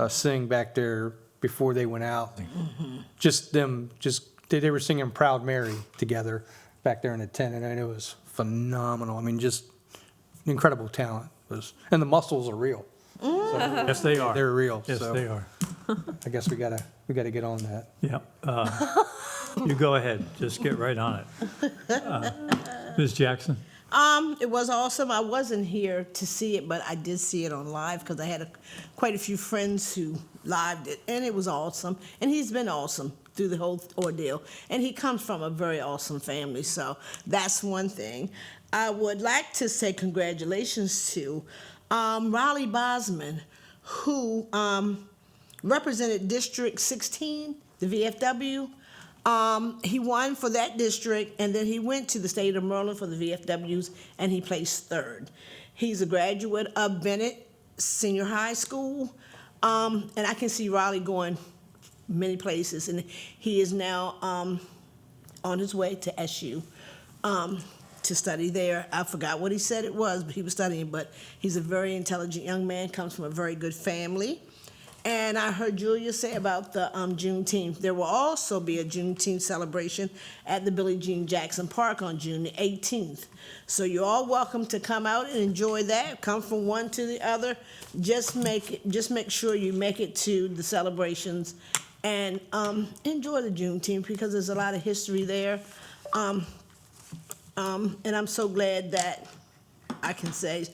sing back there before they went out, they were singing Proud Mary together back there in the tent, and it was phenomenal. I mean, just incredible talent. And the muscles are real. So Yes, they are. they're real. Yes, so they are. I guess we gotta get on that. Yeah. You go ahead. Just get right on it. Ms. Jackson? It was awesome. I wasn't here to see it, but I did see it on live because I had quite a few friends who lived it, and it was awesome. And he's been awesome through the whole ordeal. And he comes from a very awesome family, so that's one thing. I would like to say congratulations to Riley Bosman, who represented District 16, the VFW. He won for that district, and then he went to the state of Maryland for the VFWs, and he placed third. He's a graduate of Bennett Senior High School, and I can see Riley going many places, and he is now on his way to SU to study there. I forgot what he said it was, but he was studying, but he's a very intelligent young man, comes from a very good family. And I heard Julia say about the Juneteenth. There will also be a Juneteenth celebration at the Billie Jean Jackson Park on June the 18th. So you're all welcome to come out and enjoy that. Come from one to the other. Just make sure you make it to the celebrations and enjoy the Juneteenth because there's a lot of history there. And I'm so glad that I can say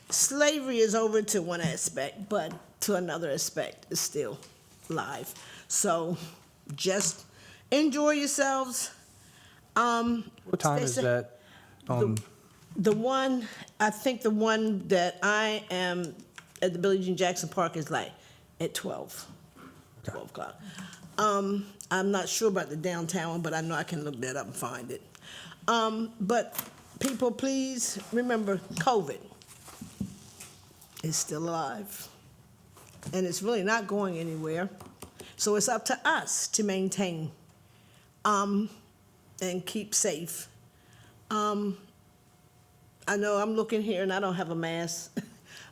slavery is over to one aspect, but to another aspect is still live. So just enjoy yourselves. What time is that? I think the one that I am at the Billie Jean Jackson Park is like at 12 o'clock. I'm not sure about the downtown one, but I know I can look that up and find it. But people, please remember COVID is still alive. And it's really not going anywhere. So it's up to us to maintain and keep safe. I know I'm looking here and I don't have a mask,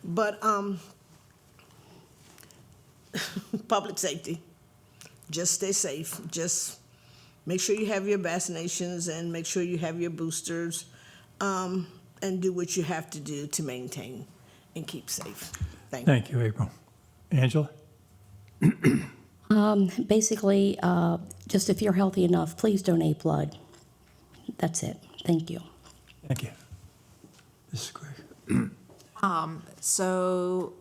but public safety, just stay safe. Just make sure you have your vaccinations and make sure you have your boosters, and do what you have to do to maintain and keep safe. Thank you. Thank you, April. Angela? Basically, just if you're healthy enough, please donate blood. That's it. Thank you. Thank you. This is Greg. So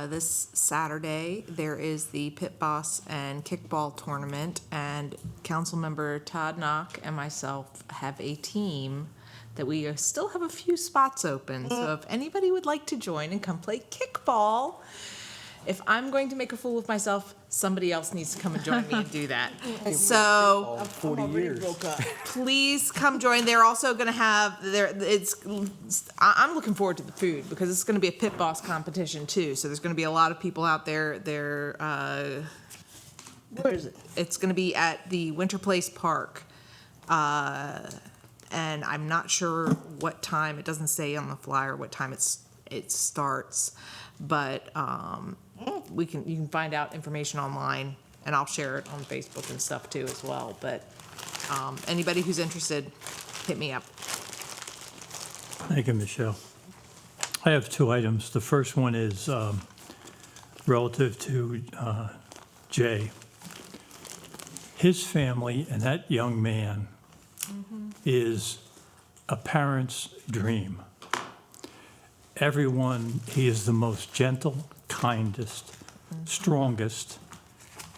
this Saturday, there is the Pit Boss and Kickball Tournament, and Councilmember Todd Knock and myself have a team that we still have a few spots open. So if anybody would like to join and come play kickball, if I'm going to make a fool of myself, somebody else needs to come and join me and do that. So 40 years. please come join. They're also going to have I'm looking forward to the food because it's going to be a pit boss competition too. So there's going to be a lot of people out there. Where is it? It's going to be at the Winter Place Park. And I'm not sure what time. It doesn't say on the flyer what time it starts, but you can find out information online, and I'll share it on Facebook and stuff too as well. But anybody who's interested, hit me up. Thank you, Michelle. I have two items. The first one is relative to Jay. His family and that young man is a parent's dream. Everyone, he is the most gentle, kindest, strongest,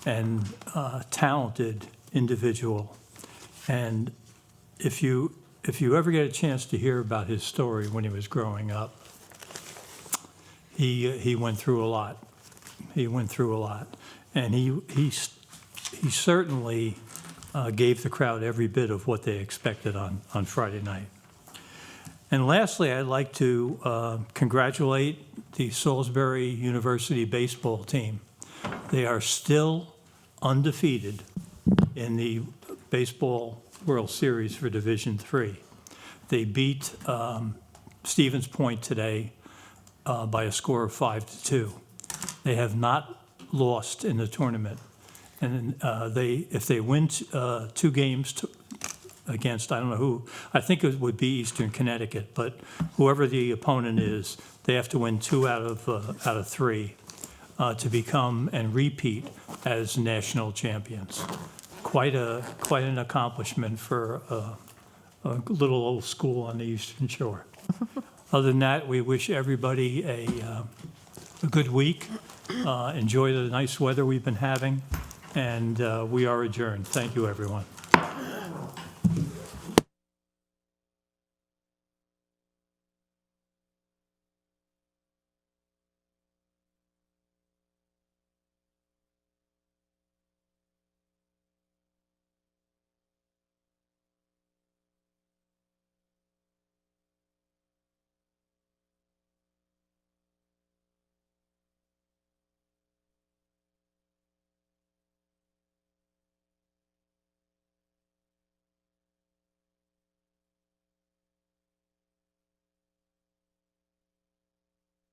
and talented individual. And if you ever get a chance to hear about his story when he was growing up, he went through a lot. He went through a lot, and he certainly gave the crowd every bit of what they expected on Friday night. And lastly, I'd like to congratulate the Salisbury University baseball team. They are still undefeated in the Baseball World Series for Division III. They beat Stevens Point today by a score of 5-2. They have not lost in the tournament. And if they win 2 games against, I don't know who, I think it would be Eastern Connecticut, but whoever the opponent is, they have to win 2 out of 3 to become and repeat as national champions. Quite an accomplishment for a little old school on the Eastern Shore. Other than that, we wish everybody a good week. Enjoy the nice weather we've been having, and we are adjourned. Thank you, everyone.